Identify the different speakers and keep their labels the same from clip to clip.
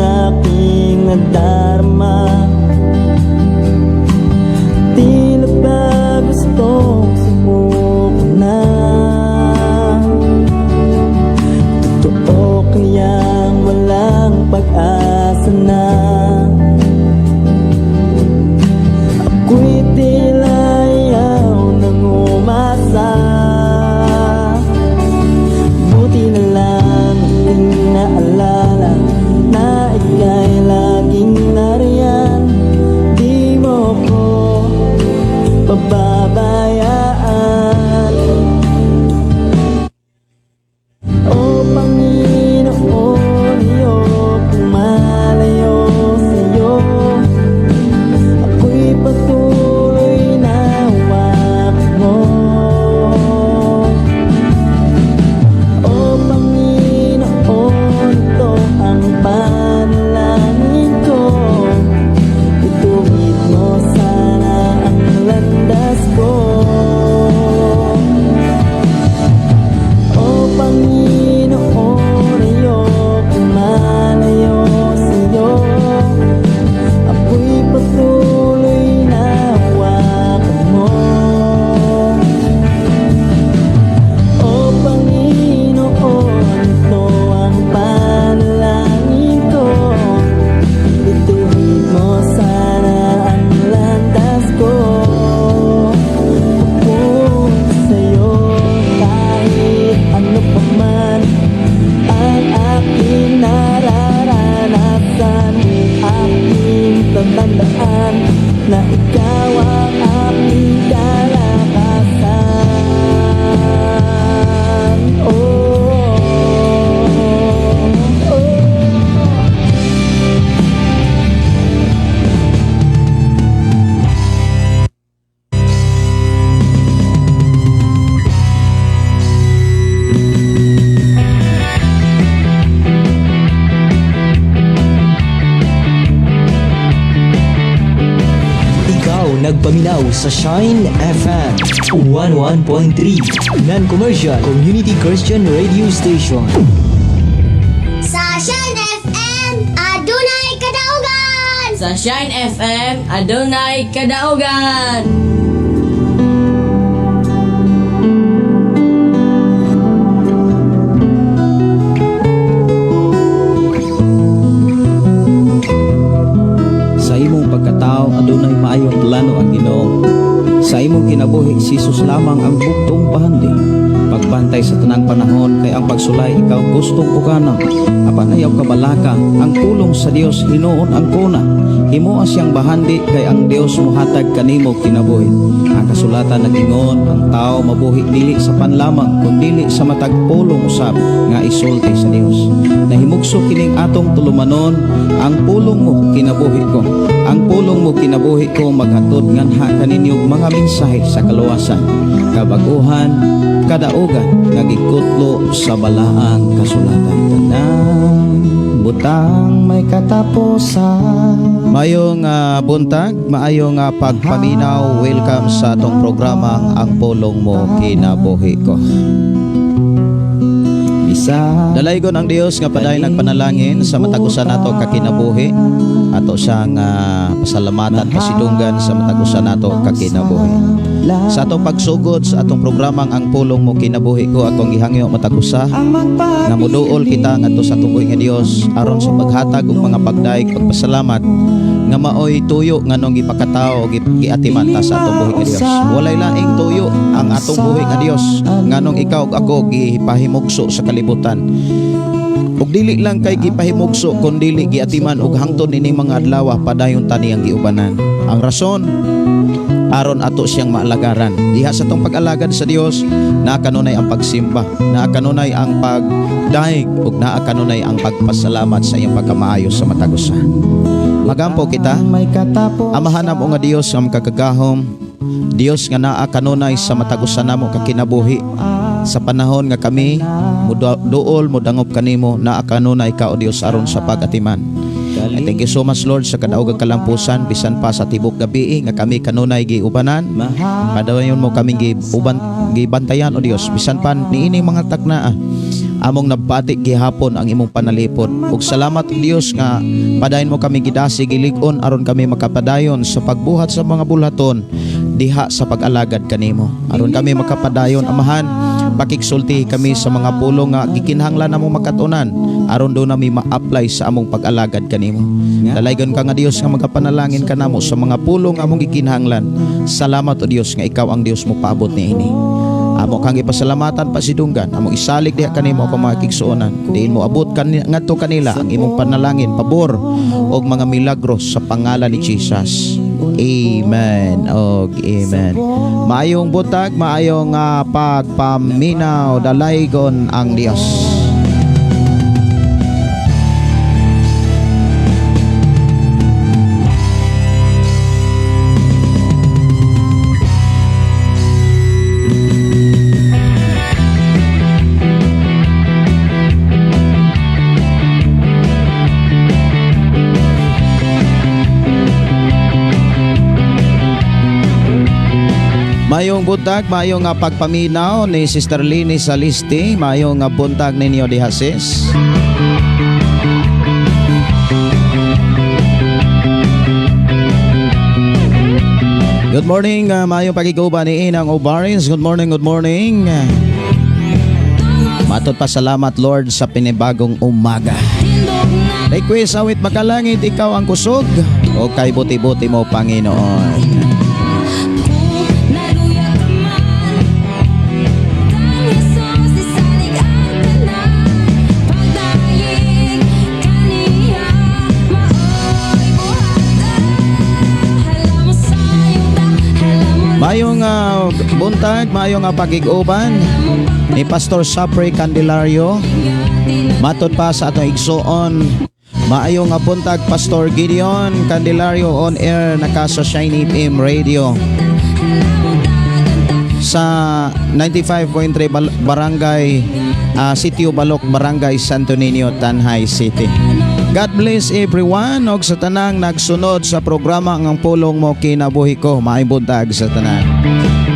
Speaker 1: aking nadarama. Tila ba gustong sumuko na? Totoo kayang walang pag-asa na? Ako'y tila ayaw nang umasa. Buti na lang aking naalala na ika'y laging nariyan. Di mo ko pababayaan. O Panginoon, ayokong malayo sa'yo. Ako'y patuloy na hawak mo. O Panginoon, ito ang panalangin ko. Ituwid mo sana ang landas ko. O Panginoon, ayokong malayo sa'yo. Ako'y patuloy na hawakan mo. O Panginoon, ito ang panalangin ko. Ituwid mo sana ang landas ko. Pupunta sa'yo kahit ano pa man ang aking nararanasan. Aking tatandaan na ikaw ang aking kalakasan. Oh, oh.
Speaker 2: Ikaw nagpaminaw sa Shine FM 101.3 Non-Commercial Community Christian Radio Station.
Speaker 3: Sa Shine FM, adunay kadaugan!
Speaker 4: Sa Shine FM, adunay kadaugan.
Speaker 5: Sa imong pagkatao adunay maayong plano ang Ginoo. Sa imong kinabuhi si Jesus lamang ang bugtong pahandi. Pagbantay sa tanang panahon kay ang pagsulay ikaw gustong ukanang. Apan ayaw kabalaka ang pulong sa Dios hinuon ang kuna. Himuha siyang bahandi kay ang Dios mohatag kanimo kinabuhi. Ang kasulatan nagingon ang tao mabuhi dili sa panlamang kundi sa matag pulong usab nga isulti sa Dios. Nahimugso kining atong tulumanon ang pulong mo kinabuhi ko. Ang pulong mo kinabuhi ko maghatod nganha kaninyong mga mensahe sa kaluwasan, kabaguhan, kadaugan nga gikutlo sa balaang kasulatan. Tanang butang may katapusan. Mayong buntag, maayong pagpaminaw. Welcome sa atong programang Ang Pulong Mo Kinabuhi Ko. Dalaygon ang Dios nga paday nagpanalangin sa matagusan nato kakinabuhi. Ato siyang pasalamatan, pasidunggan sa matagusan nato kakinabuhi. Sa atong pagsugod sa atong programang Ang Pulong Mo Kinabuhi Ko, atong gihangyo matagusa nga muduol kita ngadto sa tuboy nga Dios aron sa paghatag og mga pagdaig pagpasalamat nga maoy tuyo nganong ipakatao giatiman ta sa atong buhi nga Dios. Walay laing tuyo ang atong buhi nga Dios nganong ikaw ug ako gipahimugso sa kalibutan. Ug dili lang kay gipahimugso kundi giatiman og hangtod nining mga adlaw padayon tani ang giubanan. Ang rason aron ato siyang maalagaran. Diha sa tong pag-alagad sa Dios, naa kanunay ang pagsimba, naa kanunay ang pagdaig ug naa kanunay ang pagpasalamat sa iyang pagkamaayo sa matagusa. Magampo kita, amahan mo nga Dios ang kakagahom, Dios nga naa kanunay sa matagusan namo kakinabuhi. Sa panahon nga kami muduol mudangop kanimo, naa kanunay ka o Dios aron sa pag-atiman. I thank you so much Lord sa kadaugang kalampusan bisan pa sa tibok gabi nga kami kanunay giubanan. Padayon mo kaming gibantayan o Dios bisan pa niining mga taknaa among nabati gihapon ang imong panalipod. Ug salamat Dios nga padayon mo kami gidasi gilig-on aron kami makapadayon sa pagbuhat sa mga bulaton diha sa pag-alagad kanimo. Aron kami makapadayon amahan, pakigsulti kami sa mga pulong nga gikinahanglan namo makatunan aron do nami ma-apply sa among pag-alagad kanimo. Dalaygon ka nga Dios nga magapanalangin kanamo sa mga pulong among gikinahanglan. Salamat o Dios nga ikaw ang Dios mo paabot niini. Amo kang ipasalamatan pasidunggan, amo isalig diha kanimo ang mga kigsuonan. Diin mo abot ngadto kanila ang imong panalangin, pabor og mga milagros sa pangalan ni Jesus. Amen. Og amen. Maayong butag, maayong pagpaminaw, dalaygon ang Dios. Mayong buntag, mayong pagpaminaw ni Sister Lini Salisti, mayong buntag ninyo diha sis. Good morning, mayong pagiguba ni Inang Obaris. Good morning, good morning. Matot pa salamat Lord sa pinibagong umaga. Request awit makalangit, ikaw ang kusog o kay buti-buti mo Panginoon. Mayong buntag, mayong pagiguban ni Pastor Sapre Candelario. Matod pa sa atong igsuon, maayong buntag Pastor Gideon Candelario on air naka sa Shine FM Radio sa 95.3 Barangay Sitio Balok, Barangay Santo Niño, Tanhay City. God bless everyone og sa tanang nagsunod sa programa ang pulong mo kinabuhi ko. Maayong buntag sa tanan.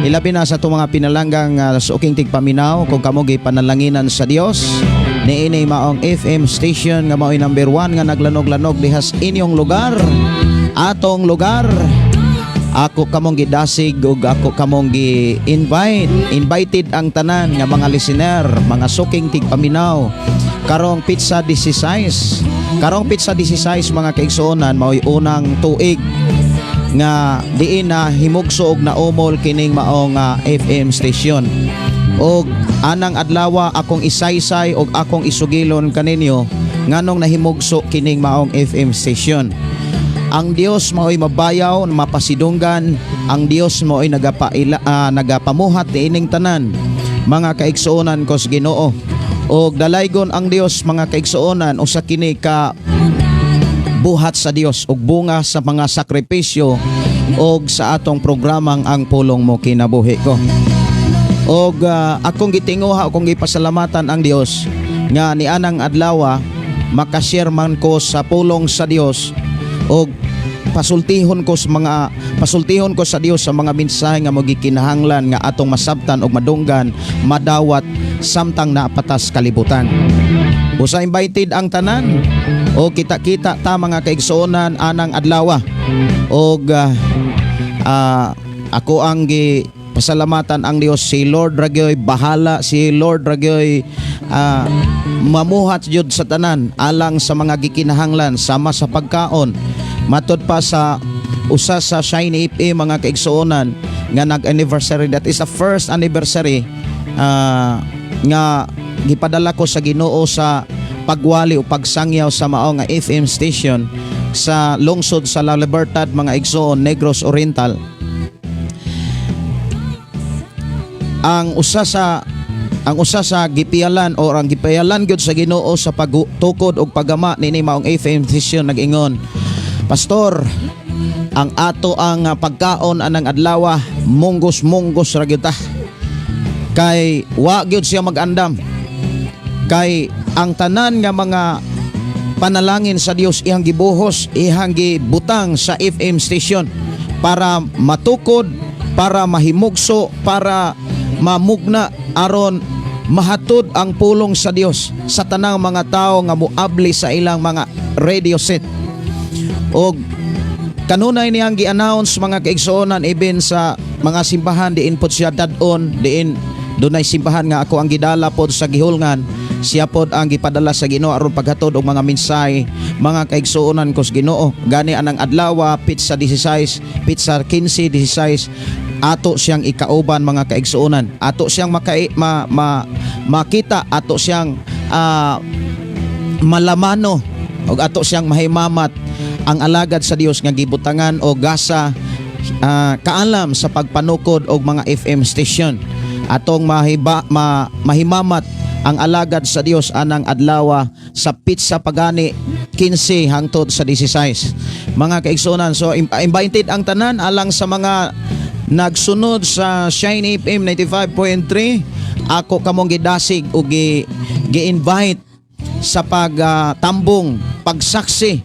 Speaker 5: Ilabi na sa itong mga pinalanggang suking tigpaminaw kung kamo panalalanginan sa Dios. Niini maong FM station nga mao'y number 1 nga naglanog-lanog dihas inyong lugar. Atong lugar. Ako kamong gidasig ug ako kamong invited ang tanan nga mga listener, mga suking tigpaminaw. Karong pizza 16. Karong pizza 16 mga kaigsuonan mao'y unang tuig nga diin na himugso og naumol kining maong FM station. Og anang adlaw akong isaysay og akong isugilon kaninyo nganong nahimugso kining maong FM station. Ang Dios mao'y mabayaw, mapasidunggan. Ang Dios mao'y nagapamuhat ni ining tanan mga kaigsuonan ko sa Ginoo. Og dalaygon ang Dios mga kaigsuonan usa kini ka buhat sa Dios og bunga sa mga sakripisyo og sa atong programang ang pulong mo kinabuhi ko. Og akong gitinguha, akong gipasalamatan ang Dios nga ni anang adlaw makashare man ko sa pulong sa Dios og pasultihon ko sa Dios sa mga mensahe nga magikinahanglan nga atong masabtan og madunggan, madawat samtang napatas kalibutan. Usa invited ang tanan o kita-kita ta mga kaigsuonan anang adlaw. Og ako ang pasalamatan ang Dios, si Lord Ragyoy bahala, si Lord Ragyoy mamuhat jud sa tanan alang sa mga gikinahanglan sama sa pagkaon. Matod pa sa usa sa Shine FM mga kaigsuonan nga nag-anniversary, that is the first anniversary nga gipadala ko sa Ginoo sa pagwali o pagsangyaw sa mao nga FM station sa lungsod sa La Libertad mga igsoon, Negros Oriental. Ang usa sa gipialan o ang gipayalan gyud sa Ginoo sa pagtukod og pagama nini maong FM station nag-ingon, Pastor, ang ato ang pagkaon anang adlaw munggos ra gyud ta. Kay wa gyud siya mag-andam. Kay ang tanan nga mga panalangin sa Dios ihang gibuhos, ihang gibutang sa FM station para matukod, para mahimugso, para mamugna aron mahatod ang pulong sa Dios sa tanang mga tao nga muabli sa ilang mga radio set. O kanunay niyang gi-announce mga kaigsuonan even sa mga simbahan diin pod siya dadon, diin dunay simbahan nga ako ang gidala pod sa gihulngan, siya pod ang gipadala sa Ginoo aron paghatod og mga mensahe mga kaigsuonan kos Ginoo. Gani anang adlaw pizza 16, pizza 15, 16 ato siyang ikauban mga kaigsuonan, ato siyang makita, ato siyang malamano o ato siyang mahimamat ang alagad sa Dios nga gibutangan o gasa kaalam sa pagpanukod og mga FM station. Atong mahimamat ang alagad sa Dios anang adlaw sa pizza pagani 15 hangtod sa 16 mga kaigsuonan. So invited ang tanan alang sa mga nagsunod sa Shine FM 95.3. Ako kamong gidasig o gi-invite sa pagtambong, pagsaksi,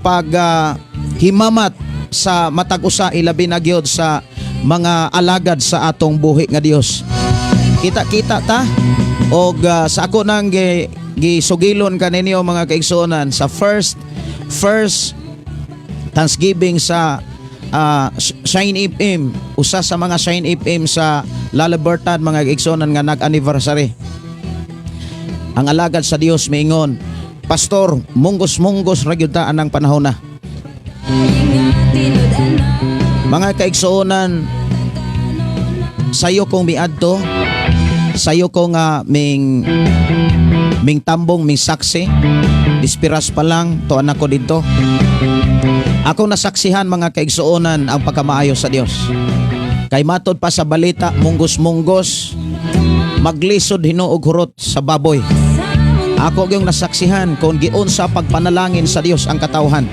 Speaker 5: paghimamat sa matag usa ilabi na gyud sa mga alagad sa atong buhi nga Dios. Kita-kita ta og sa ako nang gisugilon kaninyo mga kaigsuonan sa first Thanksgiving sa Shine FM, usa sa mga Shine FM sa La Libertad mga kaigsuonan nga nag-anniversary. Ang alagad sa Dios miingon, Pastor, munggos-munggos ra gyud ta anang panahon na. Mga kaigsuonan, sayo kong miadto, sayo ko nga ming tambong, ming saksi. Dispiras pa lang to anak ko dito. Ako nasaksihan mga kaigsuonan ang pagkamaayo sa Dios. Kay matod pa sa balita, munggos-munggos, maglisod hinuog hurot sa baboy. Ako yung nasaksihan kung giun sa pagpanalangin sa Dios ang katawhan.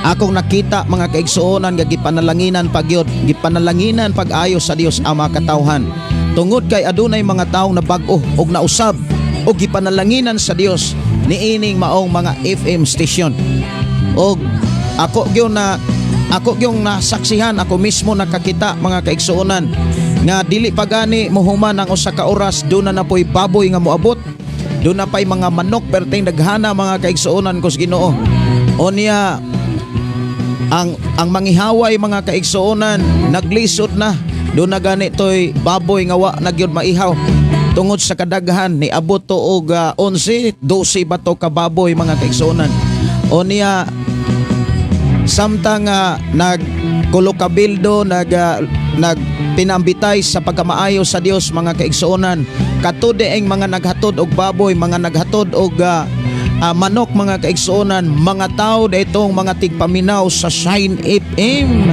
Speaker 5: Akong nakita mga kaigsuonan nga gipanalanginan pagyod, gipanalanginan pag-ayo sa Dios ang mga katawhan. Tungod kay adunay mga taong nabag-o og nausab og gipanalanginan sa Dios niining maong mga FM station. Og ako yung nasaksihan, ako mismo nakakita mga kaigsuonan nga dili pagani mohuman ang usa ka oras doon na po'y baboy nga moabot, doon na pa'y mga manok perting daghana mga kaigsuonan kos Ginoo. O niya ang mangihaway mga kaigsuonan naglisod na doon na gani to'y baboy nga wa nagyud maihaw tungod sa kadaghan ni abot to og 11, 12 ba to ka baboy mga kaigsuonan. O niya samtang nagkulokabildo, nagpinambitay sa pagkamaayo sa Dios mga kaigsuonan, katude ang mga naghatod og baboy, mga naghatod og manok mga kaigsuonan, mga tao ditong mga tigpaminaw sa Shine FM.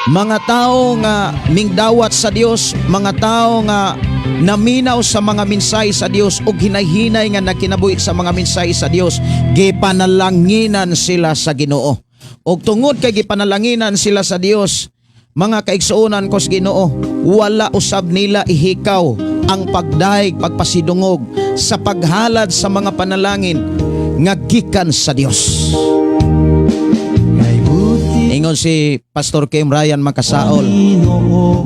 Speaker 5: Mga tao nga mingdawat sa Dios, mga tao nga naminaw sa mga mensahe sa Dios ug hinay-hinay nga nakinabuhi sa mga mensahe sa Dios, gipanalanginan sila sa Ginoo. Ug tungod kay gipanalanginan sila sa Dios, mga kaigsuonan kos Ginoo, wala usab nila ihikaw ang pagdaig, pagpasidungog sa paghalad sa mga panalangin nga gikan sa Dios. Ingon si Pastor Kim Ryan Makasaol,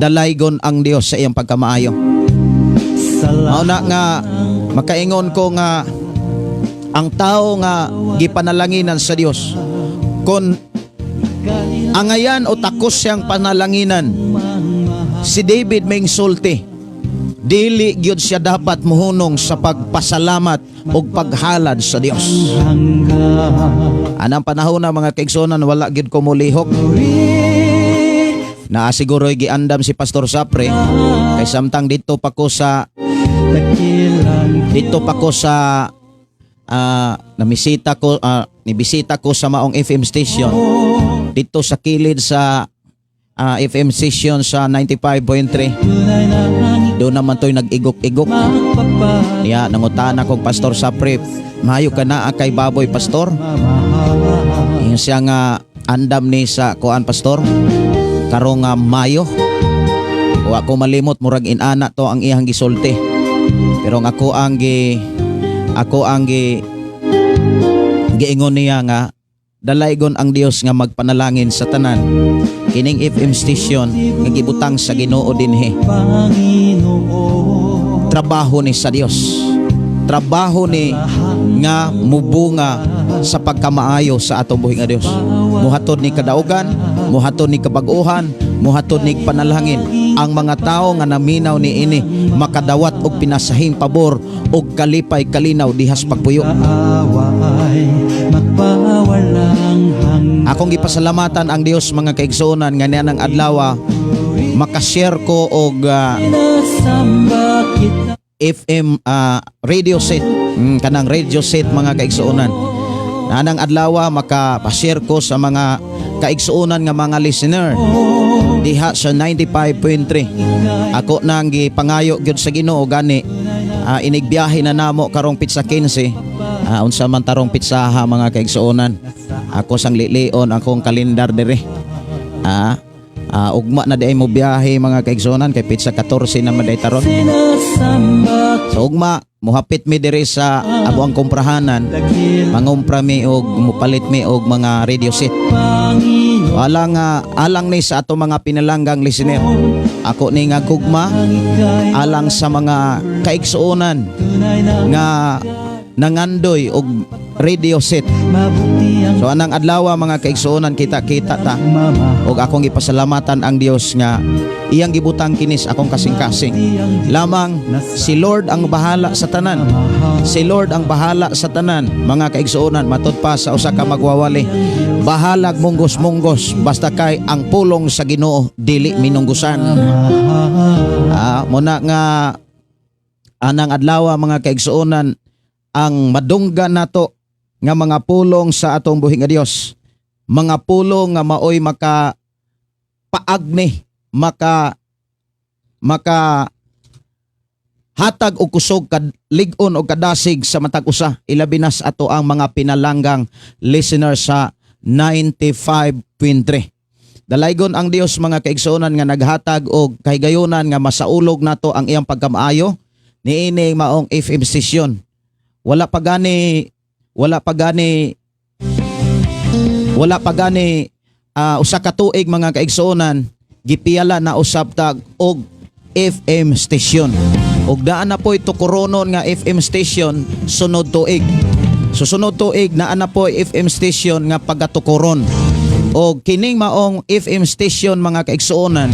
Speaker 5: dalaygon ang Dios sa iyang pagkamaayo. Mauna nga makaingon ko nga ang tao nga gipanalanginan sa Dios, kon angayan o takos siyang panalanginan, si David may insulti, dili gyud siya dapat muhunong sa pagpasalamat o paghalad sa Dios. Anang panahon na mga kaigsuonan, wala gyud ko mulihok. Naasiguro'y giandam si Pastor Sapre kay samtang dito pa ko sa nibisita ko sa maong FM station dito sa kilid sa FM station sa 95.3. Doon naman to'y nag-igok-igok. Niya, nangutan akong Pastor Sapre, mayo ka na kay baboy pastor. Yung siya nga andam ni sa kuan pastor karong mayo. O ako malimot murag inana to ang iyang gisulti. Pero ako ang giingon niya nga dalaygon ang Dios nga magpanalangin sa tanan kining FM station nga gibutang sa Ginoo dinhi. Trabaho ni sa Dios, trabaho ni nga mubunga sa pagkamaayo sa atong buhi nga Dios. Muhatod ni kadaugan, muhatod ni kabag-uhan, muhatod ni panalangin. Ang mga tao nga naminaw ni ini makadawat og pinasahing pabor og kalipay kalinaw dihas pagpuyo. Akong gipasalamatan ang Dios mga kaigsuonan nga nianang adlaw makashare ko og FM radio set, kanang radio set mga kaigsuonan. Anang adlaw makapashare ko sa mga kaigsuonan nga mga listener diha sa 95.3. Ako nang gipangayo gyud sa Ginoo gani inigbiyahe na namo karong pitsa 15. Unsa man tarong pitsaha mga kaigsuonan. Ako sang lilion akong kalendar dire. Ugma na di mo biyahe mga kaigsuonan kay pitsa 14 na maday taron. So ugma muhapit mi dire sa abo ang komprahanan, mangumpra mi og mupalit mi og mga radio set. Alang ni sa ato mga pinalanggang listener. Ako ni nga gugma alang sa mga kaigsuonan nga nangandoy og radio set. So anang adlaw mga kaigsuonan kita-kita ta og akong ipasalamatan ang Dios nga iyang gibutang kinis akong kasing-kasing. Lamang si Lord ang bahala sa tanan. Si Lord ang bahala sa tanan mga kaigsuonan matud pa sa usa ka magwawali. Bahalag munggos-munggos basta kay ang pulong sa Ginoo dili minunggusan. Muna nga anang adlaw mga kaigsuonan ang madunggan nato nga mga pulong sa atong buhi nga Dios, mga pulong nga maoy maka paagni, maka hatag og kusog lig-on og kadasig sa matag usa, ilabi na sa ato ang mga pinalanggang listener sa 95.3. Dalaygon ang Dios mga kaigsuonan nga naghatag og kahigayonan nga masaulog nato ang iyang pagkamaayo niini maong FM station. Wala pa gani usa ka tuig mga kaigsuonan gipiyala na usab tag og FM station. Og daan na po ito koronon nga FM station sunod tuig. So sunod tuig na ana po FM station nga pagatukoron. Og kining maong FM station mga kaigsuonan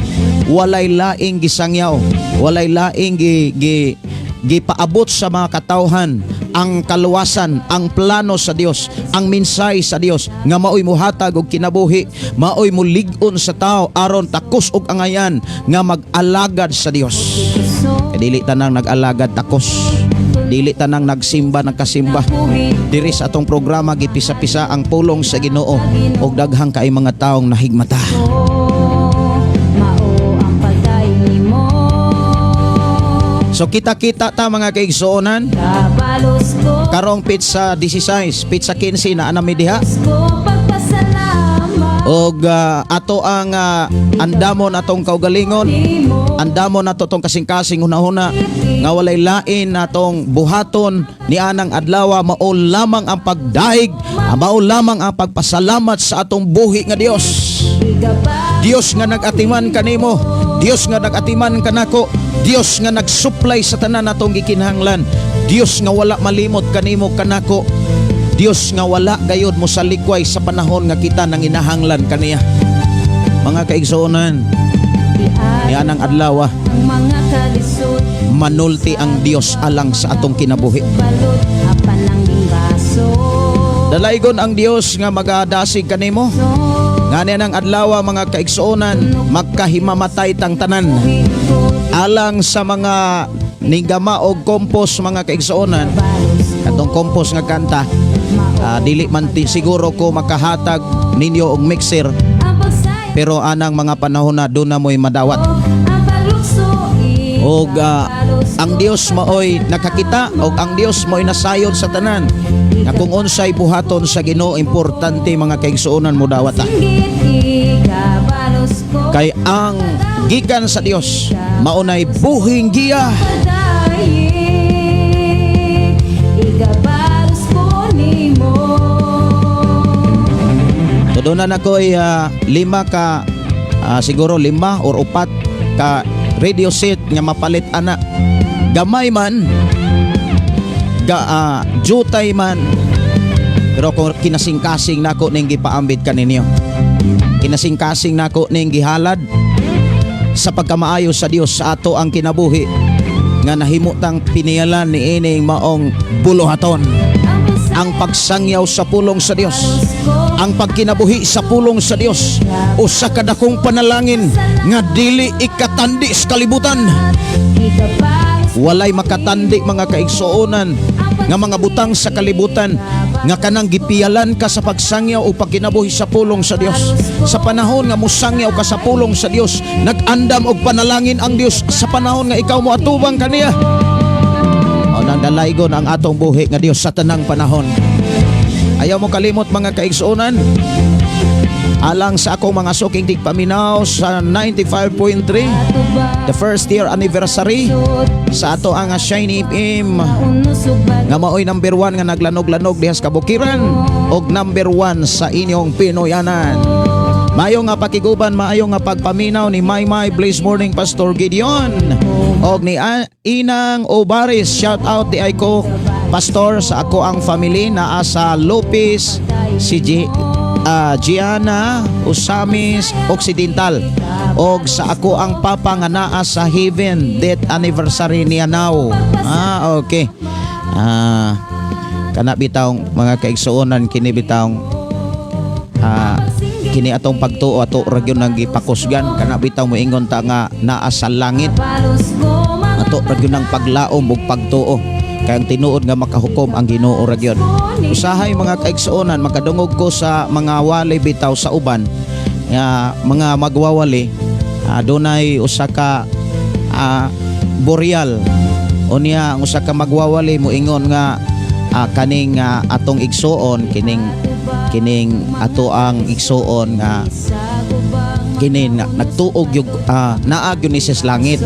Speaker 5: walay laing gisangyaw, walay laing gipaabot sa mga katawhan ang kaluwasan, ang plano sa Dios, ang minsay sa Dios nga maoy muhatag og kinabuhi, maoy mulig-on sa tao aron takos og angayan nga mag-alagad sa Dios. Dili tanang nag-alagad takos, dili tanang nagsimba nagkasimba. Diri sa atong programa gipisa-pisa ang pulong sa Ginoo og daghang kay mga taong nahigmata. So kita-kita ta mga kaigsuonan karong pitsa 16, pitsa 15 na anami diha. Og ato ang andamon atong kaugalingon, andamon nato tong kasing-kasing hunahuna nga walay lain natong buhaton ni anang adlaw mao lamang ang pagdaig, mao lamang ang pagpasalamat sa atong buhi nga Dios. Dios nga nag-atiman kanimo, Dios nga nag-atiman kanako, Dios nga nag-supply sa tanan natong gikinahanglan, Dios nga wala malimot kanimo kanako, Dios nga wala gayud mo sa likway sa panahon nga kita nang inahanglan kaniya. Mga kaigsuonan, yan ang adlaw manulti ang Dios alang sa atong kinabuhi. Dalaygon ang Dios nga magadasig kanimo. Ngani ang adlaw mga kaigsuonan magkahimamatay tang tanan alang sa mga nigama og kompos mga kaigsuonan. Katong kompos nga kanta dili man siguro ko makahatag ninyo og mixer, pero anang mga panahon na doon na mo'y madawat. Og ang Dios maoy nakakita og ang Dios maoy nasayod sa tanan. Na kung unsay buhaton sa Ginoo importante mga kaigsuonan mo dawata. Kay ang gikan sa Dios maunay buhing giya. Tudunan ako'y lima ka siguro 5 or 4 ka radio set nga mapalit ana. Gamay man jutay man, pero kung kinasing-kasing nako ning gipaambit kaninyo, kinasing-kasing nako ning gihalad sa pagkamaayo sa Dios sa ato ang kinabuhi nga nahimutang pinialan ni ining maong buluhaton. Ang pagsangyaw sa pulong sa Dios, ang pagkinabuhi sa pulong sa Dios, usa ka dakong panalangin nga dili ikatandi sa kalibutan. Walay makatandi mga kaigsuonan nga mga butang sa kalibutan nga kanang gipialan ka sa pagsangyaw o pagkinabuhi sa pulong sa Dios. Sa panahon nga musangyaw ka sa pulong sa Dios, nag-andam og panalangin ang Dios sa panahon nga ikaw mo atubang kaniya. O nang dalaygon ang atong buhi nga Dios sa tanang panahon. Ayaw mo kalimot mga kaigsuonan, alang sa akong mga suking tigpaminaw sa 95.3, the first year anniversary sa ato ang Shine FM nga maoy number 1 nga naglanog-lanog dihas kabukiran og number 1 sa inyong Pinoyanan. Maayo nga pakiguban, maayo nga pagpaminaw ni Maymay Blaze Morning Pastor Gideon og ni Inang Obaris. Shout out di ko pastor sa ako ang family na sa Lopez, si Gianna Usamis Occidental, og sa ako ang papa nga naa sa Heaven, death anniversary niya now. Okay. Kana bitawng mga kaigsuonan kini bitawng kini atong pagtuo ato ragyon nang gipakusgan, kana bitaw moingon ta nga naa sa langit ato ragyon nang paglaom ug pagtuo kay ang tinuod nga makahukom ang Ginoo ragyon. Usahay mga kaigsuonan, makadungog ko sa mga wali bitaw sa uban nga mga magwawali, dunay usa ka boreal unya ang usa ka magwawali moingon nga kaning atong igsuon kining ato ang igsuon nga kini nagtuog yung naagyo ni sa langit,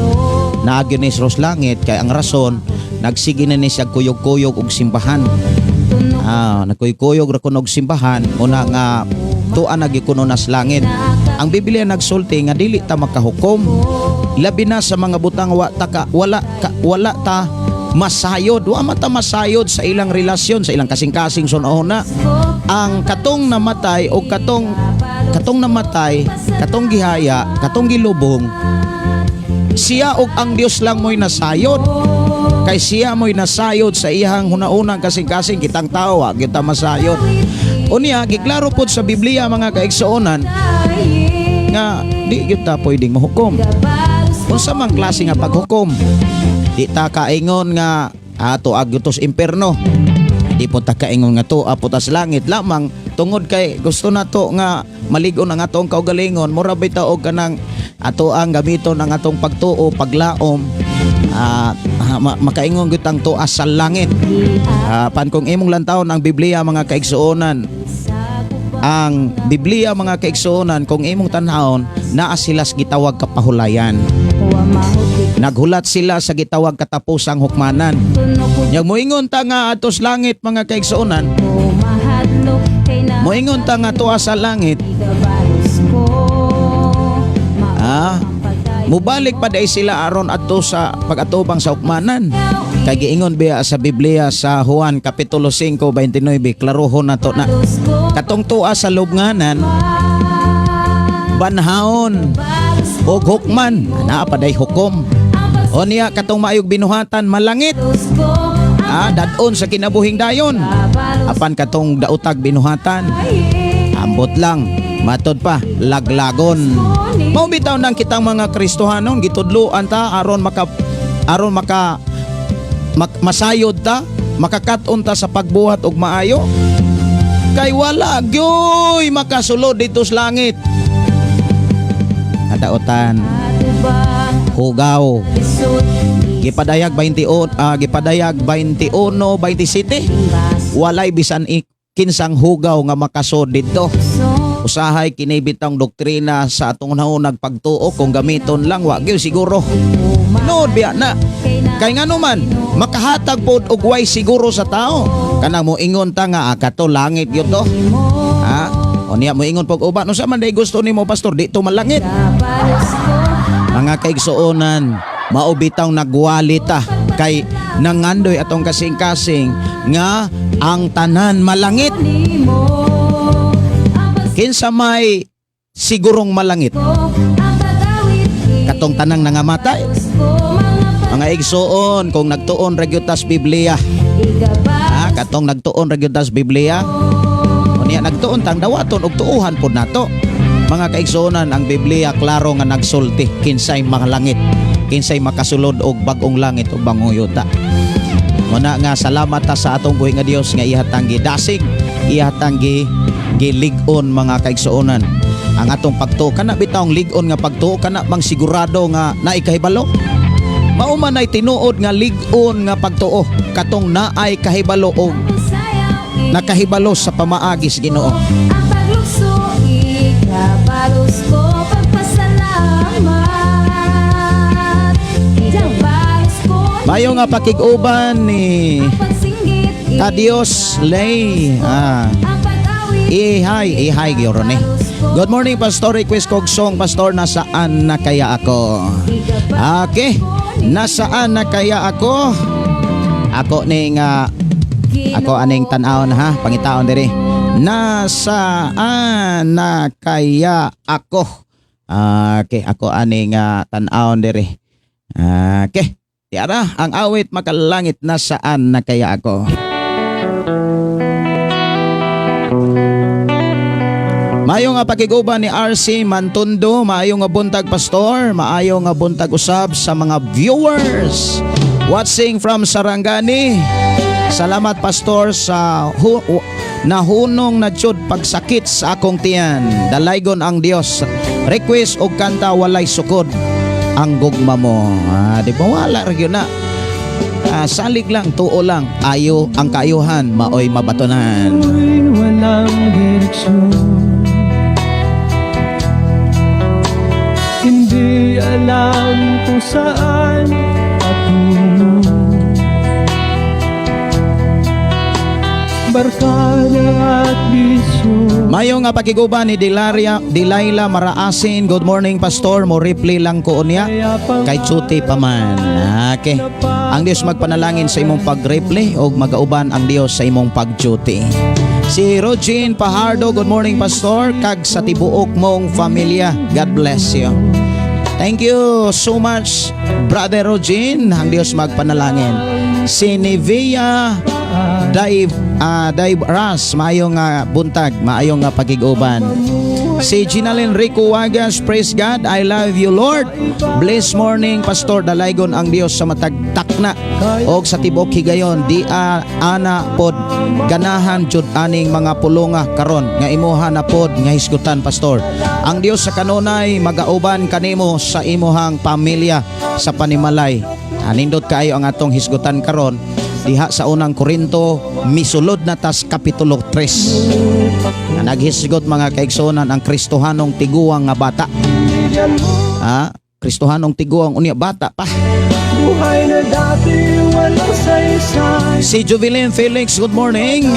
Speaker 5: naagyo ni sa langit kay ang rason nagsige na ni siya kuyog-kuyog og simbahan. Nagkuyog ra kuno og simbahan una nga tuan nagikuno nas langit. Ang Biblia nagsulti nga dili ta makahukom, labi na sa mga butang wala ta masayod, wa mata masayod sa ilang relasyon, sa ilang kasing-kasing sunahona. Ang katong namatay o katong namatay, katong gihaya, katong gilubong, siya og ang Dios lang mo'y nasayod. Kay siya mo'y nasayod sa iyang hunaunang kasing-kasing, kitang tao kita masayod. Unya giklaro pod sa Biblia mga kaigsuonan nga di kita pwedeng mahukom. Unsa man klase nga paghukom? Di ta kaingon nga ato agutos imperno. Di po ta kaingon nga to aputas langit lamang tungod kay gusto nato nga maligon ang atong kaugalingon, mura bitaw og kanang ato ang gamiton ang atong pagtuo, paglaom, makaingon gitang tuas sa langit. Pan kung imong lantawon ang Biblia mga kaigsuonan, ang Biblia mga kaigsuonan kung imong tanahon, naa sila sa gitawag kapahulayan. Naghulat sila sa gitawag katapusang hukmanan. Yang moingon ta nga atos langit mga kaigsuonan, moingon ta nga tuas sa langit. Mubalik pa day sila aron adto sa pagatubang sa hukmanan. Kay giingon biya sa Biblia sa Juan kapitulo 5:29, klarohon nato na katong tuwa sa lubnganan, banhaon og hukman, naa pa day hukom. O niya katong maayog binuhatan malangit, dadon sa kinabuhing dayon. Apan katong dautag binuhatan, ambot lang, matod pa laglagon. Mao bitaw nang kitang mga Kristohanon gitudloan ta aron masayod ta, makakaton ta sa pagbuhat og maayo. Kay wala gyoy makasulod dito sa langit. Kadaotan, hugaw. Gipadayag 21:27, walay bisan kinsang hugaw nga makasud dito. Usahay kini bitang doktrina sa atong naunang pagtuo, kung gamiton lang wa gyud siguro. Nood biya na. Kay ngano man makahatag pod og way siguro sa tao. Kanang mo ingon ta nga kato langit gyud to. O niya mo ingon pag uban, no sa man day gusto nimo pastor, di to malangit. Mga kaigsuonan, maubitaw nagwalita kay nangandoy atong kasing-kasing nga ang tanan malangit. Kinsa may sigurong malangit? Katong tanang nangamatay. Mga igsuon, kung nagtuon ragyutas Biblia, katong nagtuon ragyutas Biblia, unya nagtuon tang dawaton og tuuhan pod nato. Mga kaigsuonan, ang Biblia klaro nga nagsulti kinsay malangit, kinsay makasulod og bag-ong langit ug bag-ong yuta. Muna nga salamat ta sa atong buhi nga Dios nga ihatang gidasig, ihatang gilig-on mga kaigsuonan. Ang atong pagtuo kana bitawng lig-on nga pagtuo kana mang sigurado nga naikahibalo. Mao man ay tinuod nga lig-on nga pagtuo katong naay kahibalo og nakahibalo sa pamaagis Ginoo.
Speaker 6: Ang paglukso ikabalos ko pagpasalamat. Ikabalos ko
Speaker 5: Mayo nga pakig-uban ni
Speaker 6: pagsinggit
Speaker 5: ka Dios lay.
Speaker 6: ang pag-awit.
Speaker 5: Ihay gyud ni. Good morning Pastor, request kog song Pastor, nasaan na kaya ako? Okay. Nasaan na kaya ako? Ako ning ako aning tan-awon ha, pangitaon diri. Nasaan na kaya ako? Okay, ako aning tan-awon diri. Okay. Tiara, ang awit makalangit, nasaan na kaya ako? Maayo nga pakiguban ni RC Mantundo, maayo nga buntag Pastor, maayo nga buntag usab sa mga viewers watching from Sarangani. Salamat Pastor sa nahunong na jud pagsakit sa akong tiyan. Dalaygon ang Dios. Request og kanta walay sukod ang gugma mo. Di ba wala ra gyud na. Salig lang, tuo lang, ayo ang kaayuhan, maoy mabatonan.
Speaker 1: Walang direksyon, hindi alam kung saan patungo. Barkada at bisyo.
Speaker 5: Mayo nga pakiguban ni Dilayla Maraasin. Good morning Pastor, mo reply lang ko unya kay Chuti pa man. Okay. Ang Dios magpanalangin sa imong pag-reply o magauban ang Dios sa imong pag-duty. Si Rogin Pahardo, good morning Pastor, kag sa tibuok mong familia. God bless you. Thank you so much Brother Rogin. Ang Dios magpanalangin. Si Nevia Dave Ras, maayong buntag, maayong pagiguban. Si Ginalyn Rico Wagas, praise God, I love you Lord. Bless morning Pastor, dalaygon ang Dios sa matagtakna og sa tibok higayon, di ana pod ganahan jud aning mga pulonga karon nga imuha na pod nga hisgutan Pastor. Ang Dios sa kanunay magauban kanimo sa imuhang pamilya sa panimalay. Nindot kaayo ang atong hisgutan karon diha sa unang Korinto misulod na tas kapitulo 3. Naghisgot mga kaigsuonan ang Kristohanong tiguang nga bata. Kristohanong tiguang unya bata pa.
Speaker 1: Buhay na dati walang saysay.
Speaker 5: Si Jubilin Felix, good morning.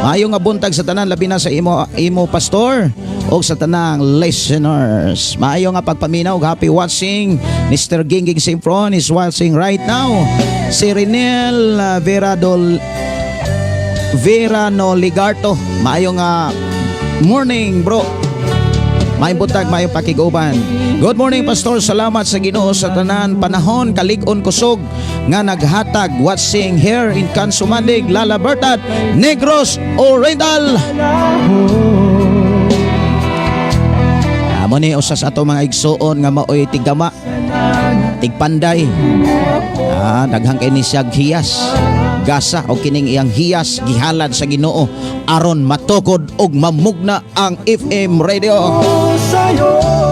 Speaker 5: Maayo nga buntag sa tanan, labi na sa imo Pastor o sa tanang listeners. Maayo nga pagpaminaw, happy watching. Mr. Gingging Simpron is watching right now. Si Renel Vera Ligarto, maayo nga morning bro. May buntag, may pakiguban. Good morning Pastor, salamat sa Ginoo sa tanan panahon, kalig-on kusog nga naghatag, watching here in Kansumandig, Lalabertad, Negros Oriental. Amo ni usas ato mga igsuon nga maoy tigama, tigpanday. Daghang kay ni siyag hiyas, gasa o kining iyang hiyas gihalad sa Ginoo aron matukod og mamugna ang FM radio.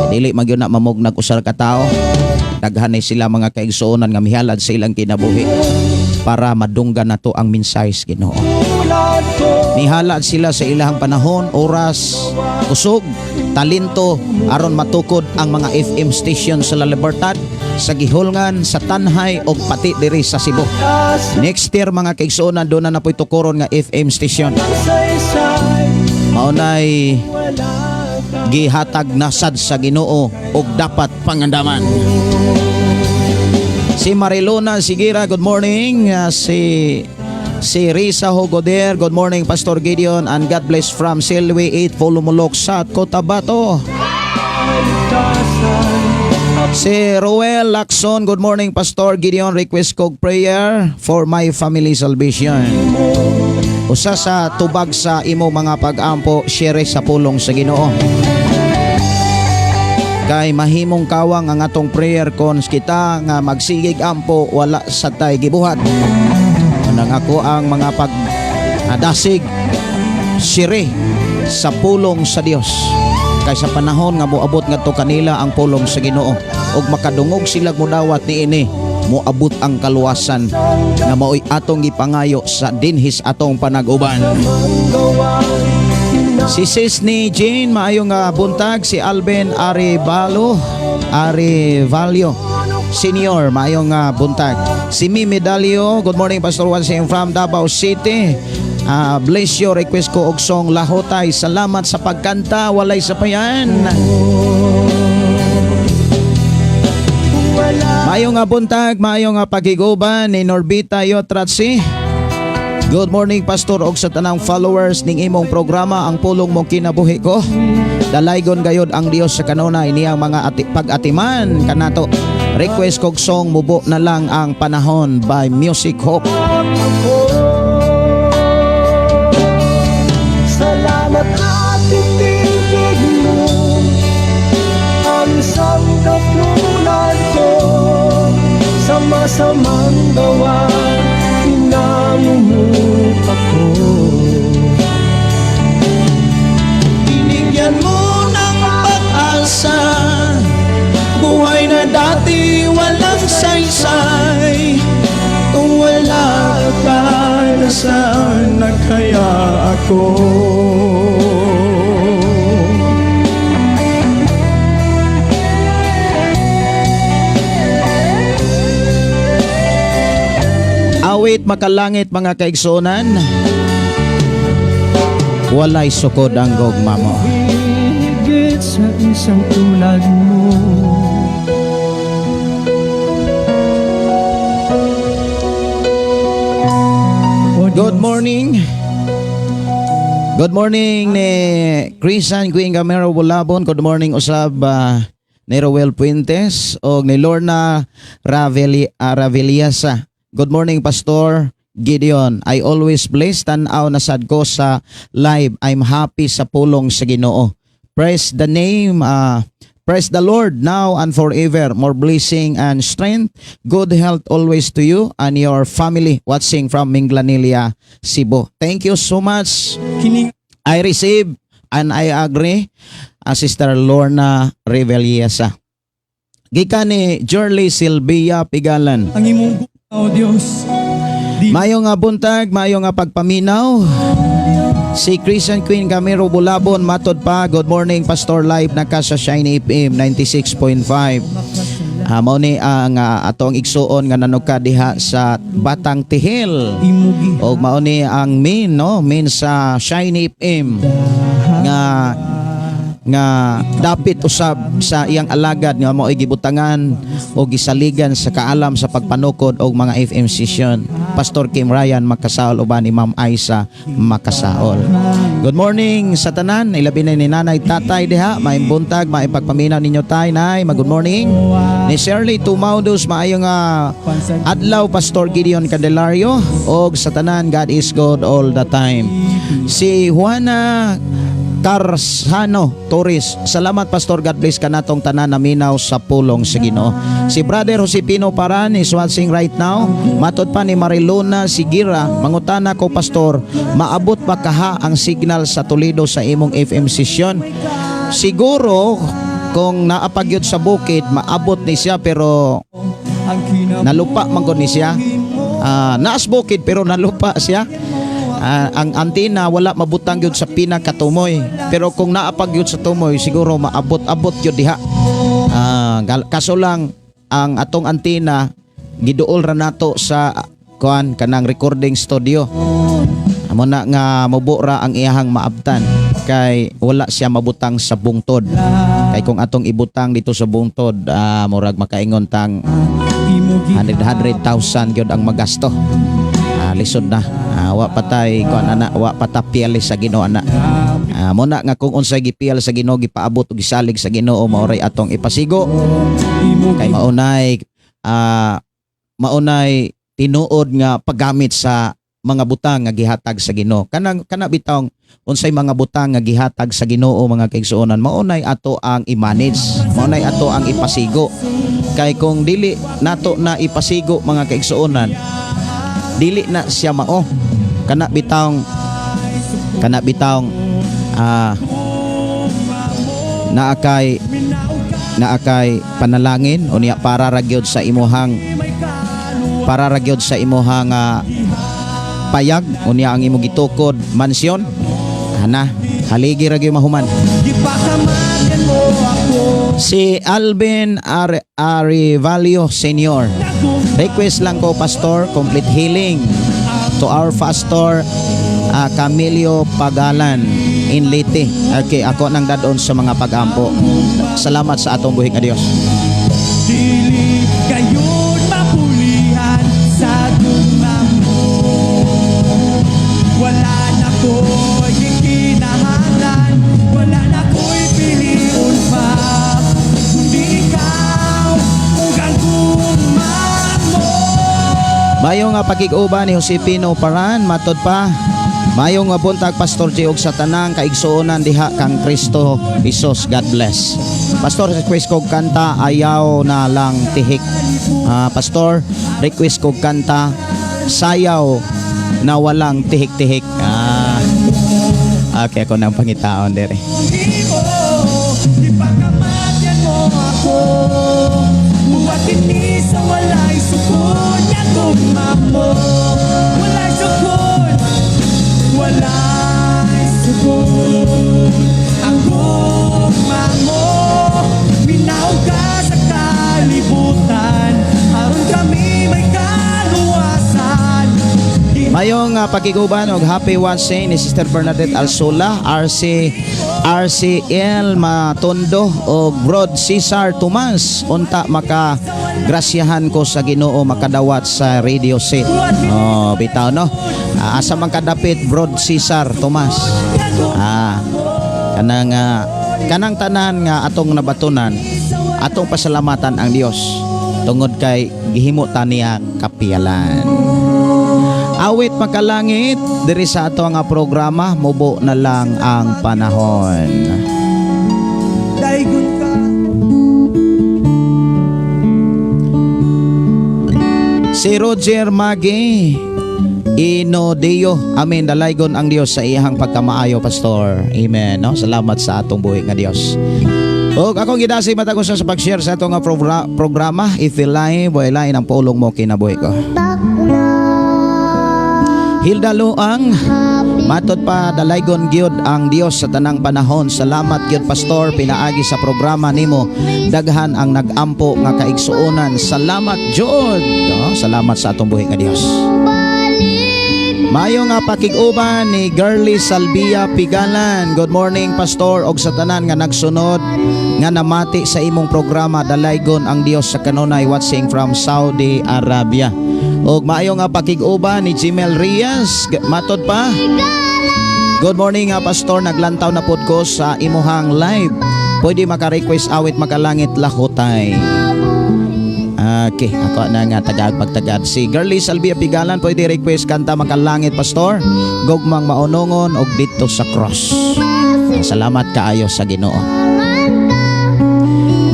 Speaker 5: Dili magyud na mamugnag usar ka tao. Daghanay sila mga kaigsuonan nga mihalad sa ilang kinabuhi para madunggan nato ang mensahe sa Ginoo. Mihalad sila sa ilang panahon, oras, kusog, talento aron matukod ang mga FM station sa La Libertad, sa Gihulngan, sa Tanhay o pati diri sa Cebu. Next year mga kaigsuonan doon na napoy tukuron nga FM station. maunay gihatag na sad sa Ginoo ug dapat pangandaman. Si Marilona Sigira, good morning. Si Risa Hogoder, good morning Pastor Gideon, and God bless from Silwi 8 Pulumulok sa Cotabato. Si Roel Lacson, good morning Pastor Gideon, request kog prayer for my family salvation. Usa sa tubag sa imo mga pag-ampo, share sa pulong sa Ginoo. Kay mahimong kawang ang atong prayer kons kita nga magsigig ampo wala sa tay gibuhat. Nang ako ang mga pag-adasig share sa pulong sa Dios. Kay sa panahon nga moabot ngadto kanila ang pulong sa Ginoo ug makadungog sila modawat niini, moabot ang kaluwasan nga maoy atong gipangayo sa dinhis atong panag-uban. Si Sis ni Jane, maayong buntag. Si Alvin Arevalo Senior, maayong buntag. Si Mimi Dalio, good morning Pastor Wansing from Davao City. Bless you, request ko og song Lahotay. Salamat sa pagkanta, walay sapayan. Maayong buntag, maayong pagiguban ni Norbita Yotratsi. Good morning Pastor og sa tanang followers ning imong programa, ang pulong mong kinabuhi ko. Dalaygon gayod ang Dios sa kanunay niyang mga pag-atiman kanato. Request kog song Mubo na lang ang panahon by Music Hope.
Speaker 1: Salamat at titigig mo ang isang katulad ko sa masamang gawa. Pinangungulot ako. Binigyan mo ng pag-asa, buhay na dati walang saysay. Kung wala ka, nasaan na kaya ako?
Speaker 5: Awit makalangit mga kaigsonan, walay sukod ang gugma mo.
Speaker 1: Higit sa isang tulad mo.
Speaker 5: Good morning. Good morning ni Christian Queen Gamero Bulabon. Good morning usab ni Roel Puentes o ni Lorna Raveliasa. Good morning Pastor Gideon. I always bless tanaw na sad ko sa live. I'm happy sa pulong sa Ginoo. Praise the name, praise the Lord now and forever. More blessing and strength. Good health always to you and your family watching from Minglanilia, Cebu. Thank you so much. I receive and I agree. Sister Lorna Reveliesa. Gikan ni Jorly Silvia Pigalan.
Speaker 1: Ang imong bukaw, Diyos.
Speaker 5: Mayong buntag, mayong pagpaminaw. Si Christian Queen Gamero Bulabon matod pa. Good morning Pastor Live na ka sa Shiny FM 96.5. Mao ni ang atong igsuon nga nanugka diha sa Batang Tihil. O mao ni ang min sa Shiny FM nga dapit usab sa iyang alagad nga mao'y gibutangan o gisaligan sa kaalam sa pagpanukod og mga FM session. Pastor Kim Ryan Makasaol uban ni Ma'am Aisa Makasaol. Good morning sa tanan, ilabi na ni Nanay Tatay diha, maayong buntag, maayong pagpaminaw ninyo tay nay. Good morning. Ni Shirley Tumaudos, maayong adlaw Pastor Gideon Candelario og sa tanan, God is good all the time. Si Juana Carsano Torres, salamat Pastor, God bless ka natong tanan na minaw sa pulong sa Ginoo. Si Brother Josepino Paran is watching right now. Matod pa ni Marilona Sigira, mangutana ko Pastor, maabot pa kaha ang signal sa Toledo sa imong FM session? Siguro kung naapagyod sa bukid maabot ni siya, pero nalupa man gud ni siya. Naas bukid pero nalupa siya. Ang antina wala mabutang yun sa pinakatumoy, pero kung naapag yun sa tumoy siguro maabot-abot yun diha. Kaso lang ang atong antina giduol ra nato sa kanang recording studio. Amo na nga mubo ra ang iyahang maabtan. kay wala siya mabutang sa bungtod. Kay kung atong ibutang dito sa bungtod, murag makaingon tang 100,000 gyud ang magasto. Lisod na. Wa patay kon ana, wa patapyal sa Ginoo ana. Muna nga kung unsay gipiyal sa Ginoo gipaabot ug gisalig sa Ginoo maoray atong ipasigo. Kay maunay tinuod nga paggamit sa mga butang nga gihatag sa Ginoo. Kana bitawng unsay mga butang nga gihatag sa Ginoo mga kaigsuonan, maunay ato ang i-manage, maunay ato ang ipasigo. Kay kung dili nato na ipasigo mga kaigsuonan, dili na siya mao. Kana bitawng naakay panalangin unya para ragyod sa imuhang payag unya ang imo gitukod mansyon haligi ra gyud mahuman. Si Alvin Arivalio Senior, request lang ko pastor, complete healing to our pastor Camilio Pagalan in Leyte. Okay, ako nang dadon sa mga pag-ampo. Salamat sa atong buhig nga Dios.
Speaker 1: Dili gayon mapulihan sa dumam mo. Wala na ko'y kinahanglan, wala na ko'y piliun pa. Kundi ikaw ug ang gugma mo.
Speaker 5: Mayo nga pakig-uban ni Josepino Paran, matod pa. Mayo nga buntag Pastor G og sa tanang kaigsuonan diha kang Kristo Jesus. God bless. Pastor, request kog kanta Ayaw na lang tihik. Pastor, request kog kanta Sayaw na walang tihik-tihik. Okay, ako nang pangitaon dire.
Speaker 1: Ipakamatyan mo ako, buwat ini sa walay sukod nga gugma mo. Walay sukod, walay sukod ang gugma mo. Minaw ka sa kalibutan, aron kami may kaluwasan.
Speaker 5: Mayong pakiguban og happy watching ni Sister Bernadette Alsola, RCL Matondo o Brod Cesar Tomas. Unta maka grasyahan ko sa Ginoo makadawat sa radio set. Bitaw no. Asa man kadapit Brod Cesar Tomas. Kanang tanan nga atong nabatunan, atong pasalamatan ang Dios tungod kay gihimo ta niya kapiyalan. Awit makalangit diri sa ato nga programa, mubo na lang ang panahon.
Speaker 1: Daigon ka.
Speaker 5: Si Roger Magi Inodeo, amen, dalaygon ang Dios sa iyang pagkamaayo, pastor. Amen, no? Salamat sa atong buhi nga Dios. O akong gidasi matagos sa pag-share sa atong nga programa. If you lie, boy lain ang pulong mo kinabuhi ko. Hilda Luang, matod pa dalaygon gyud ang Dios sa tanang panahon. Salamat gyud pastor pinaagi sa programa nimo. Daghan ang nagampo nga kaigsuonan. Salamat jud. No? Salamat sa atong buhi nga Dios. Mayo nga pakig-uban ni Girly Salvia Pigalan. Good morning pastor og sa tanan nga nagsunod nga namati sa imong programa. Dalaygon ang Dios sa kanunay, watching from Saudi Arabia. Og maayo nga pakig-uban ni Jimel Rias. Matod pa. Good morning nga pastor, naglantaw na pod ko sa imuhang live. Pwede maka-request awit makalangit lahutay. Okay, ako na nga tagad si Girly Salvia Pigalan, pwede request kanta makalangit pastor. Gugmang maunongon og dito sa cross. Salamat kaayo sa Ginoo.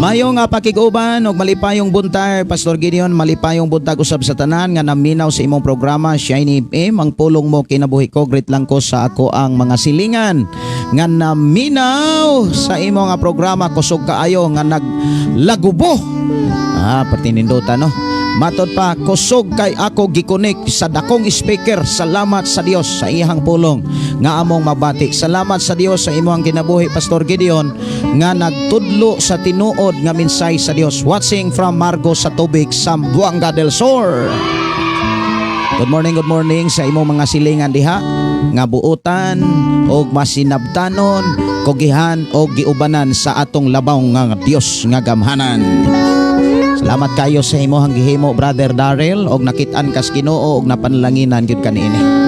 Speaker 5: Mayo nga pakig-uban og malipayong buntag Pastor Gideon, malipayong buntag usab sa tanan nga naminaw sa imong programa Shiny FM. Ang pulong mo kinabuhi ko, greet lang ko sa ako ang mga silingan nga naminaw sa imong nga programa. Kusog kaayo nga naglagubo. Pertinindutan no. Matod pa, kusog kay ako gikunik sa dakong speaker. Salamat sa Dios sa iyang pulong nga among mabati. Salamat sa Dios sa imong kinabuhi Pastor Gideon nga nagtudlo sa tinuod nga minsay sa Dios. Watching from Margo sa Tubig, Zamboanga del Sur. Good morning sa imong mga silingan diha. nga buutan og masinabtanon kugihan og giubanan sa atong labaw nga Dios nga gamhanan. Salamat kayo sa imong gihimo Brother Darrell og nakit-an kas Ginoo og napanlanginan gyud kaniini.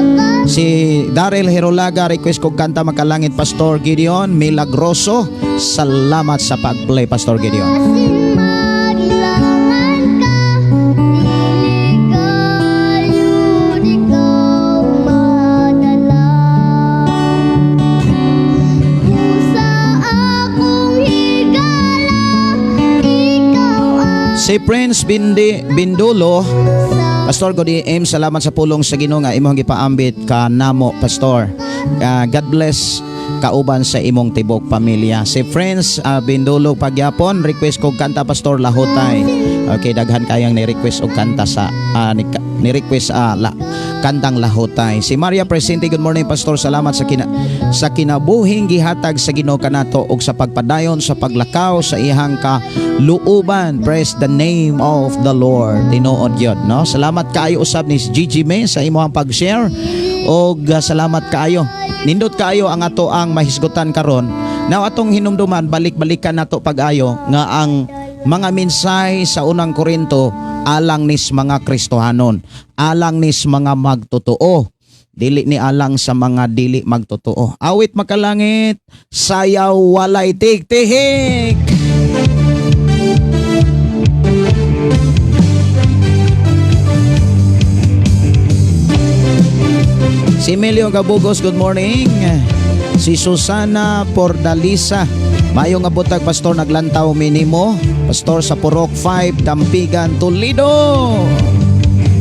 Speaker 5: Si Darrell Herolaga request kog kanta Makalangit Pastor Gideon Milagroso. Salamat sa pag-play Pastor Gideon.
Speaker 3: Maglangan ka, niligayo, di ka madala. Pusa akong higala, ikaw ang
Speaker 5: Si Prince Bindulo, Pastor Godi M, salamat sa pulong sa Ginoo nga imong gipaambit ka namo Pastor. God bless kauban sa imong tibok pamilya. Si Friends Bindulo pagyapon request kog kanta Pastor Lahutay. Okay, daghan kayang ni-request og kanta sa ni-request kantang Lahutay. Si Maria Presente, good morning Pastor. Salamat sa kinabuhing gihatag sa Ginoo kanato og sa pagpadayon sa paglakaw sa ihang kaluuban. Praise the name of the Lord. Tinuod gyud, no? Salamat kaayo usab ni Gigi May sa imong pag-share og salamat kaayo. Nindot kaayo ang ato ang mahisgutan karon. Now atong hinumduman balik-balikan nato pag-ayo nga ang mga mensahe sa unang Korinto alang nis mga Kristohanon, alang nis mga magtotoo, dili ni alang sa mga dili magtotoo. Awit Makalangit, sayaw walay tigtihik. Si Emilio Gabugos, good morning. Si Susana Pordalisa, mayong abutag Pastor, naglantaw minimo Pastor sa Purok 5, Dampigan, Toledo.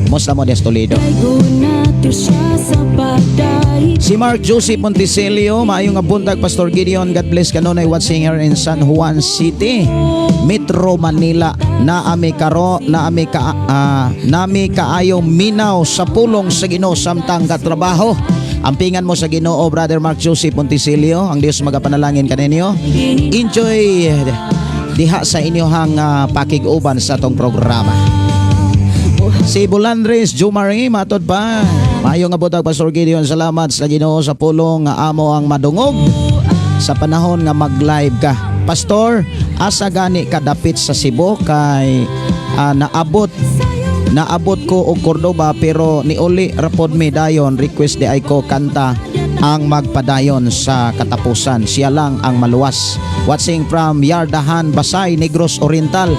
Speaker 5: Musta mo des Toledo? Si Mark Joseph Monticelio, mayong abutag Pastor Gideon, God bless kanunay watching here in San Juan City, Metro Manila. Naami kaayo minaw sa pulong sa Ginoo samtang katrabaho. Ampingan mo sa Ginoo Brother Mark Joseph Monticelio. Ang Dios magapanalangin kaninyo. Enjoy diha sa inyohang pakiguban sa tong programa. Si Bulandres Jumari matod pa. Maayong abotag Pastor Gideon, salamat sa Ginoo sa pulong nga amo ang madungog sa panahon nga mag-live ka. Pastor, asa gani kadapit sa Cebu kay naabot ko og Cordoba pero niuli rapod mi dayon request di ay ko kanta ang magpadayon sa katapusan. Siya lang ang maluwas. Watching from Yardahan, Basay, Negros Oriental.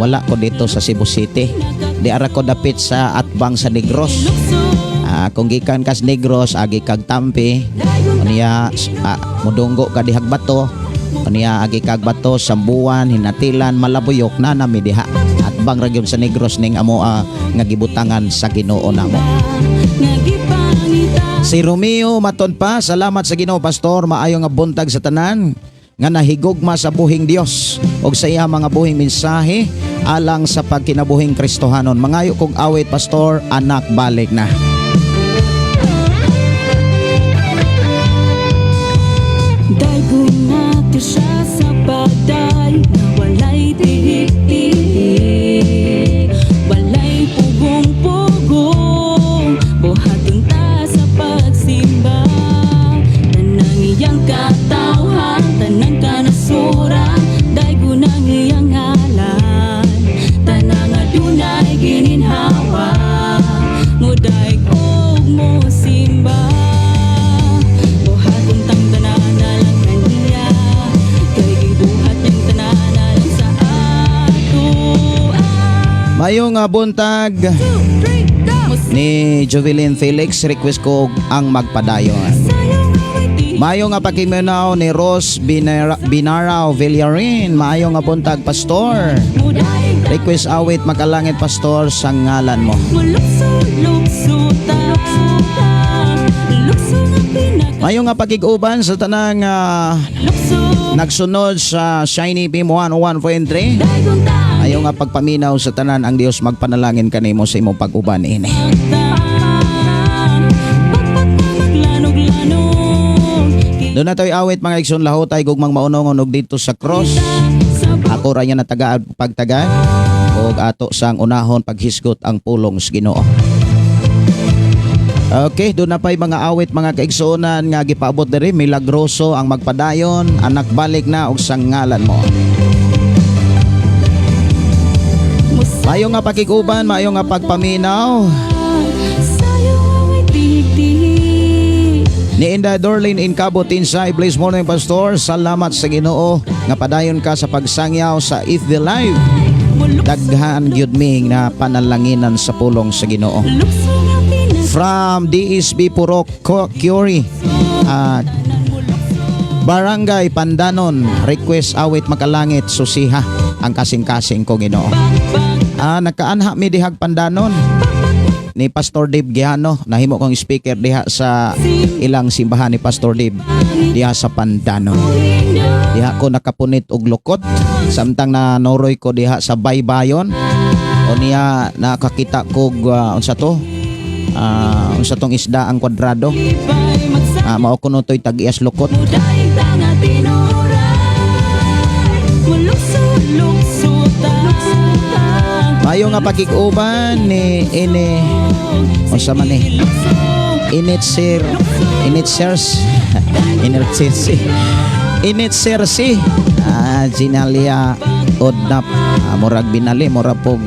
Speaker 5: Wala ko dito sa Cebu City. Di ara ko dapit sa atbang sa Negros. Kung gikan kas Negros agi kag Tampi, kaniya mudunggo ka dihag bato. Kaniya agi kag bato, Sambuan, Hinatilan, Malabuyok na nami diha. At bang ragyon sa Negros ning amo nga gibutangan sa Ginoo namo. Si Romeo maton pa, salamat sa Ginoo Pastor, maayo nga buntag sa tanan nga nahigugma sa buhing Dios og sa iya mga buhing mensahe alang sa pagkinabuhing Kristohanon. Mangayo kog awit Pastor, anak balik na.
Speaker 7: Siya sa bagay na walay tihik-tihik, walay pugong-pugong, buhaton ta sa pagsimba. Tanang iyang katawhan, tanang kanasura, daygo nang iyang halan, tanang adunay gininhawa, muday og mo simba. Buhaton tang tanan lang kaniya,
Speaker 5: Mayong buntag ni Jovelyn Felix, request ko ang magpadayon. Mayong pakiminaw ni Rose Binarao Villarin, mayong buntag Pastor. Request awit Makalangit Pastor sa ngalan mo. Mayong pakiguban sa tanang nagsunod sa Shiny Beam 101.3. Ayaw nga pagpaminaw sa tanan, ang Dios magpanalangin kanimo sa imong pag-uban ini. Doon na tayo awit mga igsoon lahutay gugmang maunongon og dito sa cross. Ako ra na taga pagtagad og ato sang unahon paghisgot ang pulong sa Ginoo. Okay, doon na pa'y mga awit mga kaigsuonan nga gipaabot diri, milagroso ang magpadayon, anak balik na og sang ngalan mo. Mayo nga pakikuban, mayo nga pagpaminaw.
Speaker 7: Sa'yo awit tigtig.
Speaker 5: Ni Inday Dorlin in Cabo Tinsay, Blaze Morning Pastor, salamat sa Ginoo nga padayon ka sa pagsangyaw sa If the Live. Daghan gyud ming na panalanginan sa pulong sa Ginoo.
Speaker 7: Lukso nga tinas.
Speaker 5: From DSB Purok Curie, Barangay Pandanon, request awit makalangit susiha ang kasing-kasing ko Ginoo. Nakaanha mi dihag Pandanon ni Pastor Dave Giano, nahimo kong speaker diha sa ilang simbahan ni Pastor Dave diha sa Pandanon. Diha ko nakapunit og lukot samtang na noroy ko diha sa Baybayon o niya nakakita ko unsa tong isda ang kwadrado. Mao kuno toy tag-iyas lukot. Mayo nga pakikuban ni ini unsa man ni Initsersi Ginalia Odnap, murag binali mura pog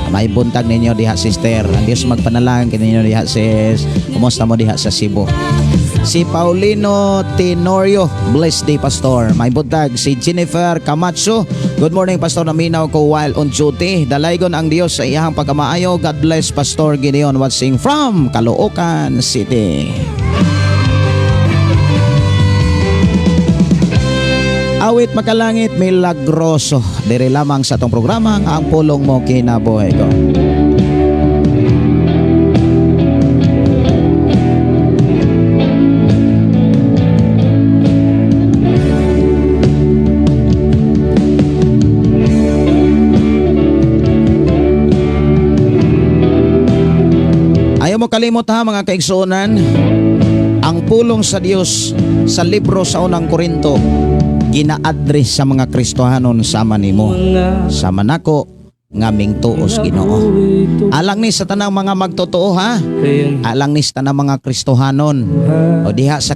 Speaker 5: may buntag ninyo diha sister. Ang Dios magpanalangin kaninyo diha sis. Kumusta mo diha sa Cebu? Si Paulino Tenorio, blessed day pastor. May buntag si Jennifer Camacho. Good morning pastor, naminaw ko while on duty. Dalaygon ang Dios sa iyang pagkamaayo. God bless Pastor Gideon watching from Caloocan City. Awit makalangit milagroso. Diri lamang sa atong programa ang pulong mo kinabuhi ko. Ayaw mo kalimot ha mga kaigsuonan, ang pulong sa Dios sa libro sa unang Korinto gina-address sa mga Kristohanon sama nimo, sama nako ngaming tuos Ginoo. Alang ni sa tanang mga magtotoo ha, alang ni sa tanang mga Kristohanon. O diha sa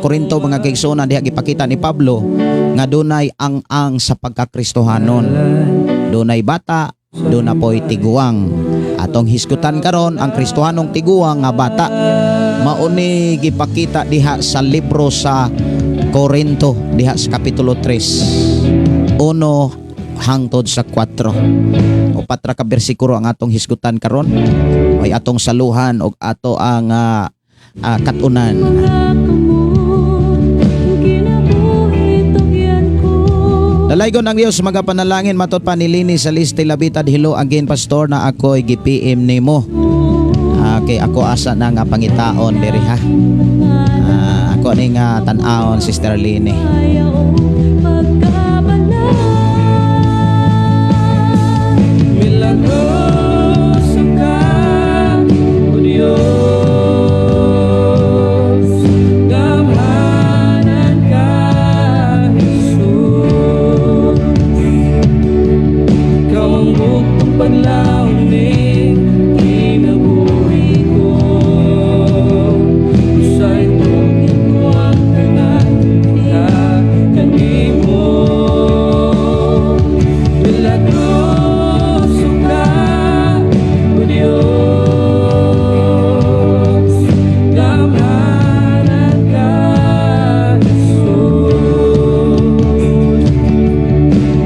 Speaker 5: Korinto mga kaigsuonan, diha gipakita ni Pablo nga dunay ang sa pagkakristohanon. Dunay bata, duna po'y tiguang. Atong hiskutan karon ang Kristohanong tiguang nga bata. Mauni gipakita diha sa libro sa Korinto diha sa kapitulo 3 1 hangtod sa 4 o 4 ka bersikulo ang atong hisgutan karon ay atong saluhan og ato ang katunan. Dalaygon ang Dios magapanalangin matud pa ni Lini sa Liste Labitad. Hello again pastor, na ako'y GPM nimo. Kay ako asa na nga pangitaon diri ha. Ako ni nga tan-aon Sister Lini.
Speaker 1: Milagroso ka, O Diyos, gamhanan ka, Jesus. Ikaw ang bukong paglaon ni kinabuhi ko. Usay tugin ko ang kanat na kanimo. Milagroso ka, O Diyos, gamhanan ka, Jesus.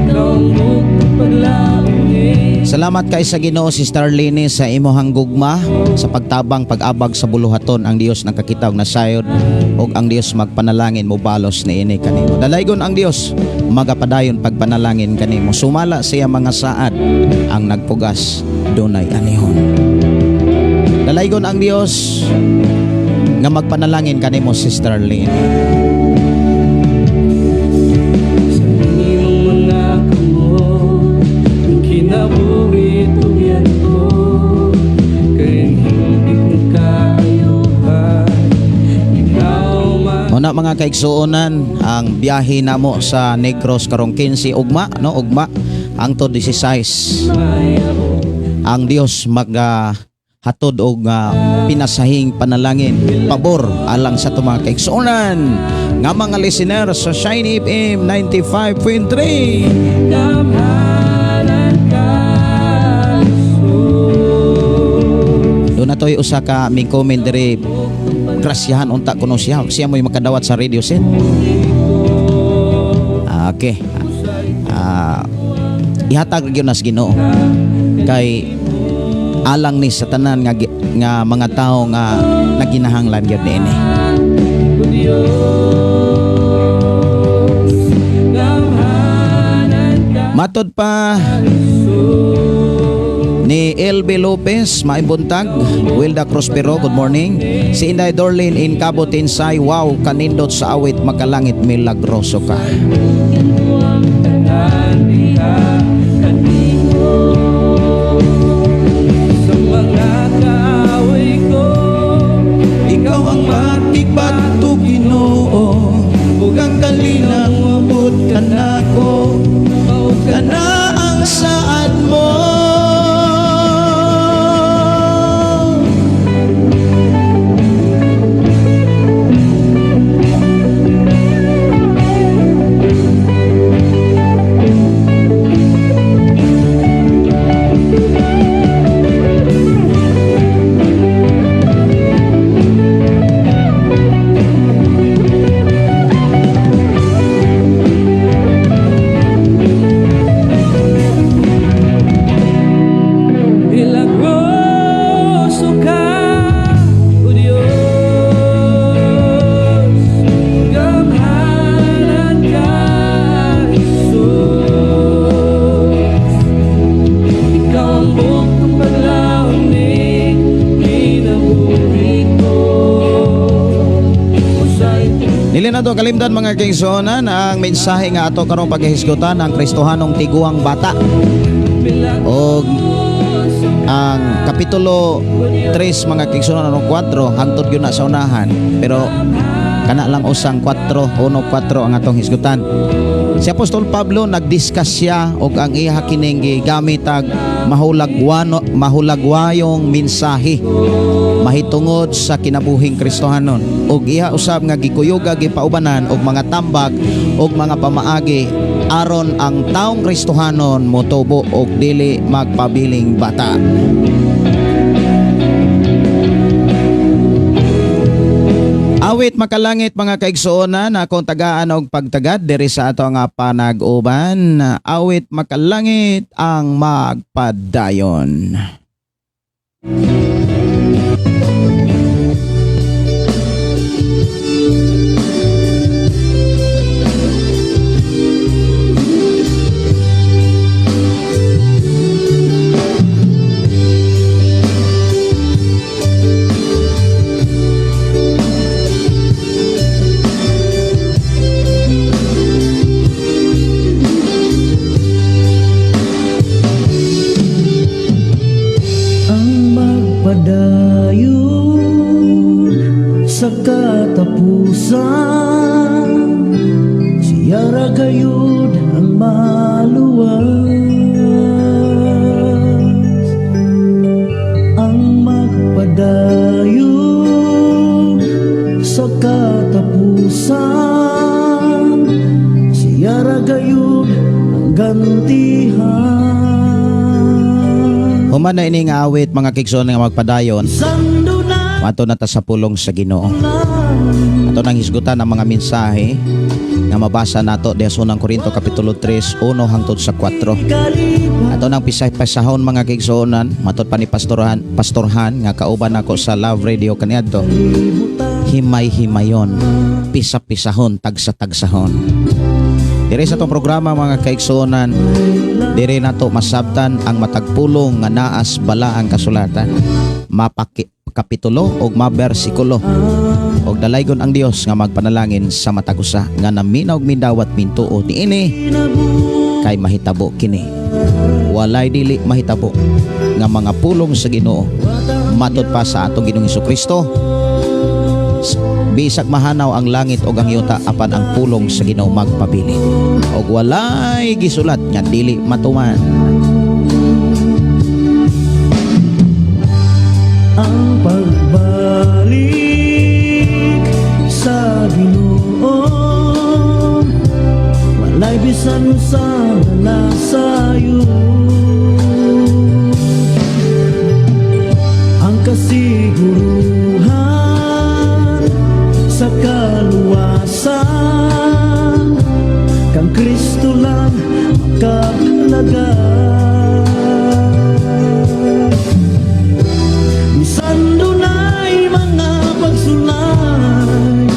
Speaker 1: Ikaw ang bukong paglaon ni.
Speaker 5: Salamat kay sa Ginoo Sister Lini sa imong gugma sa pagtabang pag-abag sa buluhaton. Ang Dios nakakita og nasayod ug ang Dios magpanalangin mo balos niini kanimo. Dalaygon ang Dios magapadayon pagpanalangin kanimo. Sumala siya mga saad ang nagpugas dunay anihon. Dalaygon ang Dios nga magpanalangin kanimo Sister Lini.
Speaker 1: Sa imong mga kamot, kinabuhi tugyan ko, kay hindi ko kaayuhan. Ikaw man
Speaker 5: Muna mga kaigsuonan, ang biyahe namo sa Negros karong 15 ugma hangtod 16. Ang Dios hatod og pinasahing panalangin pabor alang sa itong mga kaigsuonan nga mga listener sa Shine FM 95.3. Doon na to'y usa ka may comment diri, grasyahan unta kuno siya mo'y makadawat sa radio set. Okay. Ihatag gyud nas Ginoo kay alang ni sa tanan nga mga tawo nga naginahanglan gyud niini. Matod pa ni LB Lopez, maibuntag. Wilda Prospero, good morning. Si Inday Dorlin in Cabo Tinsay, wow, kanindot sa awit makalangit milagroso ka. Ikaw ang matikbat to Ginoo, ug ang kalinang mabot ka nako, ka na ang saad mo. Dili na to kalimdan mga kaigsuonan ang mensahe nga ato karong paghisgutan ang Kristohanong tiguang bata. O ang kapitulo 3 mga kaigsuonan anong 4 hangtod gyud na sa unahan, pero kana lang usang 4 ang atong hisgutan. Si Apostol Pablo nagdiscuss siya og ang iya kining gigamit ag mahulagwayong mensahe mahitungod sa kinabuhing Kristohanon, og iya usab nga gikuyuga gipaubanan og mga tambag og mga pamaagi aron ang taong Kristohanon motubo og dili magpabiling bata. Awit makalangit mga kaigsuonan, akong tagaan og pagtagad diri sa ato nga panag-uban. Awit makalangit ang magpadayon.
Speaker 1: Padayon sa katapusan, siya ra gayud ang maluwas. Ang magpadayon sa katapusan, siya ra gayud ang gantihan.
Speaker 5: Human na ini nga awit mga kaigsuonan nga magpadayon. Mato na ta sa pulong sa Ginoo. Ato nang hisgutan ang mga mensahe nga mabasa nato diha sa unang Korinto kapitulo 3 1 hangtod sa 4. Ato nang pisah-pisahon mga kaigsuonan, matud pa ni pastorhan nga kauban ako sa Love Radio kaniadto. Himay-himayon, pisah-pisahon, tagsa-tagsahon. Diri sa itong programa mga kaigsuonan, diri nato masabtan ang matagpulong nga naas bala ang kasulatan, kapitulo og mabersikulo, og dalaygon ang Dios nga magpanalangin sa matagusa nga naminaw midawat mintuo niini kay mahitabo kini. Walay dili mahitabo nga mga pulong sa Ginoo matud pa sa atong Ginoong Hesukristo. Bisag mahanaw ang langit o ang yuta apan ang pulong sa Ginoo magpabilin, og walay gisulat nga dili matuman.
Speaker 1: ang pagbalik sa Ginoo. Walay bisan sa nalasayo, ang kasiguruhan sa kaluwasan, kang Kristo lang makahalaga. Bisan dunay mga pagsulay,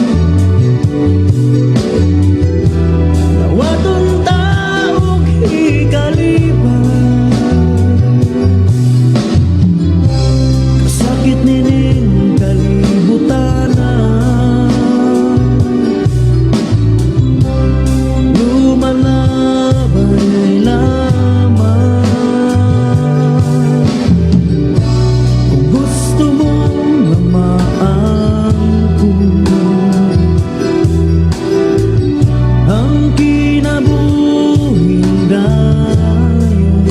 Speaker 1: nawaton taog higaliban, kasakit nining kalibutanan, lumalabay lamang. Kung gusto mong mamaangkin ang kinabuhing dayon,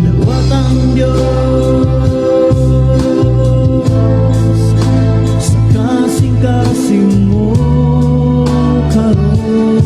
Speaker 1: dawat ang Diyos sa kasing-kasing mo karon.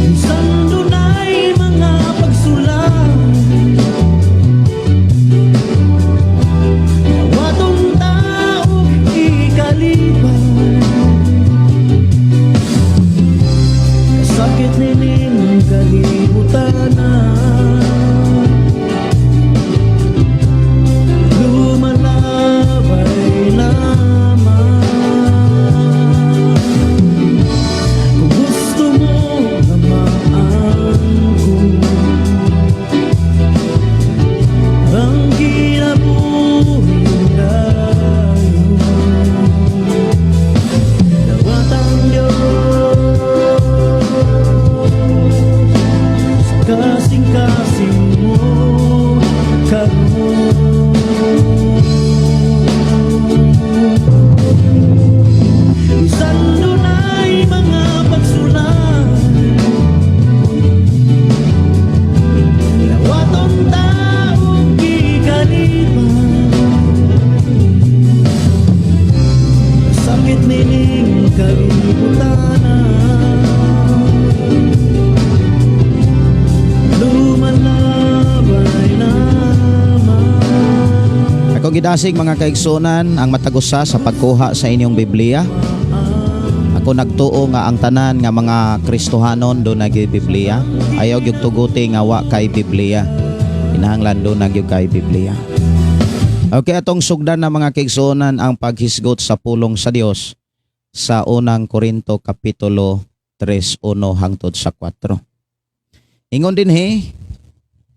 Speaker 1: Minsan dunay mga pagsulay, nawatong taog ikaliban, kasakit nining kalibutanan, lumalabay lamang. Kung gusto mo na maangkin ang kinabuhing dayon, dawat ang Diyos sa kasing-kasing mo karon. Minsan dunay mga pagsulay, nawaton taog ikaliban, sakit nining kalibutanan, lumalabay lamang.
Speaker 5: Ako gidasig mga kaigsunan ang matagusa sa pagkuha sa inyong Biblia. Ako nagtuo nga ang tanan nga mga Kristohanon do nagi Biblia. Ayaw gyud tuguti nga wa kay Biblia. Kinahanglan do nagyud kay Biblia. Okay, atong sugdan na mga kaigsunan ang paghisgot sa pulong sa Dios sa unang Korinto kapitulo 3:1 hangtod sa 4. Ingon dinhi,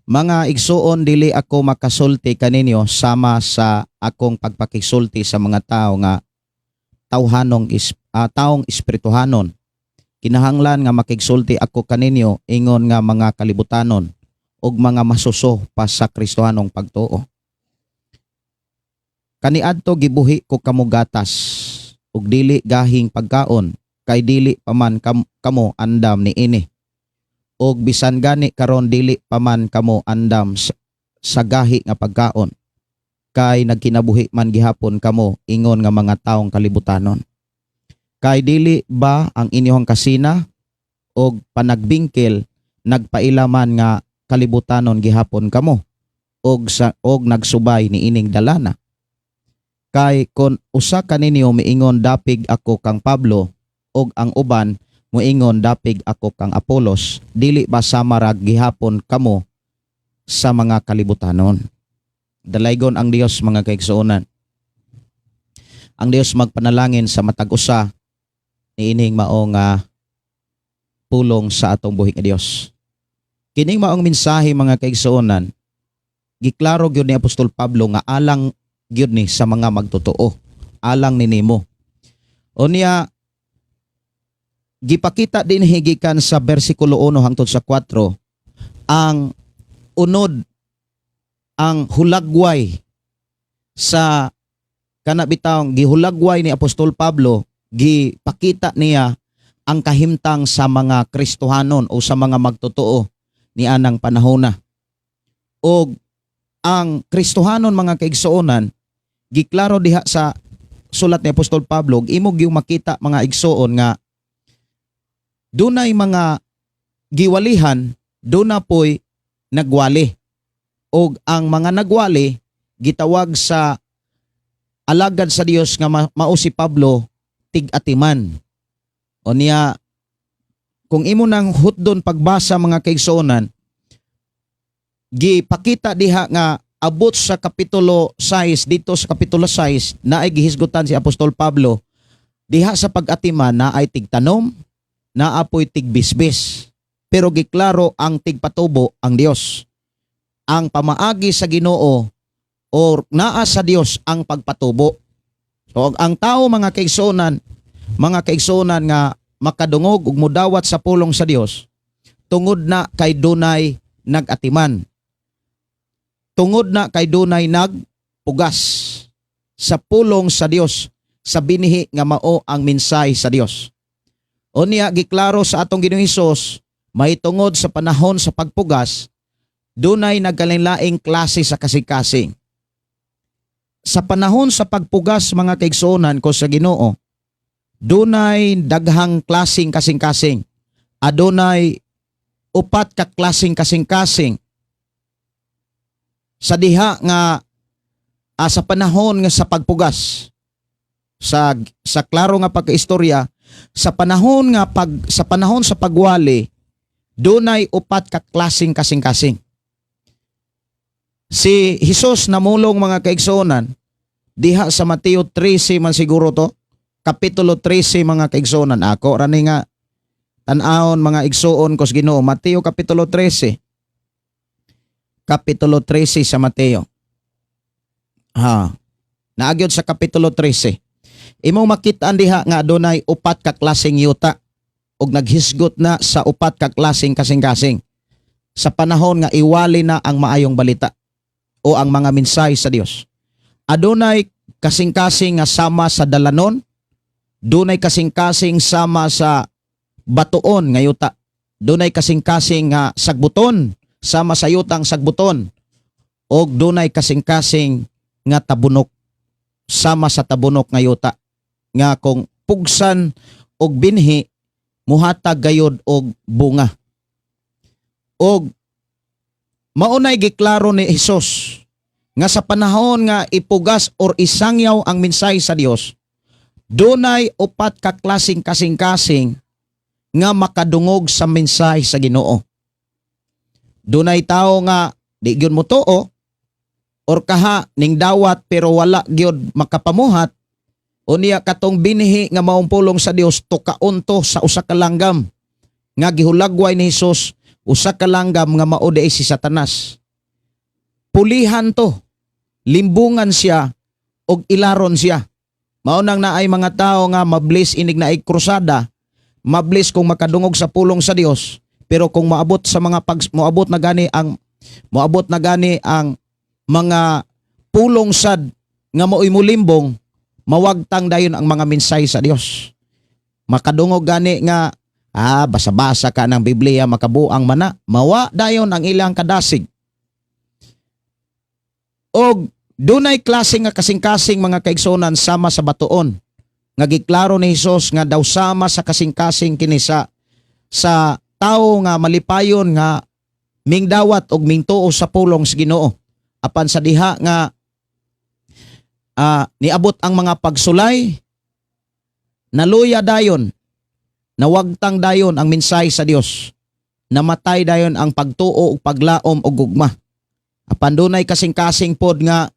Speaker 5: mga igsuon, dili ako makasulti kaninyo sama sa akong pagpakisulti sa mga tao nga taong espirituhanon. Kinahanglan nga makigsulti ako kaninyo ingon nga mga kalibutanon ug mga masuso pa sa Kristohanong pagtuo. Kaniadto gibuhi ko kamo gatas ug dili gahing pagkaon, kay dili paman kamo andam ni ini. Og bisan gani karon dili paman kamo andam sa gahi nga pagkaon, kay nagkinabuhi man gihapon kamo ingon nga mga taong kalibutanon. Kay dili ba ang inyong kasina og panagbingkil nagpailaman nga kalibutanon gihapon kamo og nagsubay ni ining dalana? Kay kon usa kaninyo miingon dapig ako kang Pablo og ang uban moingon dapig ako kang Apolos, dili ba samarag gihapon kamo sa mga kalibutanon? Dalaygon ang Dios mga kaigsuonan. Ang Dios magpanalangin sa matag usa niining mao nga pulong sa atong buhi nga Dios. Kining maong mensahe mga kaigsuonan, giklaro gyud ni Apostol Pablo nga alang gyud ni sa mga magtotoo, alang ni nimo. Unya gipakita din higikan sa bersikulo 1 hangtod sa 4 ang unod, ang hulagway sa kanabitawng gihulagway ni Apostol Pablo, gipakita niya ang kahimtang sa mga Kristohanon o sa mga magtotoo ni anang panahona. O ang Kristohanon mga kaigsuonan, giklaro diha sa sulat ni Apostol Pablo, imog yung makita mga igsuon nga dunay mga giwalihan, duna po'y nagwali. O ang mga nagwali, gitawag sa alagad sa Dios nga mao si Pablo, tig-atiman. O niya, kung imo nang hutdon pagbasa mga kaigsuonan, gipakita diha nga abot sa kapitulo 6, dito sa kapitulo 6, na ay gihisgutan si Apostol Pablo, diha sa pag-atiman na ay tigtanom, na apoy tigbisbis. Pero giklaro ang tigpatubo ang Dios. Ang pamaagi sa Ginoo o naa sa Dios ang pagpatubo. So ang tao mga kaigsuonan nga makadungog ug mudawat sa pulong sa Dios, tungod na kay dunay nagatiman. Tungod na kay dunay nagpugas sa pulong sa Dios, sa binihi nga mao ang mensahe sa Dios. Unya giklaro sa atong Ginoong Hesus, mahitungod sa panahon sa pagpugas, dunay nagkalain-laing klase sa kasing-kasing. Sa panahon sa pagpugas mga kaigsuonan ko sa Ginoo, dunay daghang klaseng kasing-kasing. Adunay 4 ka klaseng kasing-kasing. Sa diha nga sa panahon nga sa pagpugas, sa klaro nga pagkaistorya, sa panahon sa pagwali, dunay 4 ka klaseng kasing-kasing. Si Hesus namulong mga kaigsuonan diha sa Mateo 13 man siguro to, kapitulo 13 mga kaigsuonan. Ako rani nga tan-aon mga igsuon kos Ginoo, Mateo kapitulo 13. Kapitulo 13 sa Mateo. Naagyod sa kapitulo 13. Imong makitaan diha nga adunay 4 ka klaseng yuta ug naghisgot na sa 4 ka klaseng kasing-kasing sa panahon nga iwali na ang maayong balita o ang mga mensahe sa Dios. Adunay kasing-kasing nga sama sa dalanon, dunay kasing-kasing sama sa batuon nga yuta, dunay kasing-kasing nga sagbuton sama sa yutang sagbuton, o dunay kasing-kasing nga tabunok sama sa tabunok nga yuta, nga kung pugsan og binhi muhatag gayud og bunga. Og maunay giklaro ni Hesus nga sa panahon nga ipugas or isangyaw ang mensahe sa Dios, dunay 4 ka klaseng kasing-kasing nga makadungog sa mensahe sa Ginoo. Dunay tao nga di gyud motuo or kaha ning dawat pero wala gyud makapamuhat, unya katong binhi nga maumpulong sa Dios tukaon to sa usa ka langgam nga gihulagway ni Hesus, usa ka langgam nga mao di si Satanas. Pulihan to, limbungan siya og ilaron siya. Mao nang naay mga tao nga mablis inig na krusada, mablis kung makadungog sa pulong sa Dios, pero kung moabot na gani ang mga pulong sad nga mao'y mulimbong, mawagtang dayon ang mga mensahe sa Dios. Makadungog gani nga basa-basa ka ng Biblia makabuang mana, mawa dayon ang ilang kadasig. Og dunay klase nga kasing-kasing mga kaigsuonan sama sa batuon. Nga giklaro ni Hesus nga daw sama sa kasing-kasing kini sa tao nga malipayon nga mingdawat og mingtuo sa pulong sa Ginoo. Apan sa diha nga niabot ang mga pagsulay, naluya dayon, nawagtang dayon ang mensahe sa Dios, namatay dayon ang pagtuo ug paglaom og gugma. Apan dunay kasing-kasing pod nga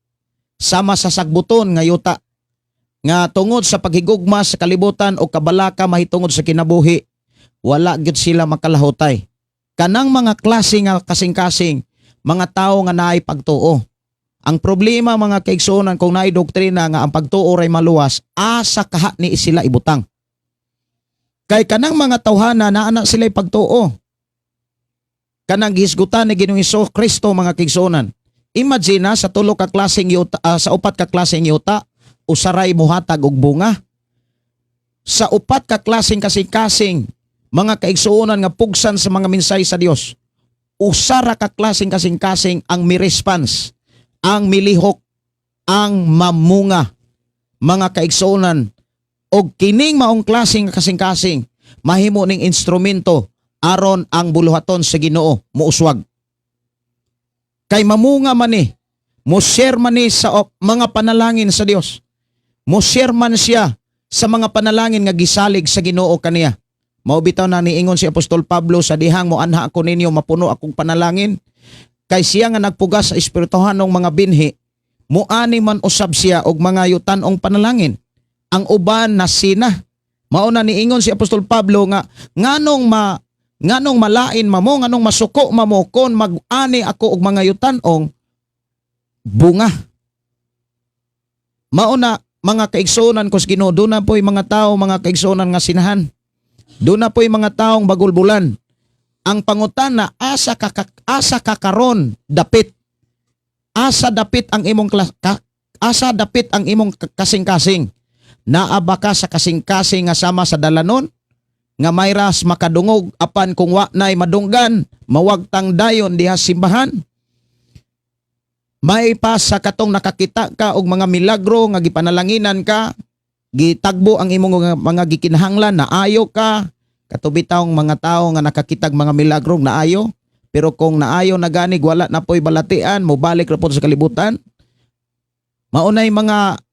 Speaker 5: sama sa sagbuton nga yuta, nga tungod sa paghigugma sa kalibutan o kabalaka mahitungod sa kinabuhi, wala gyud sila makalahutay. kanang mga klase nga kasing-kasing mga tao nga naay pagtuo. Ang problema mga kaigsuonan kung naay doktrina nga ang pagtuo ray maluwas, asa kaha ni sila ibutang. Kay kanang mga tawhana na ana sila pagtuo. Kanang gihisgutan ni Ginoong Kristo mga kaigsuonan. Imagine na sa tulo ka klaseng yuta, sa upat ka klaseng yuta, usaray muhatag og bunga. Sa upat ka klaseng kasing-kasing mga kaigsuonan nga pugsan sa mga minsay sa Dios, usara ka klaseng kasing-kasing ang mi-response, ang milihok, ang mamunga. Mga kaigsuonan, og kining maong klaseng kasing-kasing mahimo ning instrumento aron ang buluhaton sa Ginoo muuswag. Kay mamunga man ni, mo-share man ni sa mga panalangin sa Dios. Mo-share man siya sa mga panalangin nga gisalig sa Ginoo kaniya. Mao bitaw na niingon si Apostol Pablo sa dihang mo anha ako ninyo mapuno akong panalangin. Kay siya nga nagpugas sa espirituhanong mga binhi, muani man usab siya og mga yutanong panalangin. Ang uban na sina. Mao na niingon si Apostol Pablo nga nganong malain mamo, nganong masuko mamo kon mag-ani ako og mga yutanong bunga. Mao na mga kaigsuonan ko sa Ginoo, doon na po'y mga tao, mga kaigsuonan nga sinahan. Doon na po'y mga taong bagulbulan. Ang pangutan na asa kakaron dapit. Asa dapit ang imong kasing-kasing. Naaba ka sa kasing-kasing nga sama sa dalanon, nga mayras makadungog apan kung wa nay madunggan, mawagtang dayon diha simbahan. May pa sa katong nakakita ka og mga milagro nga gipanalanginan ka, gitagbo ang imong mga gikinahanglan, naayo ka, katubitawng mga tao nga nakakitag mga milagro naayo, pero kung naayo na ganig wala na po'y balatian, mobalik ra po sa kalibutan. Maunay mga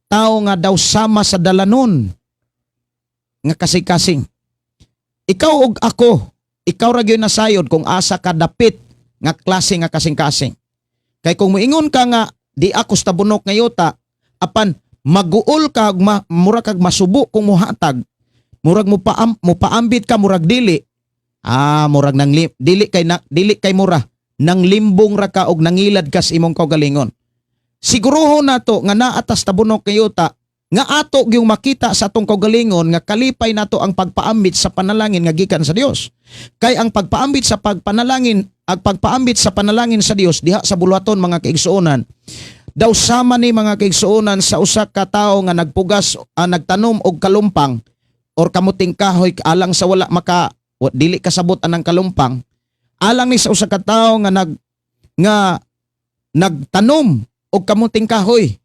Speaker 5: tao nga daw sama sa dalanon nga kasing-kasing. Ikaw og ako, ikaw ra gyud nasayod kung asa ka dapit nga klase nga kasing-kasing. Kay kung moingon ka nga di ako sa bunok nga yuta, apan maguol ka murag kag masubo kung muhatag, murag mo paambit ka murag dili. Murag nang dili kay mura, nang limbong ra ka og nangilad ka sa imong kaugalingon. Siguruhon nato nga naatas ta bunok nga yuta, nga ato gyung makita sa atong kaugalingon nga kalipay nato ang pagpaambit sa panalangin nga gikan sa Dios. Kay ang pagpaambit sa panalangin sa Dios diha sa buluhaton mga kaigsuonan, daw sama ni mga kaigsuonan sa usa ka tawo nga nagpugas, nagtanom og kalumpang or kamuting kahoy alang sa wala dili kasabot anang kalumpang. Alang ni sa usa ka tawo nga nagtanom og kamuting kahoy,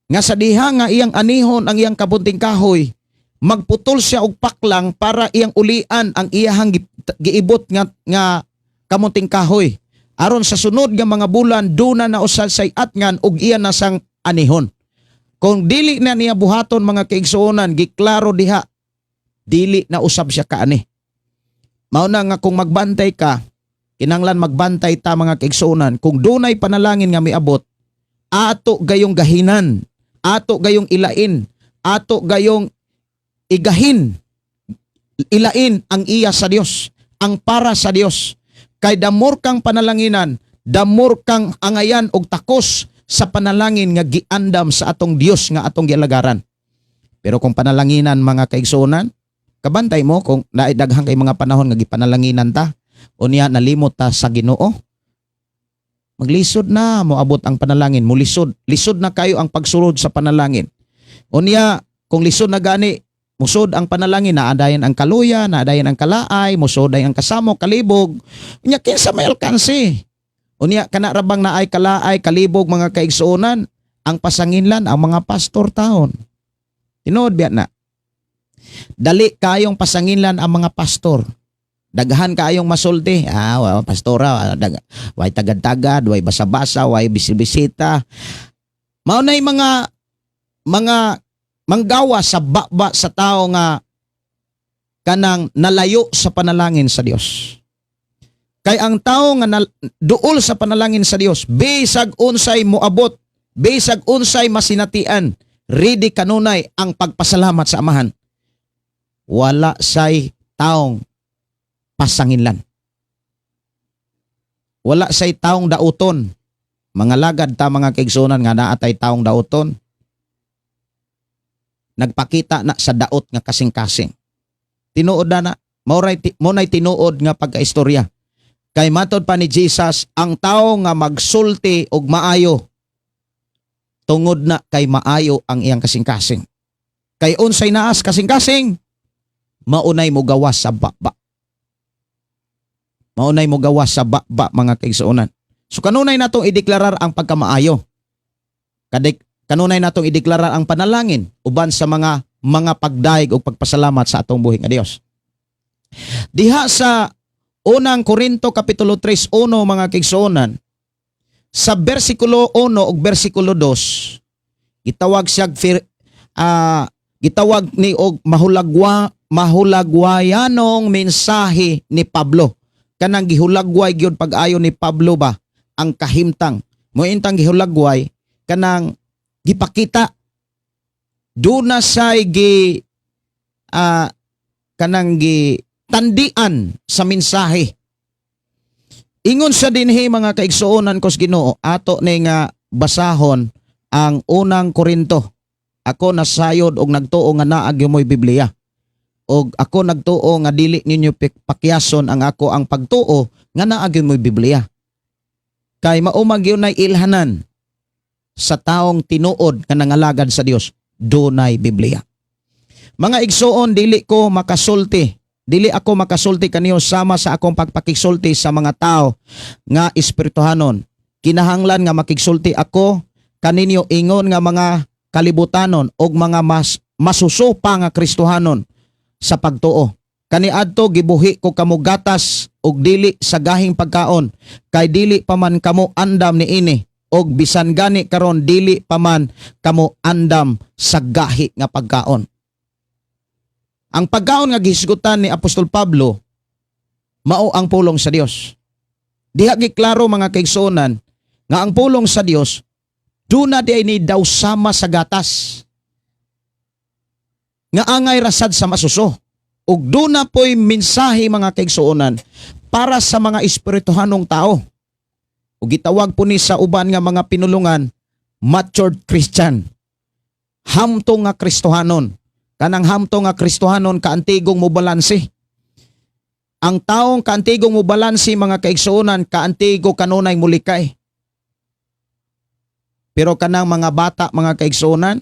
Speaker 5: nga sa diha nga iyang anihon ang iyang kamuting kahoy, magputol siya og paklang para iyang ulian ang iyahang giibot nga kamuting kahoy. Aron sa sunod nga mga bulan duna na usad say atngan og iya na sang anihon. Kung dili na niya buhaton mga kaigsuonan, giklaro diha, dili na usab siya kaani. Mao na nga kung magbantay ka, kinanglan magbantay ta mga kaigsuonan, kung dunay panalangin nga miabot, ato gayong gahinan, ato gayong ilain, ato gayong igahin, ilain ang iya sa Dios, ang para sa Dios. Kay damor kang panalanginan, damor kang angayan og takos sa panalangin nga giandam sa atong Dios nga atong gialagaran. Pero kung panalanginan mga kaigsuonan, kabantay mo kung naidaghang kay mga panahon nga gipanalanginan ta, unya nalimot ta sa Ginoo, maglisod na moabot ang panalangin, lisod na kayo ang pagsurod sa panalangin. Unya kung lisod na gani, musod ang panalangin, naadayan ang kaluya, naadayan ang kalaay, musoday ang kasamo, kalibog. Unya kinsa may alkansi. Unya kana rabang naay kalaay, kalibog mga kaigsuonan, ang pasanginlan ang mga pastor taon. Tinuod biya na. Dali kayong pasanginlan ang mga pastor. Daghan kayong masulti. Pastora, way tagad-tagad, way basa-basa, way bisibisita. Maunay mga manggawa sa baba sa tao nga kanang nalayo sa panalangin sa Dios. Kay ang tao nga duol sa panalangin sa Dios, bisag unsay moabot, bisag unsay masinatian, ready kanunay ang pagpasalamat sa Amahan. Wala say taong pasanginlan. Wala say taong dauton. Mga lagad ta mga kaigsuonan nga naa tay taong dauton. Nagpakita na sa daot nga kasing-kasing. Tinuod na Maunay tinuod nga pagkaistorya. Kay matod pa ni Jesus, ang tao nga magsulti og maayo, tungod na kay maayo ang iyang kasing-kasing. Kay unsay naas kasing-kasing, maunay mo gawas sa baba. Maunay mo gawas sa baba mga kaigsuonan. So kanunay natong ideklarar ang pagkamaayo. Kanunay natong ideklarar ang panalangin uban sa mga pagdaig o pagpasalamat sa atong buhi nga Dios. Diha sa unang Korinto kapitulo 3:1 mga kaigsuonan, sa bersikulo 1 ug bersikulo 2, gitawag ni og mahulagwayanong mensahe ni Pablo. Kanang gihulagway gyud pag-ayo ni Pablo ba ang kahimtang. Mointang gihulagway kanang gipakita duna say kanang tandian sa mensahe. Ingon sa dinhi mga kaigsuonan kos Ginoo, ato ni nga basahon ang unang Korinto. Ako nasayod og nagtuo nga naa gyud Biblia. Og ako nagtuo nga dili ninyo pakyason ang ako ang pagtuo nga naa gyud Biblia. Kay maumag yun ay ilhanan sa taong tinuod nga nangalagad sa Dios, dunay Biblia. Mga igsuon, dili ako makasulti kaniyo sama sa akong pagpakigsulti sa mga tao nga espirituhanon. Kinahanglan nga makigsulti ako kaninyo ingon nga mga kalibutanon og mga masusupa nga Kristohanon sa pagtuo. Kaniadto gibuhi ko kamo gatas og dili sa gahing pagkaon, kay dili pa man kamo andam niini, og bisan gani karon dili pa man kamo andam sa gahi nga pagkaon. Ang pagkaon nga gihisgutan ni Apostol Pablo mao ang pulong sa Dios. Diha giklaro mga kaigsuonan nga ang pulong sa Dios duna di ni daw sama sa gatas nga angay rasad sa masuso. Ug duna po'y mensahe mga kaigsuonan para sa mga espirituhanong tao. Ug gitawag po ni sa uban nga mga pinulungan, matured Christian. Hamtong nga Kristohanon. Kanang hamtong nga Kristohanon kaantigong mo balanse. Ang taong kaantigong mo balanse mga kaigsuonan, kaantigo kanunay mulikay. Pero kanang mga bata mga kaigsuonan,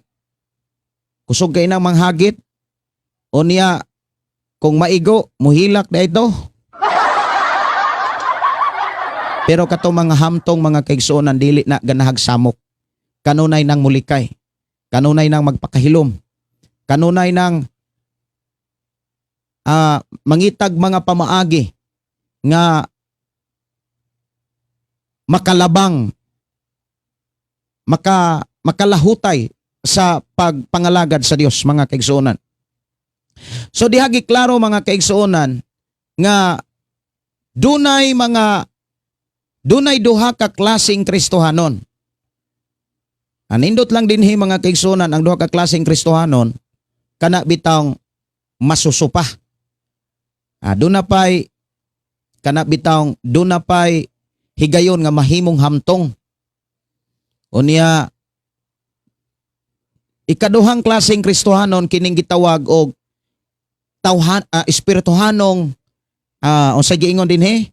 Speaker 5: kusog kay nang manghagit, o niya kung maigo, muhilak na ito. Pero katong mga hamtong mga kaigsuonan, dili na ganahag samok. Kanunay nang mulikay. Kanunay nang magpakahilom. Kanunay nang mangitag mga pamaagi nga makalabang, makalahutay sa pagpangalagad sa Dios mga kaigsuonan. So diha giklaro mga kaigsuonan nga dunay duha ka klaseng Kristohanon. Anindot lang dinhi mga kaigsuonan ang duha ka klaseng Kristohanon kana bitawng masusupa. Duna pay higayon nga mahimong hamtong. Unya ikaduhang klaseng Kristohanon kining gitawag og espirituhanong unsa giingon dinhi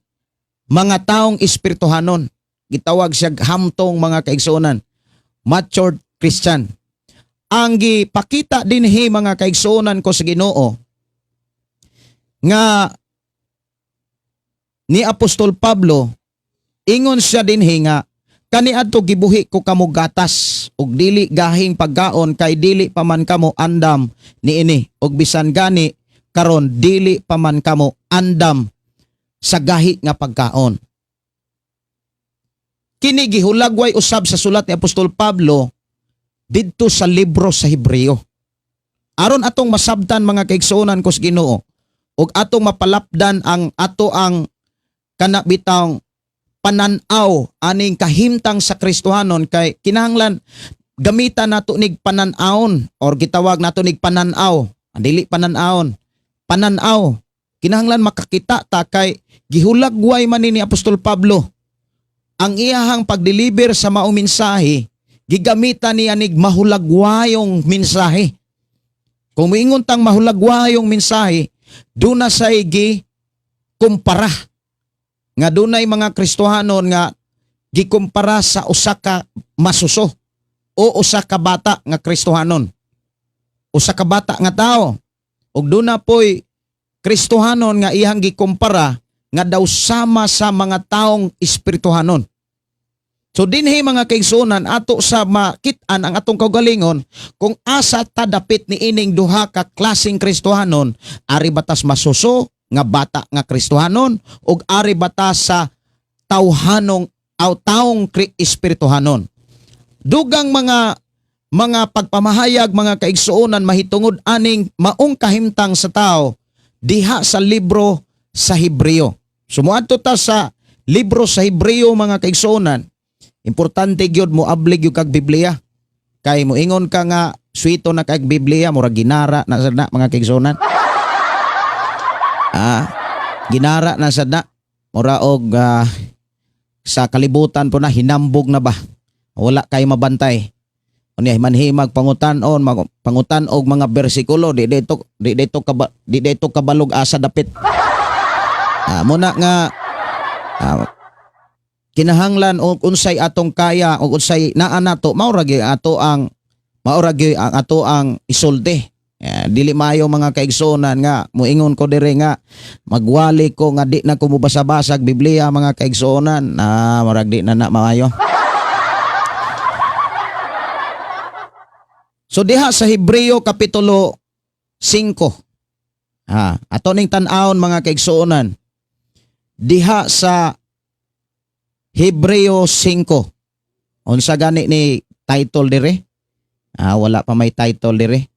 Speaker 5: mga taong espirituhanon, gitawag siya hamtong mga kaigsuonan, matured Christian. Ang gipakita dinhi mga kaigsuonan ko sa Ginoo nga ni Apostol Pablo, ingon siya dinhi nga kaniadto gibuhi ko kamo gatas ug dili gahing pagkaon, kay dili pa man kamo andam niini, ug bisan gani karon dili pa man kamo andam sa gahi nga pagkaon. Kini gihulagway usab sa sulat ni Apostol Pablo didto sa libro sa Hebreo. Aron atong masabtan mga kaigsuonan ko sa Ginoo ug atong mapalapdan ang kanabitang pananaw aning kahimtang sa Kristohanon, kay kinahanglan gamitan nato nig pananawon or gitawag nato nig pananaw, dili pananawon. Pananaw, kinahanglan makakita ta kay gihulagway man ni Apostol Pablo ang iyahang pag-deliver sa maong mensahe, gigamitan niya nig mahulagwayong mensahe. Kung moingon tang mahulagwayong mensahe, doon na sa gi kumpara. Nga dunay mga Kristohanon nga gikumpara sa usa ka masuso o usa ka bata nga Kristohanon. Usa ka bata nga tao. Ug doon na po'y Kristohanon nga iyang gikumpara nga daw sama sa mga taong espirituhanon. So dinhi mga kaigsuonan, ato sa makit-an ang atong kaugalingon kung asa ta dapit ni ining duha ka klaseng Kristohanon, ari batas masuso nga bata nga Kristohanon ug ari batas sa tawhanong aw taong espirituhanon. Dugang mga pagpamahayag mga kaigsuonan mahitungod aning maong kahimtang sa tao diha sa libro sa Hebreo. Sumuadto ta sa libro sa Hebreo mga kaigsuonan. Importante gyud mo ablig yung kag Biblia. Kay mo ingon ka nga suwito na kag Biblia, mura ginara na sada mga kaigsuonan. Ginara na sada. Mura og sa kalibutan po na hinambog na ba. Wala kay mabantay. Unya manhimag pangutan-on, pangutan og mga bersikulo di dito kabalog asa dapit. Muna nga kinahanglan og unsay atong kaya og unsay naa nato mauragi ato ang ato ang isulti. Dili maayo mga kaigsuonan nga muingon ko dire nga magwali ko nga di na ko mubasa-basag Biblia mga kaigsuonan. Murag di na maayo. So diha sa Hebreo kapitulo 5. Ato ning tan-awon mga kaigsuonan. Diha sa Hebreo 5. Unsa gani ni title dire? Wala pa may title dire.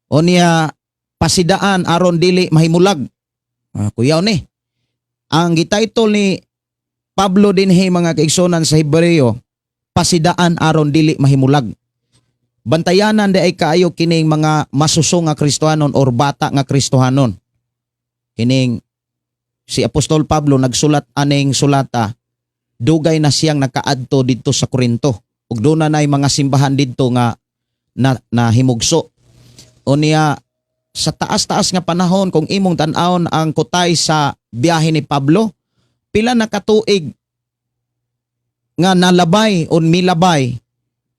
Speaker 5: Unya pasidaan aron dili mahimulag. Kuyaw ni. Ang gititle ni Pablo dinhi mga kaigsuonan sa Hebreo, pasidaan aron dili mahimulag. Bantayanan di ay kaayo kining mga masuso nga Kristohanon or bata nga Kristohanon. Kining si Apostol Pablo nagsulat aning sulata, dugay na siyang nakaadto dito sa Korinto. Ug doon na nay mga simbahan dito nga na himugso. Unya sa taas-taas nga panahon kung imong tan-awon ang kutay sa biyahe ni Pablo, pila na katuig nga nalabay o milabay,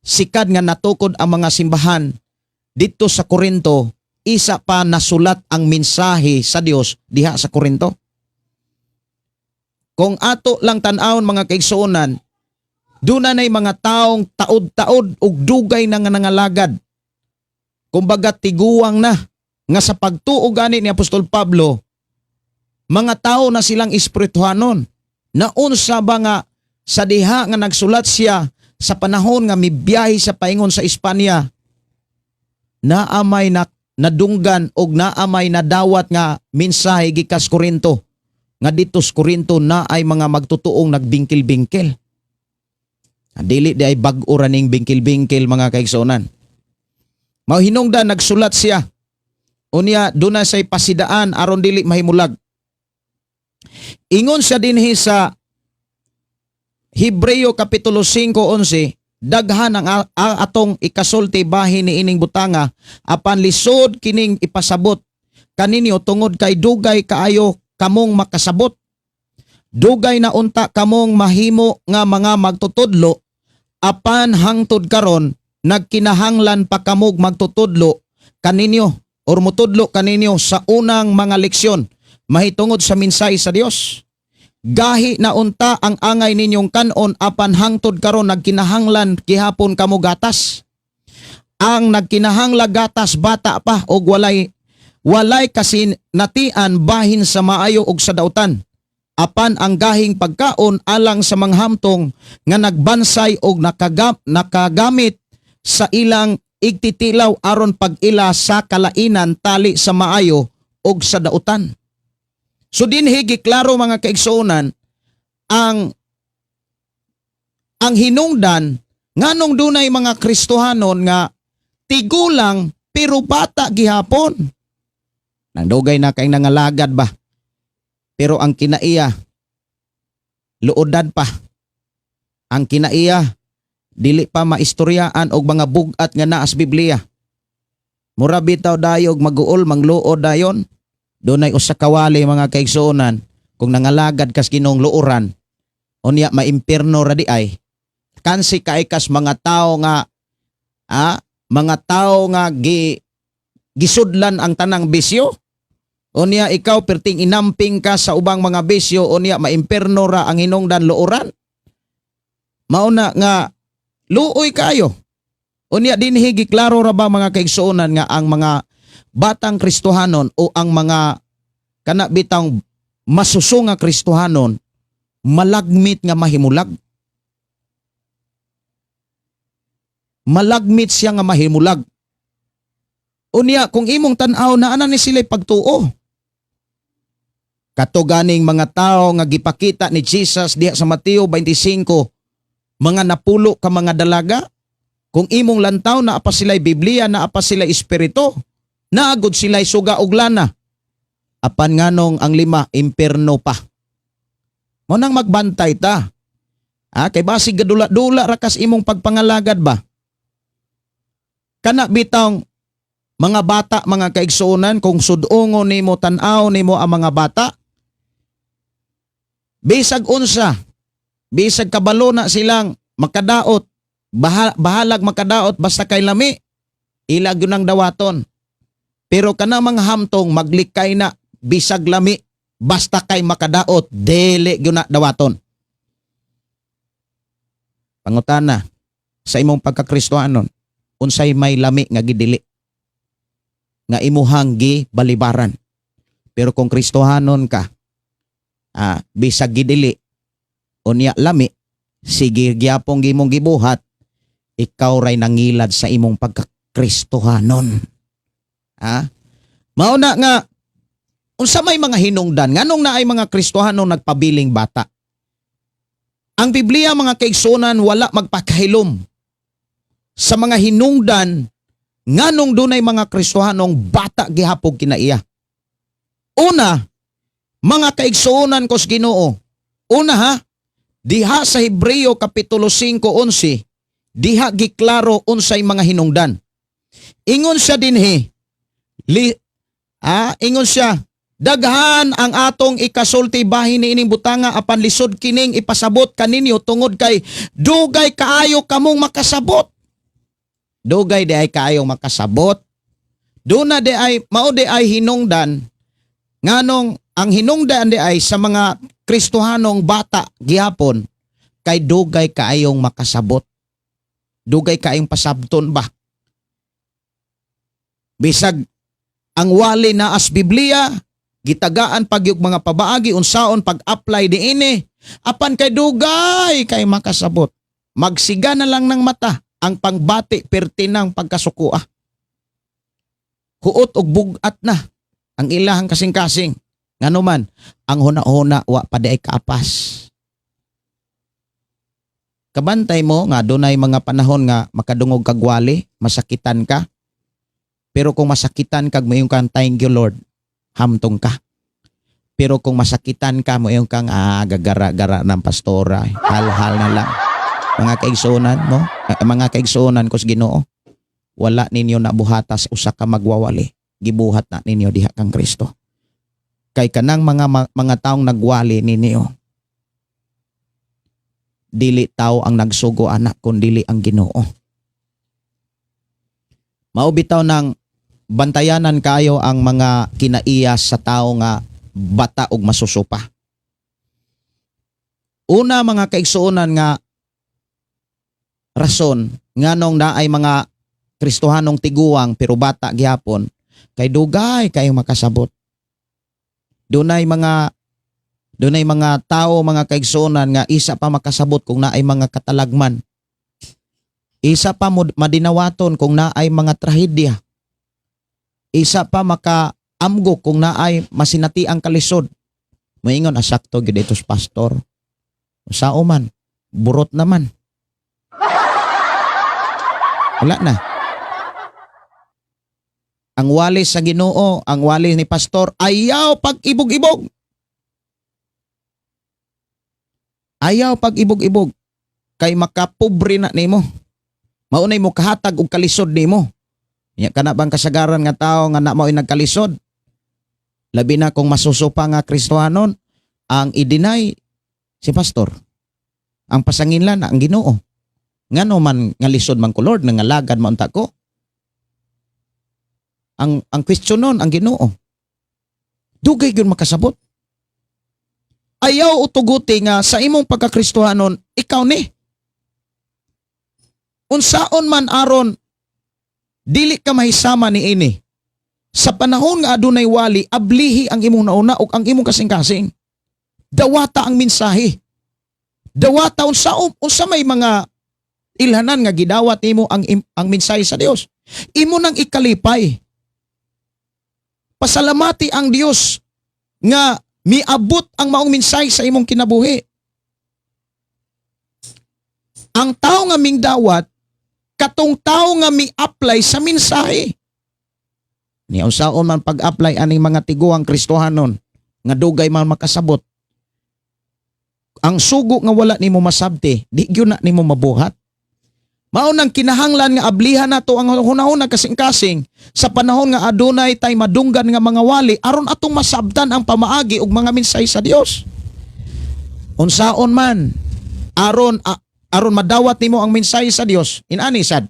Speaker 5: sikad nga natukod ang mga simbahan dito sa Korinto, isa pa nasulat ang mensahe sa Dios diha sa Korinto. Kung ato lang tan-awon mga kaigsuonan, doon na mga taong taod-taod ug dugay na nga nangalagad. Kumbaga tiguang na nga sa pagtuo gani ni Apostol Pablo, mga tao na silang espirituhanon. Naunsa ba nga sa diha nga nagsulat siya sa panahon nga mibiyahe sa paingon sa Espanya, naamay nadunggan og naamay nadawat nga mensahe gikas Korinto. Nga dito sa Korinto na ay mga magtutuong nagbingkil-bingkil. Dili di ay bag-o raning bingkil-bingkil mga kaigsuonan. Mauhinungdan nagsulat siya. Unya doon na say pasidaan aron dili mahimulag. Ingon siya dinhi sa Hebreo kapitulo 5:11, daghan ang atong ikasulti bahin ni ining butanga apan lisod kining ipasabot kaninyo tungod kay dugay kaayo kamong makasabot. Dugay na unta kamong mahimo nga mga magtutudlo, apan hangtod karon nagkinahanglan pa kamog magtutudlo kaninyo or mutudlo kaninyo sa unang mga leksyon mahitungod sa mensahe sa Dios. Gahi na unta ang angay ninyong kanon apan hangtod karon nagkinahanglan gihapon kamo gatas. Ang nagkinahangla gatas bata pa og walay kasi natian bahin sa maayo og sa dautan. Apan ang gahing pagkaon alang sa manghamtong nga nagbansay og nakagamit sa ilang igtitilaw aron pag-ila sa kalainan tali sa maayo og sa dautan. So dinhi giklaro mga kaigsuonan ang hinungdan nganong dunay mga Kristohanon nga tigulang pero bata gihapon. Nang dugay na kay nangalagad ba? Pero ang kinaiya luodan pa. Ang kinaiya, dili pa maistoryaan og mga bugat nga naa sa Biblia. Mura bitaw dayog maguol mangluod dayon. Dunay usa ka wali mga kaigsuonan kung nangalagad kas Ginoong luoran. Unya maimpierno ra di ay. Kansi kay kas mga tao nga gisudlan ang tanang bisyo. Unya ikaw perting inamping ka sa ubang mga bisyo, unya maimpierno ra ang hinungdan luoran. Mauna nga luoy kayo. Unya dinhi giklaro ra ba mga kaigsuonan nga ang mga batang Kristohanon o ang mga kana bitang masuso nga Kristohanon malagmit nga mahimulag. Malagmit siya nga mahimulag. Unya kung imong tan-aw na ana ni sila'y pagtuo. Katuganing mga tao nga gipakita ni Jesus diha sa Mateo 25, mga napulo ka mga dalaga, kung imong lantaw na apa sila'y Biblia, na apa sila'y Espiritu, naagod sila'y suga og lana. Apan nganong ang lima, impierno pa. Mo nang magbantay ta. Kay basig gadula-dula rakas imong pagpangalagad ba? Kana bitang mga bata, mga kaigsuonan, kung sudungo nimo tan-aw nimo ang mga bata, bisag unsa, bisag kabalo na silang makadaot, bahalag makadaot basta kay lami, ilag yun ang dawaton. Pero kana mga hamtong maglikay na bisag lami, basta kay makadaot, dili yun na dawaton. Pangutana, sa imong pagkakristohanon, unsay may lami nga gidili, nga imuhang gibalibaran. Pero kung Kristohanon ka, bisag gidili, unya lami, sige gyapong gimong gibuhat, ikaw ray nangilad sa imong pagkakristohanon. Mauna nga, unsa may mga hinungdan, nganong naay mga Kristohanon nagpabiling bata. Ang Biblia mga kaigsuonan wala magpakahilom sa mga hinungdan nganong dunay mga Kristohanong bata gihapog kinaiya. Una, mga kaigsuonan kos Ginoo. Una diha sa Hebreo kapitulo 5:11, diha giklaro unsay mga hinungdan. Ingon siya dinhi, ingon siya, daghan ang atong ikasulti bahin niining butanga apan lisod kining ipasabot kaninyo tungod kay dugay kaayo kamong makasabot. Dugay di ay kaayong makasabot. Duna di ay, mao di ay hinungdan. Nganong ang hinungdan di ay sa mga Kristohanong bata gihapon kay dugay kaayong makasabot. Dugay kaayong pasabton ba? Bisag ang wali na as Biblia, gitagaan pag yung mga pabaagi unsaon pag-apply diini, apan kay dugay kay makasabot. Magsiga na lang ng mata ang pangbati pertinang pagkasukua. Huot og bugat na ang ilahang kasing-kasing. Ngano man, ang huna-huna wa pa di ay kaapas. Kabantay mo nga dunay mga panahon nga makadungog kag wali, masakitan ka. Pero kung masakitan kag mayong kang thank you Lord, hamtong ka. Pero kung masakitan ka, mayong kang gagara-gara ng pastora, hal-hal na lang. Mga kaigsuonan mo, mga kaigsuonan kos Ginoo, wala ninyo nabuhatas usa ka magwawali. Gibuhat na ninyo diha kang Kristo. Kay kanang mga taong nagwali ninyo, dili tao ang nagsugo anak kundi ang Ginoo. Maubitaw ng bantayanan kayo ang mga kinaiya sa tao nga bata og masusupa. Una mga kaigsuonan nga rason nganong naay mga Kristohanong tiguang pero bata gihapon kay dugay kayong makasabot. Dunay mga tao mga kaigsuonan nga isa pa makasabot kung naay mga katalagman. Isa pa madinawaton kung naay mga trahedya. Isa pa makaamgo kung naay masinati ang kalisod. Moingon asakto gid itos pastor. Sao man, burot naman. Wala na. Ang wali sa Ginoo, ang wali ni pastor, ayaw pag-ibog-ibog. Ayaw pag ibog-ibog kay makapobre na nimo. Maunay mo kahatag og kalisod nimo. Nya kana bang kasagaran nga tao nga na mao'y nagkalisod? Labi na kung masusupa nga Kristohanon ang i-deny si pastor. Ang pasanginlan ang Ginoo. Ngano man nga lisod man ko Lord nangalagad man ta ko. Ang question nun ang Ginoo. Dugay gyud makasabot. Ayaw utuguti nga sa imong pagkakristohanon ikaw ni. Unsaon man aron dili ka mahisama ni ini. Sa panahon nga adunay wali, ablihi ang imong nauna ug ang imong kasing-kasing. Dawata ang mensahe. Dawata unsa may mga ilhanan nga gidawat nimo ang mensahe sa Dios. Imo nang ikalipay. Pasalamati ang Dios nga miabot ang maong mensahe sa imong kinabuhi. Ang tao nga mingdawat katong tao nga mi-apply sa mensahe. Ni unsaon man pag-apply aning mga tiguang Kristohanon nga dugay man makasabot. Ang sugo nga wala nimo masabti, di gyud na nimo mabuhat. Mao nang kinahanglan nga ablihan nato ang hunahuna kasing-kasing sa panahon nga adunay tay madunggan nga mga wali aron atong masabtan ang pamaagi ug mga mensahe sa Dios. Unsaon man aron madawat nimo ang mensahe sa Dios, inani sad.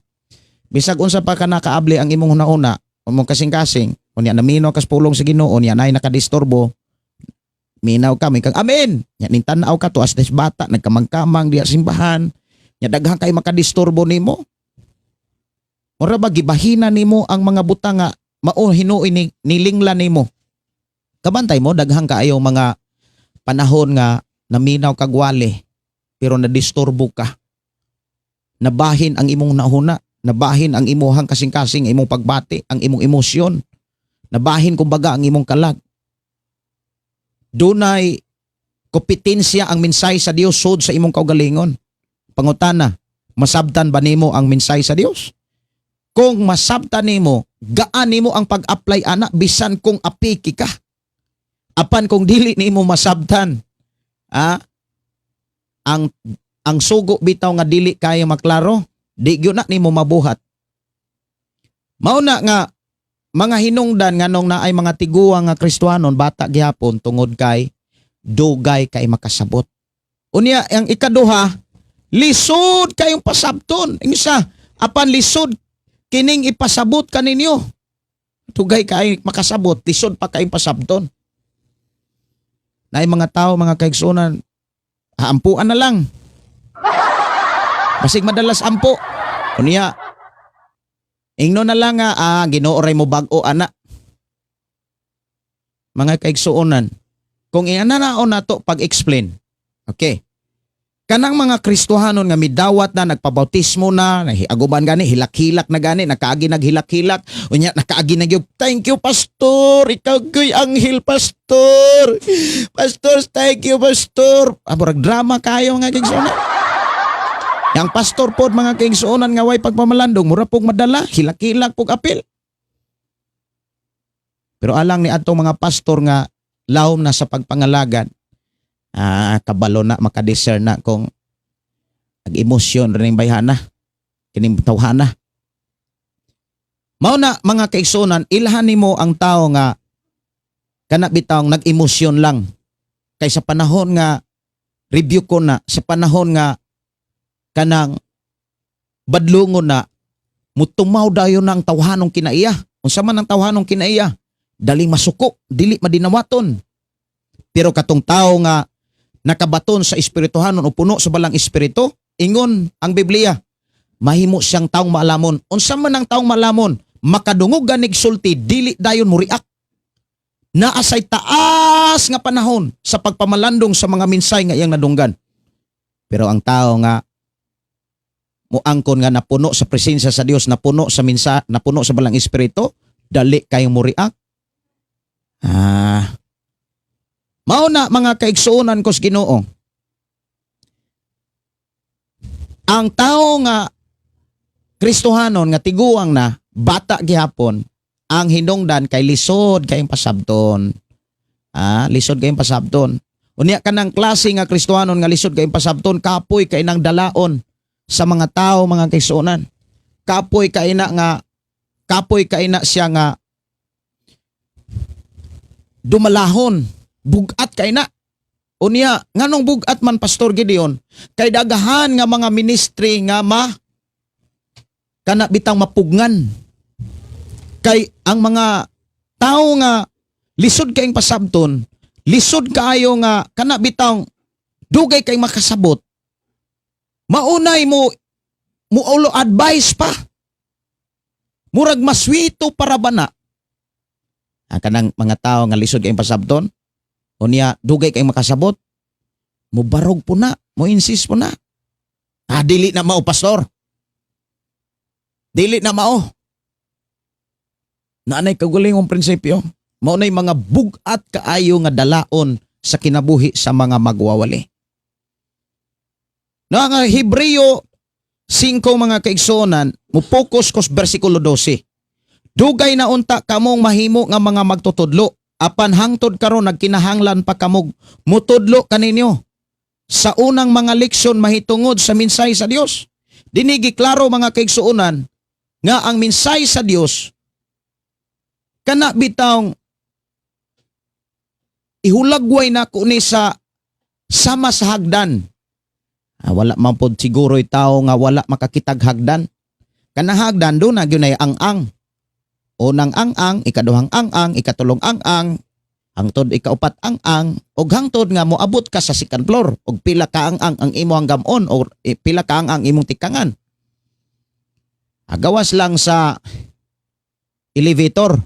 Speaker 5: Bisag unsa pa ka nakaabli ang imong hunahuna, imong kasing-kasing, unya namino kas pulong sa Ginoo, nya nay nakadisturbo, minaw kami kang amen. Nya nintanaw ka to as des bata nagkamang-kamang diha simbahan. Nya daghang kay makadisturbo nimo. Ora ba gibahina nimo ang mga butang nga mao hinuoy nilinglan nimo. Kabantay mo daghang kaayo mga panahon nga naminaw kag wali pero nadisturbo ka. Nabahin ang imong nahuna, nabahin ang imuhang kasing-kasing, imong pagbati, ang imong emosyon. Nabahin kumbaga ang imong kalag. Dunay kompetensya ang mensahe sa Dios sud sa imong kaugalingon. Pangutana, masabtan ba nimo ang mensahe sa Dios? Kung masabtan nimo, gaan nimo ang pag-apply ana bisan kung apiki ka. Apan kung dili nimo masabtan, ang sugo bitaw nga dili kaya maklaro, di gyud na nimo mabuhat. Mao na nga mga hinungdan nganong naay mga tiguang nga Kristohanon bata gihapon tungod kay dugay kay makasabot. Unya ang ikaduha, lisod kayong pasabton. Ang isa, apan lisod kining ipasabot kaninyo. Dugay kay makasabot, lisod pa kayong pasabton. Naay mga tao, mga kaigsunan, haampuan na lang. Basig madalas ampo. Unya, ingno na lang nga, Ginoo ray mo bag-o ana. Mga kaigsuonan, kung iananaon nato pag-explain. Okay. Kanang mga Kristohanon nga midawat na, nagpabautismo na, nahiaguban gani, hilak-hilak na gani, nakaagi naghilak-hilak, unya nakaagi nagyog, thank you pastor, ikaw ko'y anghel pastor, pastor, thank you pastor. Murag drama kayo mga kaigsuonan. Yang pastor pod mga kaigsuonan nga way pagpamalandong, mura pog madala, hilak-hilak pog apil. Pero alang ni atong mga pastor nga lahom na sa pagpangalagad, kabalo na makadiscern na kung nag-emosyon rin bayhana, kining tawhana. Mao na mga kaigsuonan, ilhan nimo ang tao nga kana bitaw nag-emosyon lang. Kay sa panahon nga review ko na, sa panahon nga kanang badlungon na, mutumaw dayon na ang tawhanong kinaiya. Unsa man ang tawhanong kinaiya, daling masuko, dili madinawaton. Pero katong tao nga nakabaton sa espirituhanon o puno sa balang espiritu, ingon ang Biblia, mahimo siyang taong maalamon. Unsa man ang taong maalamon, makadungog ganig sulti, dili dayon mo react. Naasay taas nga panahon sa pagpamalandong sa mga minsay nga iyang nadunggan. Pero ang tao nga muangkon nga napuno sa presensya sa Dios, napuno sa napuno sa balang espiritu, dali kayong mo react. Mao na mga kaigsuonan ko sa Ginoo. Ang tao nga Kristohanon nga tiguang na bata gihapon, ang hinungdan kay lisod kayong pasabton. Lisod kayong pasabton. Unya kanang klase nga Kristohanon nga lisod kay pasabton, kapoy kay nang dalaon sa mga tao, mga kaigsuonan. Kapoy kay na siya nga dumalahon, bugat kay na. Unya, nganong bugat man Pastor Gideon, kay dagahan nga mga ministry nga kana bitang mapugnan. Kay ang mga tao nga lisod kayong pasabton, lisod kaayo nga kana bitang dugay kay makasabot. Maunay mo ulo advice pa. Murag maswito para bana. Ang kanang mga tao nga lisod kayong pasabton, unya dugay kayong makasabot, mo barog po na, mo insist po na. Dili na mao pastor. Dili na mao. Naanay kagulingong prinsipyo. Mao nay mga bugat kaayo nga dalaon sa kinabuhi sa mga magwawali. No, nga Hebreo 5 mga kaigsuonan, mo focus ko sa bersikulo 12. Dugay na unta kamong mahimo nga mga magtutudlo, apan hangtod karon nagkinahanglan pa kamog mutudlo kaninyo sa unang mga leksyon mahitungod sa mensahe sa Dios. Dinigi klaro mga kaigsuonan nga ang mensahe sa Dios kana bitawng ihulagway na ko ni sa sama sa hagdan. Wala man pod siguro'y tao nga wala makakitag hagdan. Kana hagdan do na gyud ay ang-ang. Unang ang-ang, ikaduhang ang-ang, ikatulong ang-ang, hangtod ikaupat ang-ang, og hangtod nga moabot ka sa second floor og pila ka ang-ang ang imong gamon o pila ka ang imong tikangan. Agawas lang sa elevator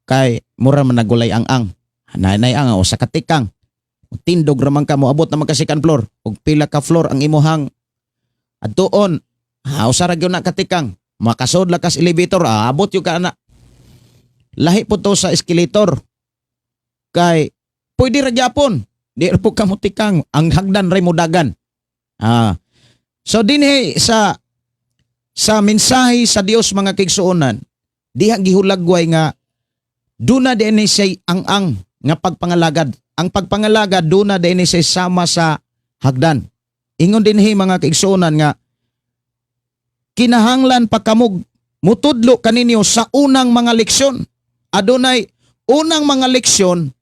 Speaker 5: kay mura man nagulay ang-ang. Nanay ang o sa katikang. Tindog ramang ka moabot na magka second floor og pila ka floor ang imuhang adtuon. Usa ra gyud na katikang. Makasod lakas elevator, abot yung ka na. Lahi po to sa escalator. Kay, pwede ra gyapon. Di ra po kamutikang, ang hagdan ray mudagan. So dinhi sa mensahe sa Dios mga kaigsuonan, diha gihulagway nga duna dinhi say ang nga pagpangalagad. Ang pagpangalagad duna dinhi say sama sa hagdan. Ingon dinhi mga kaigsuonan nga kinahanglan pa kamog mutudlo kaninyo sa unang mga leksyon. Adunay unang mga leksyon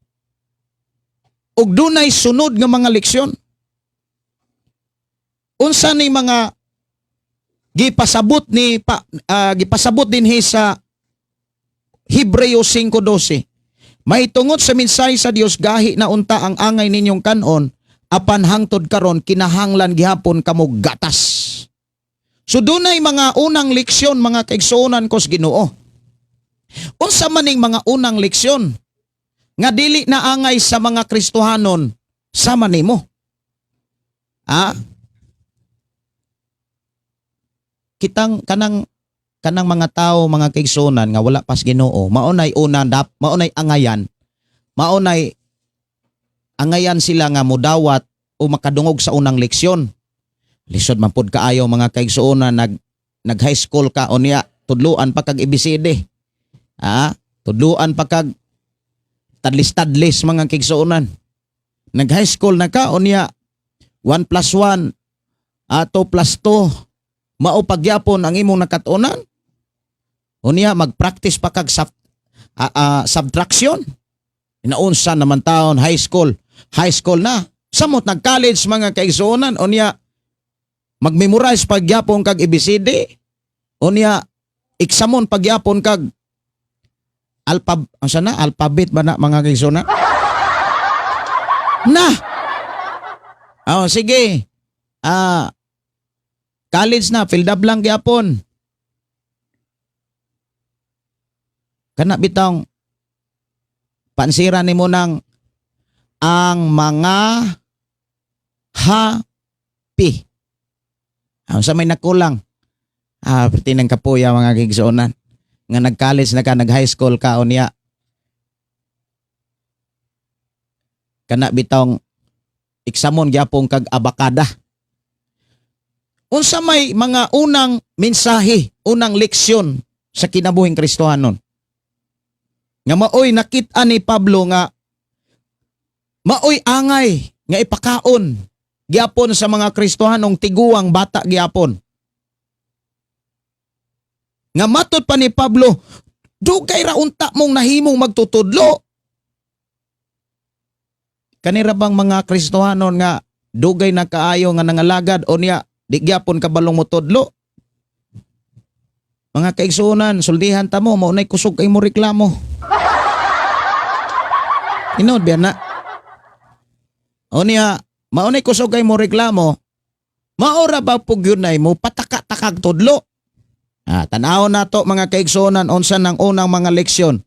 Speaker 5: ug dunay sunod nga mga leksyon. Unsa ni mga gipasabot dinhi sa Hebreo 5:12. Mahitungod sa mensahe sa Dios gahi na unta ang angay ninyong kanon apan hangtod karon kinahanglan gihapon kamog gatas. So dunay mga unang leksyon mga kaigsuonan ko sa Ginoo. Unsa maning mga unang leksyon nga dili na angay sa mga Kristohanon sama nimo? Kitang kanang mga tao mga kaigsuonan nga wala pas Ginoo, maunay angayan sila nga modawat o makadungog sa unang leksyon. Lisod man pud kaayo mga kaigsuonan nag high school ka unya tudluan pa kag ABCD. Tudluan pa kag tadlis-tadlis mga kaigsuonan. Nag high school na ka unya 1 + 1 2 + 2 mao pagyapon ang imong nakatunan. Unya mag-practice pa kag subtraction. Inaunsa naman taon high school na. Samot nag-college mga kaigsuonan unya mag-memorize pagyapon kag ABCD. Unya iksamon pagyapon kag alphabet ba na mga kaigsuonan? Sige. College na, filled up lang gyapon. Kana bitang pansira nimo nang ang mga happy. Sa may nakulang. Pertinang kapuya mga kaigsuonan. Nga nag-college na ka, nag-high school ka, unya. Kana bitong iksamon gyapon kag abakada. Unsa may mga unang mensahe, unang leksyon sa kinabuhing Kristohanon. Nga maoy nakita ni Pablo nga maoy angay nga ipakaon gyapon sa mga Kristohanong tiguang bata gyapon. Nga matud pa ni Pablo, dugay ra unta mong nahimong magtutudlo. Kanira bang mga Kristohanon nga dugay na kaayo nga nangalagad o niya di gyapon kabalong mo tudlo? Mga kaigsunan, suldihan ta mo, maunay kusog kay mo reklamo. Inod biyan na. O niya, maunay kusog kay mo reklamo, maora ba pugyunay mo pataka-takag tudlo? Tanaw na to mga kaigsunan, unsa ng unang mga leksyon.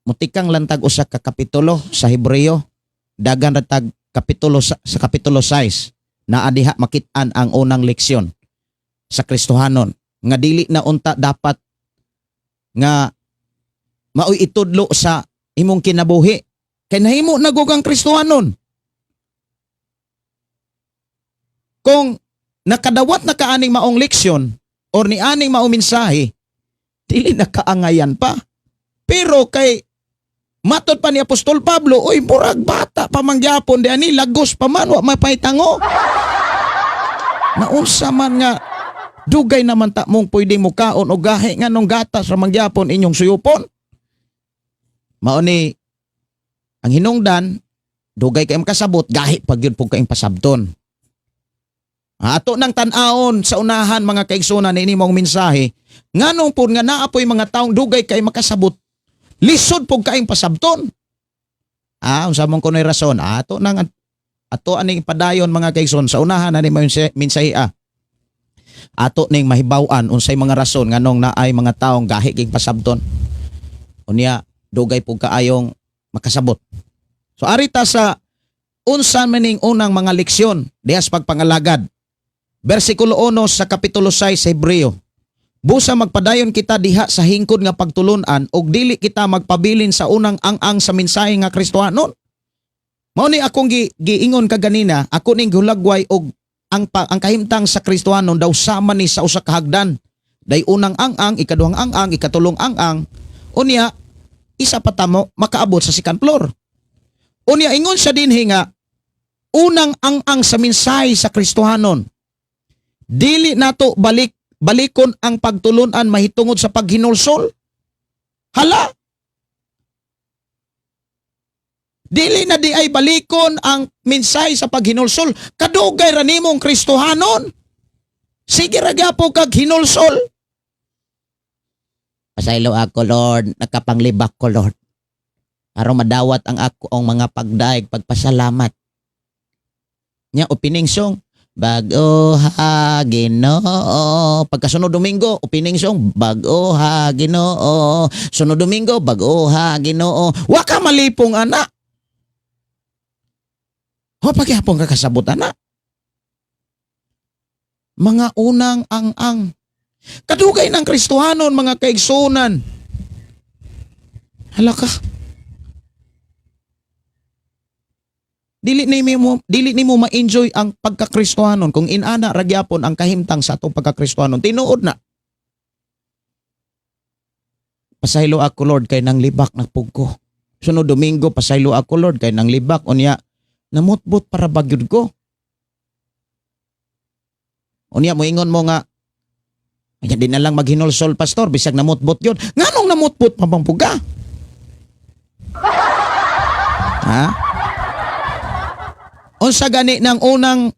Speaker 5: Mutikang lantag usa ka kapitulo sa Hebreo, dagan ratag kapitulo sa kapitulo 6 na adiha makit-an ang unang leksyon sa Kristohanon nga dili na unta dapat nga maoy itudlo sa imong kinabuhi kay nahimo na gug ang Kristohanon. Kung nakadawat na kaaning maong leksyon or ni aning maong mensahe, dili na kaangayan pa. Pero kay matod pa ni Apostol Pablo, oy murag bata pa mangyapon di ani lagos pa man wa mapahitango. Naunsa man nga dugay naman ta mong pwedeng mukaon o gahi nga nung gatas ra mangyapon inyong suyupon. Mao ni ang hinungdan, dugay kay makasabot, gahi pag yun po kayong pasabton. Ato nang tan-aon sa unahan mga kaigsunan ni mong mensahe, nganong po nga naapoy mga taong dugay kay makasabot, lisod po kayong pasabton. Unsa mong kunoy rason? Ato aning padayon mga kaigsunan sa unahan na ni mensahe ato ning mahibaw-an unsay mga rason nganong naay mga taong gahi kay pasabton. Unya dugay po kaayong makasabot. So arita sa unsa maning unang mga leksyon dihas pagpangalagad. Bersikulo 1 sa kapitulo 6 sa Hebreo. Busa magpadayon kita diha sa hingkod nga pagtulunan ug dili kita magpabilin sa unang ang-ang sa mensahe nga Kristohanon. Mao ni akong giingon kaganina, ako ning hulagway og ang kahimtang sa Kristohanon daw sama ni sa usa ka hagdan. Day unang ang-ang, ikaduhang ang-ang, ikatulong ang-ang. Unya isa pa tamo makaabot sa second floor. Unya ingon siya dinhi nga unang ang-ang sa mensahe sa Kristohanon. Dili nato balikon ang pagtulunan mahitungod sa paghinulsol. Hala. Dili na di ay balikon ang mensahe sa paghinulsol. Kadugay ra nimong Kristohanon. Sige ra gyapon kag hinulsol. Pasaylo ako, Lord, nakapanglibak ko, Lord. Aron madawat ang ako ang mga pagdaig, pagpasalamat. Nya opening song, Bag-o ha Ginoo. Pagkasunod Domingo, opening song, Bag-o ha Ginoo. Sunod Domingo, Bag-o ha Ginoo. Wa ka malipong anak. Wa pagyapon ka kasabot anak. Mga unang ang-ang. Kadugay ng Kristohanon mga kaigsunan. Hala ka. Dili nimo ma-enjoy ang pagka-Kristohanon kung inana ra gyapon ang kahimtang sa atong pagka-Kristohanon. Tinuod na. Pasaylo ako, Lord, kay nang libak na pugko. Sunod Domingo, pasaylo ako, Lord, kay nang libak unya namutbot para bagyod ko. Unya moingon mo nga, ay di na lang maghinulsol, pastor, bisag namutbot yun. Nganong namutbot pa bang puga? Ha? Unsa gani ng unang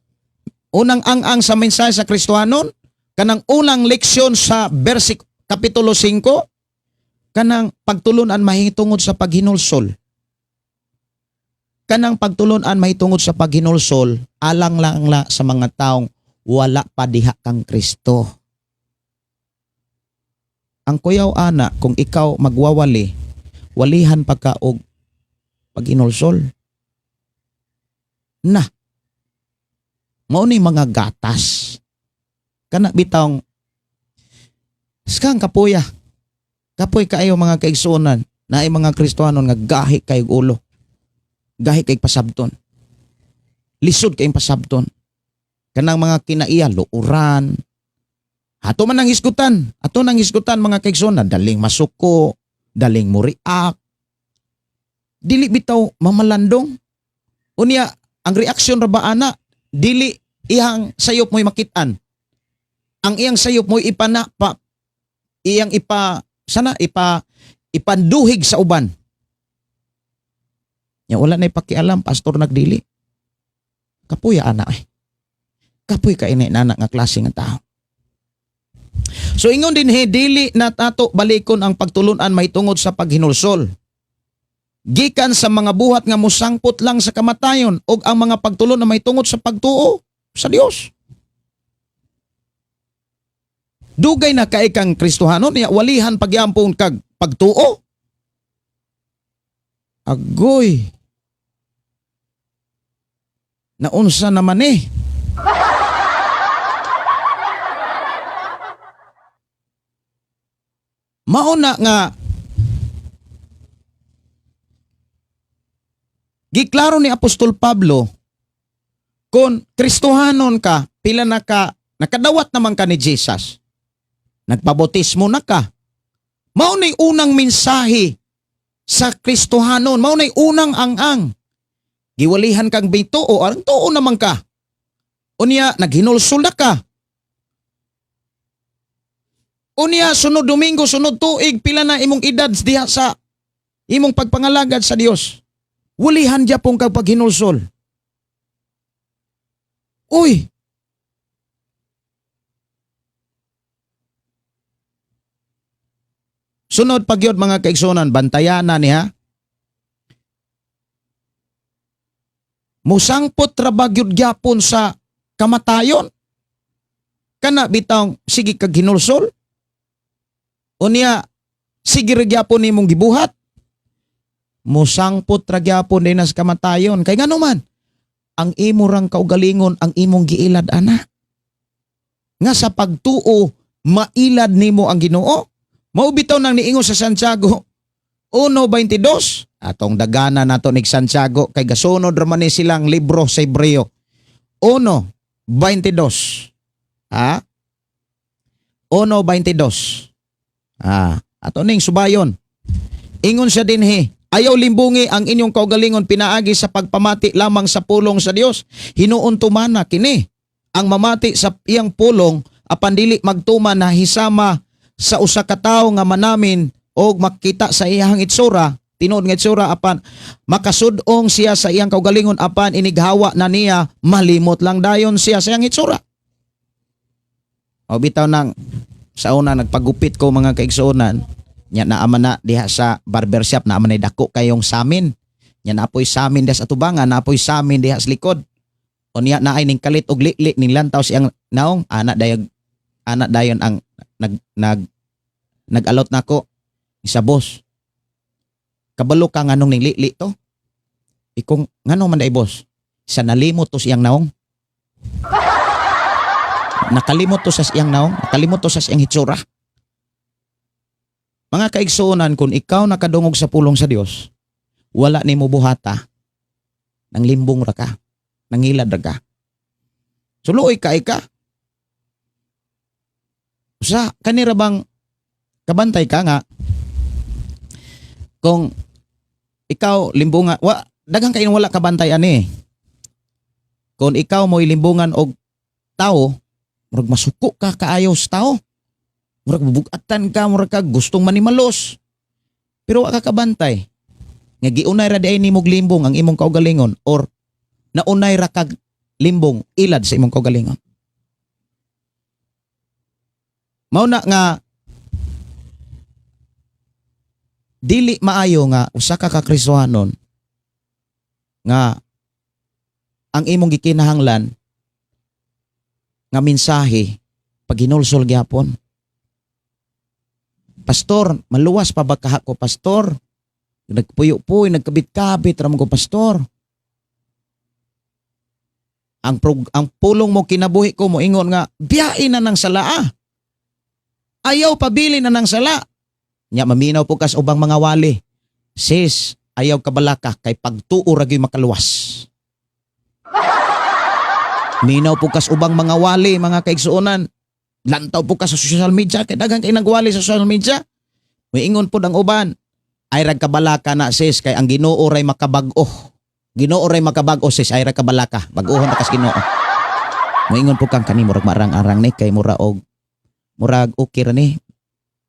Speaker 5: ang-ang sa mensahe sa Kristohanon? Kanang unang leksyon sa kapitulo 5, kanang pagtulunan mahitungod sa paghinulsol. Kanang pagtulunan mahitungod sa paghinulsol, alang lang sa mga taong wala pa diha kang Kristo. Ang kuyaw ana, kung ikaw magwawali, walihan pa ka og paghinulsol. Na, mao ni mga gatas. Kana bitawng skang kapuya. Kapoy kaayo mga kaigsunan na ay mga Kristohanon nga gahi kay ulo. Gahi kay pasabton. Lisod kay pasabton. Kanang mga kinaiya luuran. Ato man nang isgutan. Ato nang isgutan mga kaigsunan, daling masuko, daling muriak. dili bitaw mamalandong. Unya, ang reaksyon ra ba ana, dili iyang sayop mo'y makitaan. Ang iyang sayop mo'y ipanduhig sa uban. Ya wala na ipakialam, pastor nagdili. Kapuya ana eh. Kapuy ka ini nana nga klase nga tao. So ingon din dili na tato balikon ang pagtulunan mahitungod sa paghinulsol. Gikan sa mga buhat nga musangpot lang sa kamatayon og ang mga pagtulon na mahitungod sa pagtuo sa Dios. Dugay na kay kang Kristohanon niya walihan pagyampon kag pagtuo. Agoy. Naunsa naman eh. Mauna nga giklaro ni Apostol Pablo kung Kristohanon ka, pila na ka, nakadawat naman ka ni Jesus. Nagpabotismo na ka. Maunay unang mensahe sa Kristohanon, maunay unang ang-ang. Giwalihan kang bituo, arang tuo naman ka. Unya, naghinulsul na ka. Unya, sunod Domingo, sunod tuig, pila na imong edad diha sa imong pagpangalagad sa Dios. Walihan diya pong kag paghinulsol. Uy! Sunod pagyod mga kaigsunan, bantayan na niya. Musangpot trabagyod gyapon sa kamatayon. Kana bitang sige kag hinulsol. Unya, sige gyapon nimong gibuhat. Musangpot ra gyapon din sa kamatayon. Kay ngano man, ang imo rang kaugalingon ang imong giilad ana. Nga sa pagtuo, mailad nimo ang Ginoo. Mao bitaw nang niingon sa Santiago 1:22. Atong dagana nato ni Santiago kay gasunod ra man ni silang libro sa Hebreo. 1:22. Ha? 1:22. Ato ning subayon. Ingon siya dinhi, ayaw limbungi ang inyong kaugalingon pinaagi sa pagpamati lamang sa pulong sa Dios. Hinuon tumana kini ang mamati sa iyang pulong apan dili magtuman na hisama sa usa ka tawo nga manamin o makita sa iyang itsura, tinuod nga itsura apan makasud-ong siya sa iyang kaugalingon apan inighawa na niya malimot lang dayon siya sa iyang itsura. O bitaw nang sa una nagpagupit ko mga kaigsuonan, nya naaman na diha sa barbershop, naaman na dako kayong samin. Nya naapoy samin diha sa tubangan, naapoy samin diha sa likod. O niya naay ning kalit og liklik ning lantaw siyang naong anak dayon ang nag-alot nako isa boss. Kabalo ka nganong ning liklik to? Ikong ngano man day boss? Sa nalimot to siyang naong. Nakalimot to sa siyang naong, nakalimot to sa siyang hitsura. Mga kaigsuonan, kung ikaw nakadungog sa pulong sa Dios, wala nimo buhata, nang limbong ra ka, nangilad ra ka. Suluoy ka. Sa kanira bang kabantay ka nga, kung ikaw limbungan, daghang kayo wala kabantay ani. Kung ikaw mo'y limbungan og tao, murag masuko ka kaayos tao. Murag bubugatan ka, murag ka gustong manimalos. Pero wa ka kabantay. Nga giunay ra diay nimog limbong ang imong kaugalingon or naunay ra kag limbong ilad sa imong kaugalingon. Mao na nga dili maayo nga usa ka Kristohanon nga ang imong gikinahanglan nga mensahe pag hinulsol gyapon. Pastor, maluwas pa ba kaha ko, pastor? Nagpuyo-puy, nagkabit-kabit ramon ko, pastor. Ang pulong mo kinabuhi ko mo ingon nga biyain na ng salaa. Ayaw pabili na ng sala. Nya maminaw po kas ubang mga wali. Sis, ayaw kabalaka kay pagtuo ra gyud makaluwas. Minaw po kas ubang mga wali, mga kaigsuonan. Lantaw po ka sa social media, kay daghang kay nagwali sa social media. Moingon po ang uban, ay ragkabalaka na sis kay ang Ginoo ray makabag-o. Ginoo ray makabag-o sis ay ragkabalaka. Bag-ohon na kas Ginoo. Moingon po kang kani murag marang-arang ni kay murag okay ra ni.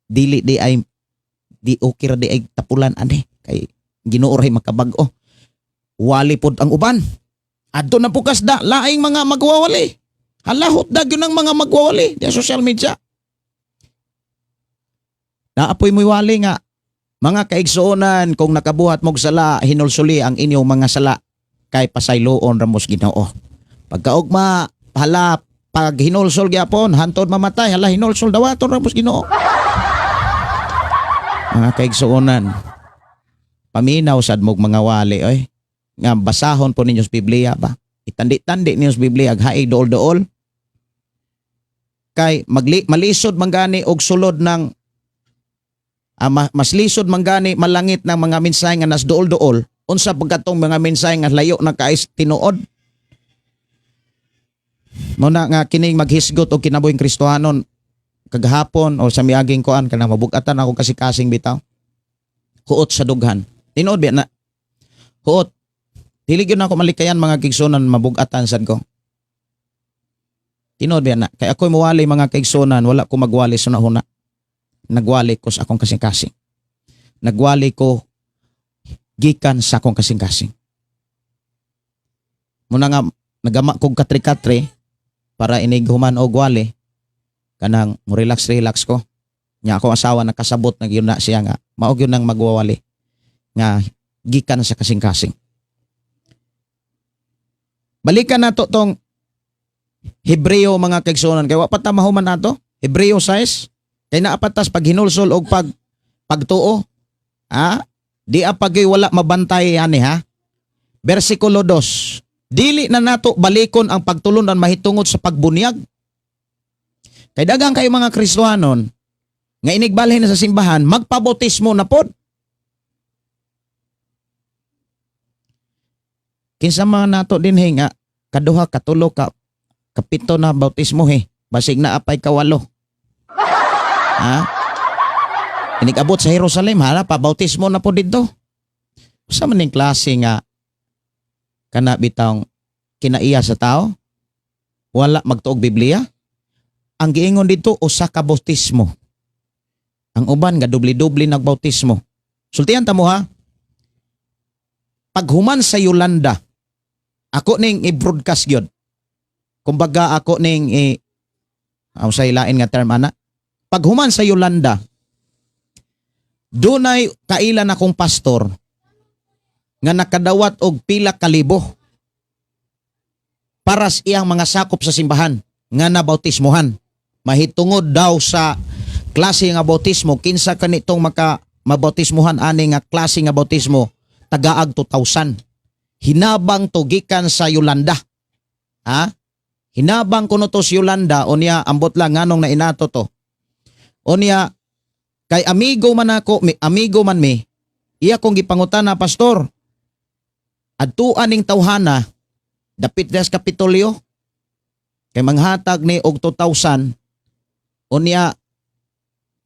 Speaker 5: Dili di ay di okay ra di ay tapulan ani kay Ginoo ray makabag-o. Wali pod ang uban. Adto na pukas da laing mga magwawali. Halahot da gyud ang mga magwawali di social media. Naapoy mo'y wali nga mga kaigsuonan kung nakabuhat mog sala hinulsuli ang inyong mga sala kay pasayloon ramos Ginoo. Pagkaugma hala pag hinulsol gyapon hantod mamatay hala hinulsol dawaton ramos Ginoo. Mga kaigsuonan paminaw sad mog mga wali oy nga basahon po ninyo sa Biblia ba. Itandi-tandi ninyo sa Biblia ag haig dool-dool. Kay malisod manggani og sulod ng mas lisod manggani malangit ng mga mensahe nga nas dool-dool unsa pagkatong mga mensahe nga layo na kais tinuod. Mo na nga kining maghisgot og kinabuhing Kristohanon kagahapon o sa miaging kuan kana mabug-atan ako kasi kasing bitaw. Huot sa dughan. Tinuod ba na? Huot. Dili gyud ako malikayan mga kigsunan mabug-atan sad ko. Tinuod ba na? Kay ako'y muwali mga kigsunan wala ko magwali sa nahuna. Nagwali ko sa akong kasing-kasing. Nagwali ko gikan sa akong kasing-kasing. Muna nga nagama kog katri-katri para inighuman og wali kanang mo relax ko. Nya ako asawa nakasabot na gyud na siya nga mao gyud nang magwawali nga gikan sa kasing-kasing. Balikan nato tong Hebreo mga kaigsunan kay wa pa ta mahuman nato. Hebreo 6 kay naapatas pag hinulsol og pagtuo. Ha? Di apagay wala mabantay ani ha. Bersikulo 2. Dili na nato balikon ang pagtulunan mahitungod sa pagbunyag. Kay daghang kayo mga Kristohanon nga inigbalhin na sa simbahan magpabautismo na pod. Kinsa man nato dinhi nga kaduha katulo kapito na bautismo basig na apay kawalo. Ha? Inigabot sa Jerusalem hala pabautismo na po dito. Sa maning klase nga kana bitang kinaiya sa tao wala magtuog Biblia. Ang giingon dito usa ka bautismo. Ang uban nga dubli-dubli nagbautismo. Sultihan ta mo ha. Paghuman sa Yolanda ako ning i-broadcast gyud. Kumbaga ako ning sa ilain nga term ana. Paghuman sa Yolanda, dunay kailan akong pastor nga nakadawat og pila ka libo para sa iyang mga sakop sa simbahan nga nabautismohan. Mahitungod daw sa klase nga bautismo, kinsa kanitong mabautismohan ani nga klase nga bautismo, tagaag 2,000. Hinabang to gikan sa Yolanda. Ha? Hinabang kuno to sa Yolanda, o niya ambot lang nganong na inato to. O niya, kay amigo man ako, amigo man mi, iya kong gipangutan na pastor. Adtuan ning tawhana, dapit des Kapitolyo, kay manghatag ni og 2,000, o niya,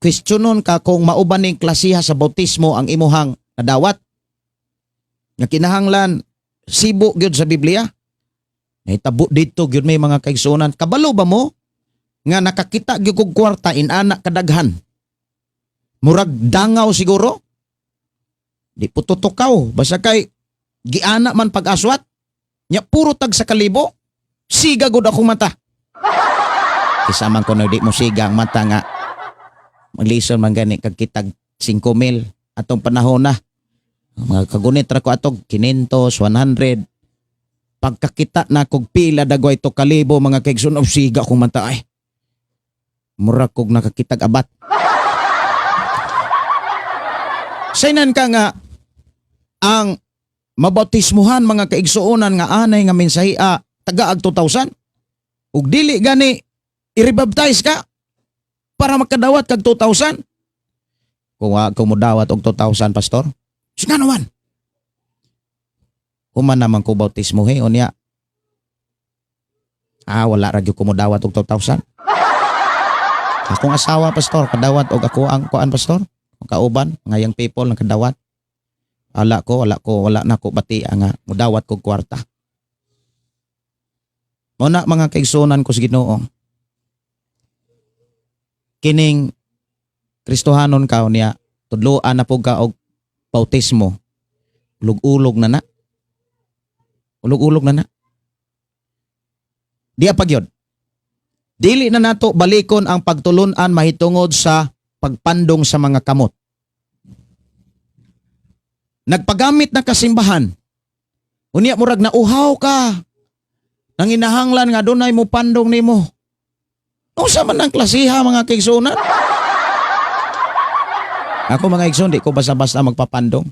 Speaker 5: questionon ka kung mauban ning klasiha sa bautismo ang imuhang nadawat. Nga kinahanglan, sibo gyud sa Biblia. Nahitabo dito gyud may mga kaigsunan. Kabalo ba mo? Nga nakakita gyud kog kwarta inanak kadaghan. Murag dangaw siguro. Di pututukaw basta kay giana man pag-aswat. Nya puro tag sa kalibo. Siga gud akong mata. Kisamang ko na di mo siga ang mata nga. Maglison man gani kag kitag 5,000 atong panahon na. Mga kagunit ra ko atog 500, 100. Pagkakita na kog pila dagway to kalibo mga kaigsunan siga akong mata ay. Mura kog nakakitag abat. Saynan ka nga ang mabautismuhan mga kaigsuonan nga anay nga mensahiya tagaag 2,000. Ug dili gani i-rebaptize ka para makadawat kag 2,000. Kung mo dawat og 2,000 pastor. Sino naman? Human naman ko bautismo o niya. Wala ra gyud ko mo dawat og 2,000. Akong asawa pastor kadawat og ako ang kuan pastor. Kauban nga young people nang kadawat. wala na ko bati nga mudawat ko kwarta. Muna mga kaigsunan ko sa Ginoo. Kining Kristohanon ka niya, tudloan na po ka og bautismo. Ulog-ulog na na. Ulog-ulog na na. Diya pagyod. Dili na nato balikon ang pagtulunan mahitungod sa pagpandong sa mga kamot. Nagpagamit na kasimbahan. Unya murag na uhaw ka. Nanginahanglan nga dunay mo pandong nimo. Unsa man ang klasiha mga kaigsunan? Ako mga igsoon, di ko basta-basta magpapandong.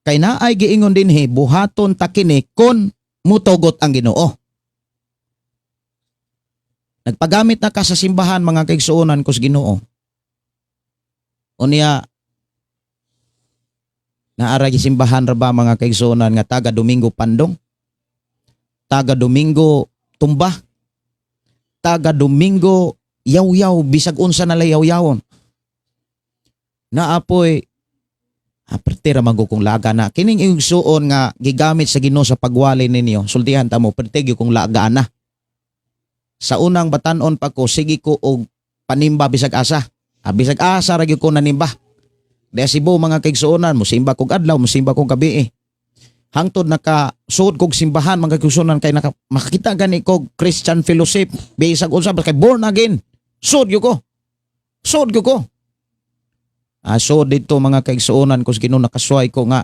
Speaker 5: Kay naay giingon din buhaton takini kon mutugot ang Ginoo. Nagpagamit na ka sa simbahan mga kaigsuonan ko sa Ginoo. Unya, naaragi simbahan ra ba mga kaigsuonan nga taga Domingo pandong? Taga Domingo tumba? Taga Domingo yaw-yaw, bisag unsa na layaw-yawon. Naapoy, pertira magukong laga na. Kining igsuon nga gigamit sa Ginoo sa pagwali ninyo, sultihan ta mo, pertig kong laga na. Sa unang batanon pa ko, sige ko og panimba bisag asa. Bisag asa ra gyud ko nanimba. Daya Cebu mga kaigsuonan, musimba kog adlaw, musimba kog gabi. Hangtod naka-suod kog simbahan mga kaigsuonan kay makakita gani kog Christian fellowship, bisag unsa kay born again. Suod gyud ko. Suod gyud ko. So dito mga kaigsuonan ko sa Ginoo nakasway ko nga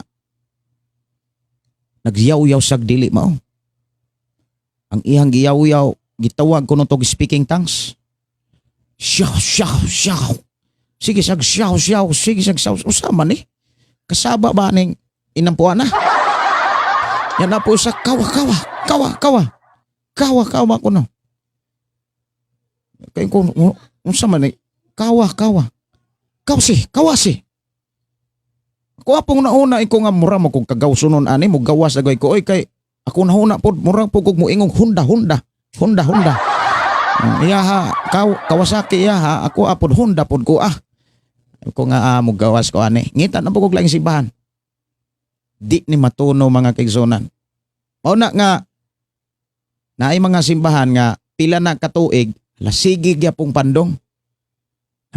Speaker 5: nagyaw-yaw sag dili mao. Ang iyang giyaw-yaw gitawag ko tog speaking tongues. Shaw shaw shaw. Sige sag shaw shaw, sige sag shaw. Usama ni. Kasaba ba ning inampuan na? Yan na po sa kawa ko no. Kay ko usama ni kawa. Kawasi. Ako apong nauna iko nga mura mo kung kagawsunon ani mo gawas agay ko oy kay ako nauna pod mura po kog moingong Honda. Iyaha Kawasaki iyaha ako apod Honda pod ko Ako nga mo gawas ko ani. Ngita na po kog laing simbahan. Di ni matuno mga kaigsuonan. Mao na nga naay mga simbahan nga pila na katuig lasigi gyapong pandong.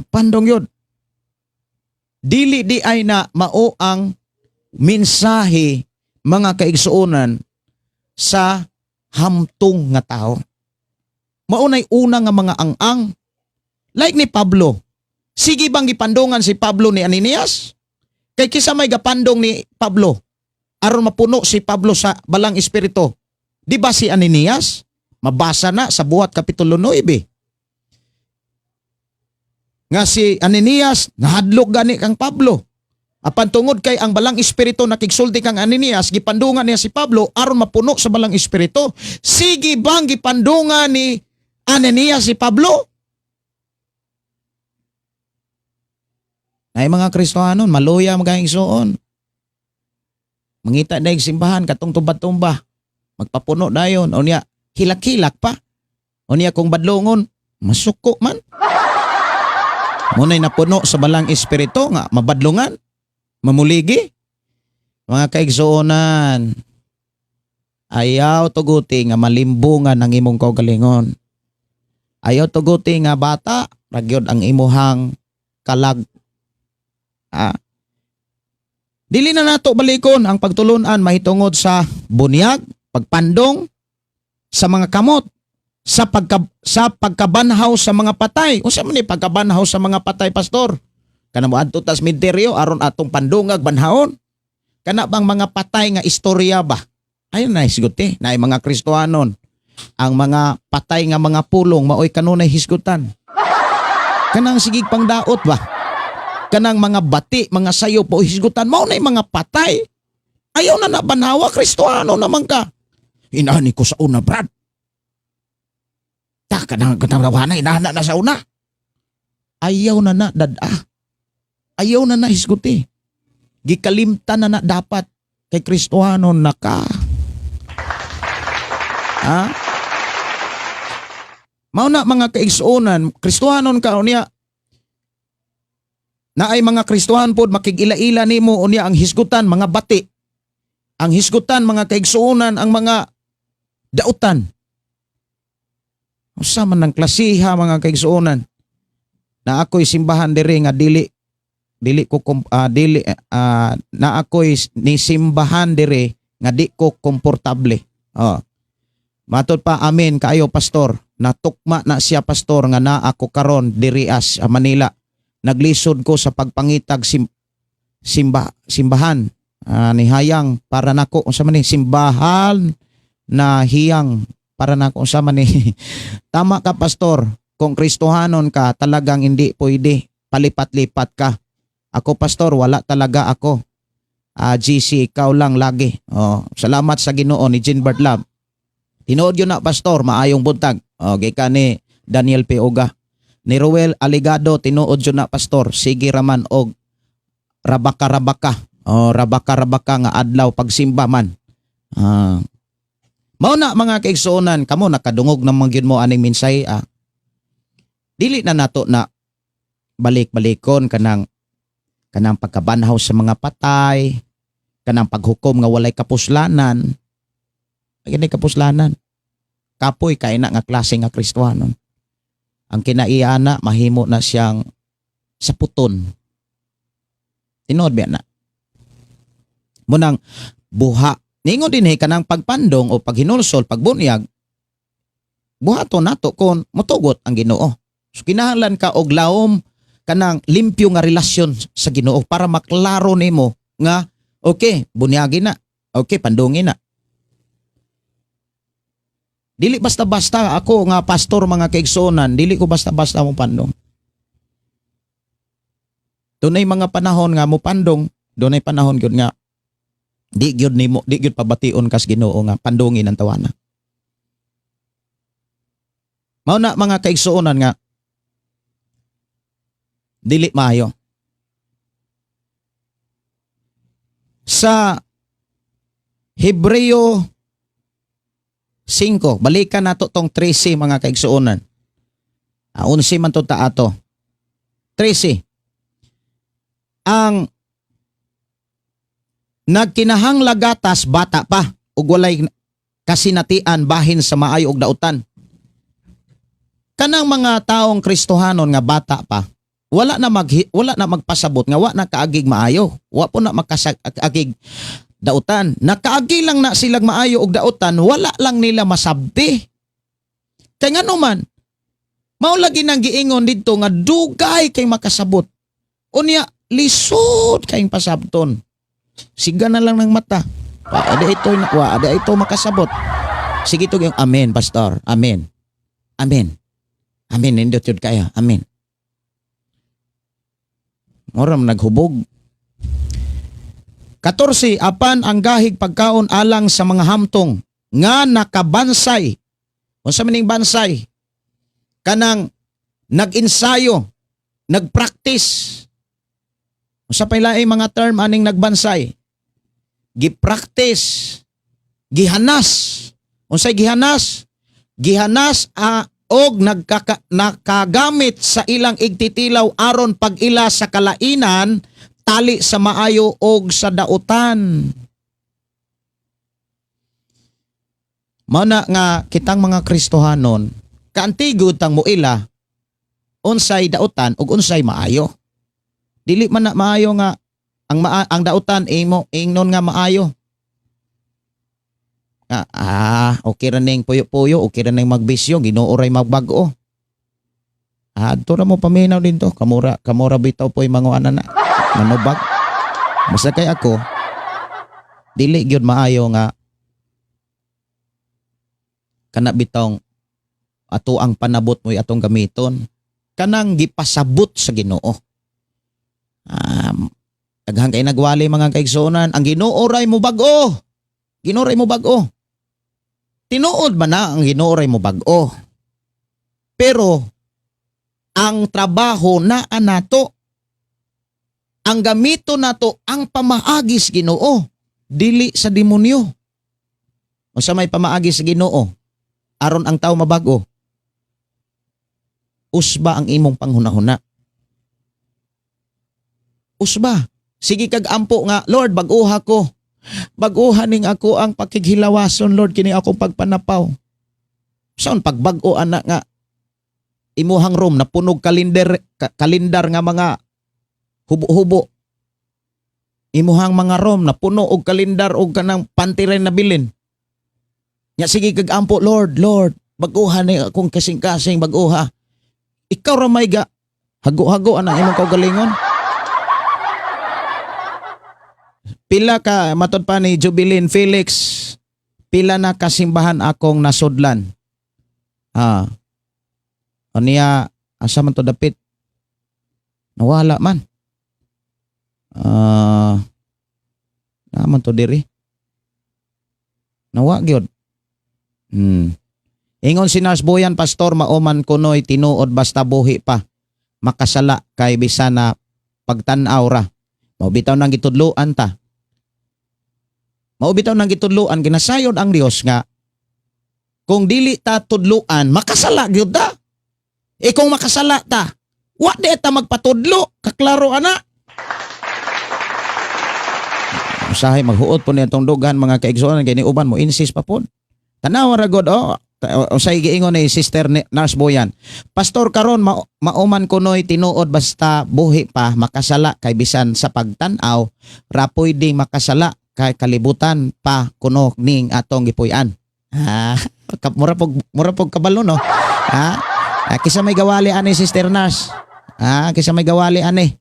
Speaker 5: Pandong yun. Dili di ay na mao ang mensahe mga kaigsuonan sa hamtong nga tao. Maunay una nga mga ang-ang. Like ni Pablo. Sige bang gipandongan si Pablo ni Ananias? Kay kisa may gapandong ni Pablo aron mapuno si Pablo sa balang espiritu. Di ba si Ananias? Mabasa na sa Buhat Kapitulo 9. Nga si Ananias, nahadlok gani kang Pablo. Apan tungod kay ang balang espiritu nakigsulti kang Ananias, gipandungan niya si Pablo aron mapuno sa balang espiritu. Sige bang gipandungan ni Ananias si Pablo? Ay mga Kristohanon, maluya magkaigsuon. Mangita na simbahan, katong tumba-tumba. Magpapuno na yun. O niya, hilak-hilak pa. O niya kung badlongon, masuko man. Muna'y napuno sa balang espiritu nga mabadlungan, mamuligi. Mga kaigsuonan, ayaw tuguti nga malimbungan ang imong kaugalingon. Ayaw tuguti nga bata, ragyod ang imuhang kalag. Dili na nato balikon ang pagtulunan mahitungod sa bunyag, pagpandong, sa mga kamot, sa pagkabanhaw sa mga patay. Unsa man ni pagkabanhaw sa mga patay, pastor? Kana mo adto tas misteryo aron atong pandungag banhaon. Kana bang mga patay nga istorya ba? Ayun na hisguti, na mga Kristohanon. Ang mga patay nga mga pulong maoy kanunay hisgutan. Kanang sigig pangdaot ba? Kanang mga bati, mga sayo po hisgutan mao nay mga patay. Ayaw na nabanhawa, Kristohano naman ka. Inani ko sa una, Brad. Kanang katawhan na, inahana na sa una. Ayaw na dada. Ayaw na hisguti. Gikalimtan na dapat kay Kristohano na ka. Mao na mga kaigsuonan, Kristohanon ka niya. Na ay mga Kristohan pod makigila-ila nimo unya ang hisgutan mga bati. Ang hisgutan mga kaigsuonan ang mga dautan. Usa man ng klasiha mga kaigsuonan. Na ako'y simbahan diri nga dili na ako'y ni simbahan diri nga di ko komportable. Oh. Matod pa amen kaayo pastor. Natukma na siya pastor nga naa ako karon diri as Manila. Naglisod ko sa pagpangitag simbahan ni hayang para nako unsa man ni simbahan na hiyang para nako unsa man ni tama ka pastor kung Kristohanon ka talagang hindi pwede palipat-lipat ka. Ako pastor wala talaga ako. GC ikaw lang lagi. Oh, salamat sa Ginoo ni Jinbert Love. Tinuod yun na pastor maayong buntag. Okay ka ni Daniel P. Oga. Ni Ruel Aligado, tinuod yun na pastor. Sige raman og rabaka-rabaka. O rabaka-rabaka nga adlaw pagsimba man. Mao na mga kaigsuonan, kamo nakadungog na mangyud mo aning minsay. Dili na nato na balik-balikon kanang pagkabanhaw sa mga patay, kanang paghukom nga walay kapuslanan. Ay kapuslanan. Kapoy kay na nga klase nga Kristohanon. Ang kinaiana mahimo na siyang saputon. Tinod ba na? Munang buha. Ningon din kanang pagpandong o paghinulsol, pagbunyag, buhato nato kon motugot ang Ginoo. So kinahanglan ka og laom kanang limpyo nga relasyon sa Ginoo para maklaro nimo nga okay, bunyagi na. Okay, pandungin na. Dili basta-basta ako nga pastor mga kaigsuonan, dili ko basta-basta mo pandong. Dunay mga panahon nga mo pandong, dunay panahon gyud nga di gyud pabation kas Ginoo nga pandungin ang tawana. Mao na mga kaigsuonan nga dili maayo. Sa Hebreo 5, balikan nato tong 13 mga kaigsuonan. 11 man to ta ato. 13. Ang nagkinahanglan bata pa ug walay kasinatian bahin sa maayo og dautan. Kanang mga taong Kristohanon nga bata pa, wala na magpasabot nga wa na kaagig maayo. Wa po na magkaagig dautan. Nakaagi lang na silang maayo og dautan, wala lang nila masabti. Kay ngano man, mao lagi nang giingon didto nga dugay kay makasabot. Unya lisod kay pasabton. Siga na lang ng mata. Ada ito makasabot. Sige to yung amen pastor. Amen. Amen. Amen nindot yun kaya. Amen. Moram naghubog. 14, apan ang gahig pagkaon alang sa mga hamtong nga nakabansay. Unsa maning bansay? Kanang nag-ensayo, nag-practice. Unsa pa ilaing mga term aning nagbansay? Gi-practice, gihanas. Unsay gihanas? Gihanas og nakagamit sa ilang igtitilaw aron pag-ila sa kalainan tali sa maayo og sa dautan. Mao na nga kitang mga Kristohanon, kaantigod tang muila unsay dautan ug unsay maayo. Dili man na maayo nga ang dautan ingnon nga maayo. Okay ra ning puyo-puyo, okay ra ning magbisyo, Ginoo ray magbag-o. Adto ra mo paminaw dinto, kamura bitaw poy manguana na. Manubag. Basta kay ako, dili gyud maayo nga kana bitong ato ang panabot mo'y atong gamiton. Kanang gipasabot sa Ginoo. Daghang kay nagwali mga kaigsuonan, ang Ginoo ray mo bag-o. Ginoo ray mo bag-o. Tinuod man na ang Ginoo ray mo bag-o. Pero ang trabaho na anato, ang gamito nato ang pamaagis Ginoo, dili sa demonyo. Unsa may pamaagis sa Ginoo aron ang tao mabag-o? Usba ang imong panghunahuna. Usba, sige kag ampo nga, Lord, bag-uha ko. Bag-uha ning ako ang pakighilawason, Lord, kini akong pagpanapaw. Saan pagbag-o anak nga, imuhang room na punog kalendar nga mga hubo-hubo. Imuhang mga room na puno og kalendar og kanang pantiray na bilin. Nya sige kag ampo, Lord, bag-uha ni akong kasing-kasing bag-uha. Ikaw ra may ga hago-hago ana imong kaugalingon. Pila ka matod pa ni Jubilin Felix, pila na kasimbahan akong nasudlan. Aniya asa man to dapit? Nawala man. Naman to diri. Nawa gyud. Ingon si Nars Boyan, pastor, mauman kunoy tinuod basta buhi pa. Makasala kay bisan na pagtan-aw ra. Maubitaw nang gitudloan ta. Maubitaw nang gitudloan ginasayod ang Dios nga kung dili ta tudloan, makasala gyud ta. Kung makasala ta, wa di ta magpatudlo, kaklaro ana. Usahay maghuot po nitong dugan mga kaigsuonan kay ni uban mo insist pa pod. Tanaw ra god usay giingon ni Sister Nars Boyan. Pastor karon mauman kunoy tinuod basta buhi pa makasala kay bisan sa pagtan-aw ra pwedeng makasala kay kalibutan pa kuno ning atong gipuy-an. Mura pog kabalo no. Kisa may gawali ani Sister Nars. Kisa may gawali ani.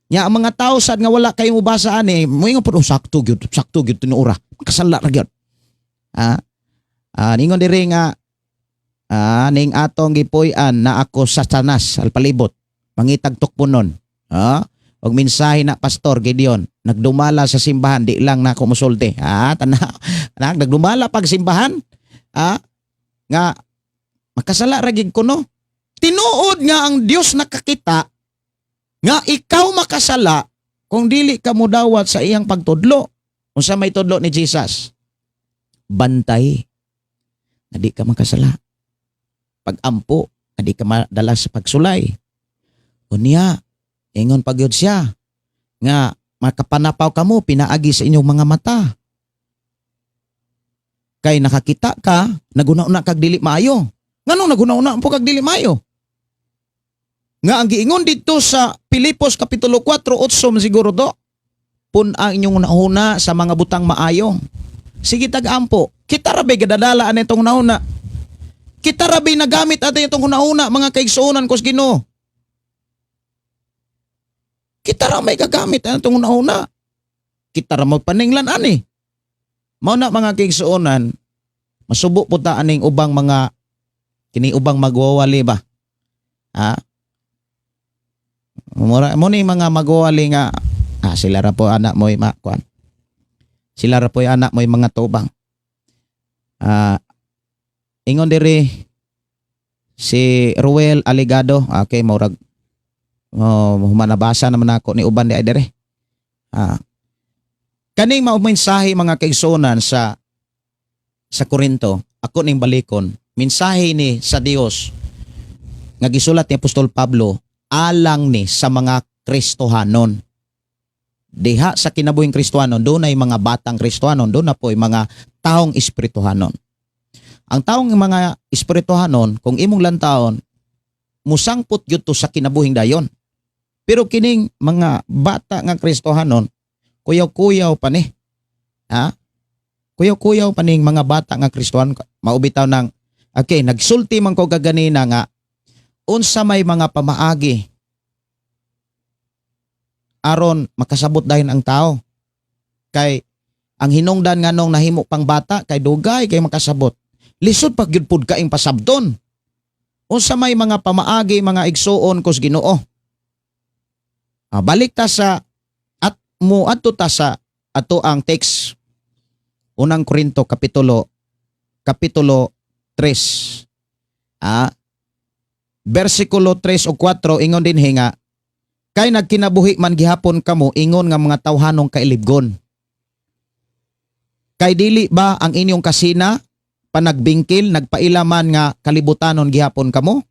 Speaker 5: Nya ang mga tao sad nga wala kay mubasa ani, moingon pud sakto gyud tinuora. Makasala ra gyud. Ningon diri nga ning atong gipuy-an na ako sa Satanas alpalibot. Mangitag tukpunon. Og mensahe na Pastor Gideon, nagdumala sa simbahan di lang na ako musulti. Nagdumala pag simbahan. Nga makasala ra gyud kuno. Tinuod nga ang Dios nakakita nga ikaw makasala kung dili ka mudawat sa iyang pagtudlo. Unsa may tudlo ni Jesus? Bantay. Na di ka makasala. Pag-ampo, na di ka madala sa pagsulay. Unya, ingon pagyud siya nga makapanapaw kamo pinaagi sa inyong mga mata. Kay nakakita ka, naguna-una kag dili maayo. Nganong naguna-una po kag dili maayo? Nga ang giingon dito sa Pilipos Kapitulo 4:8 siguro do. Pun ang inyong nauna sa mga butang maayo. Sige tag-ampo. Kita rabi gadadala ani itong nauna. Kita rabi nagamit ato itong nauna mga kaigsuonan kos Ginoo. Kita ra may gagamit ani itong nauna. Kita ra magpaninglan ani. Mao na mga kaigsuonan, masubo po ta aning ubang mga kini ubang magwawali ba? Mo ni mga magwawali nga sila ra po anak mo'y makuan. Sila ra po anak mo'y mga tubang. Ingon diri si Ruel Aligado, okay, maurag humanabasa naman ako ni uban di ay diri. Kaning mao mensahe mga kaigsuonan sa Korinto, ako ning balikon, mensahe ni sa Dios nga gisulat ni Apostol Pablo alang ni sa mga Kristohanon. Diha sa kinabuhing Kristohanon, doon ay mga batang Kristohanon, doon na po ay mga taong espirituhanon. Ang taong mga espirituhanon, kung imong lantawon, musangput yun to sa kinabuhing dayon. Pero kining mga bata nga Kristohanon, kuyaw-kuyaw pa ni. Kuyaw-kuyaw pa ning mga bata nga Kristohanon, maubitaw ng, okay, nagsulti man ko kaganina nga, unsa may mga pamaagi aron makasabot dayon ang tao. Kay ang hinungdan nganong nahimo pang bata kay dugay kay makasabot. Lisod pag gyud pud kaing pasabton. Unsa may mga pamaagi mga igsuon kos Ginoo. Balik ta sa at muadto ta sa ato ang text unang Korinto kapitulo 3. Versikulo 3 o 4 ingon din hinga, kay nagkinabuhi man gihapon kamo ingon nga mga tawhanong kailibgon. Kay dili ba ang inyong kasina panagbingkil nagpailaman nga kalibutanon gihapon kamo?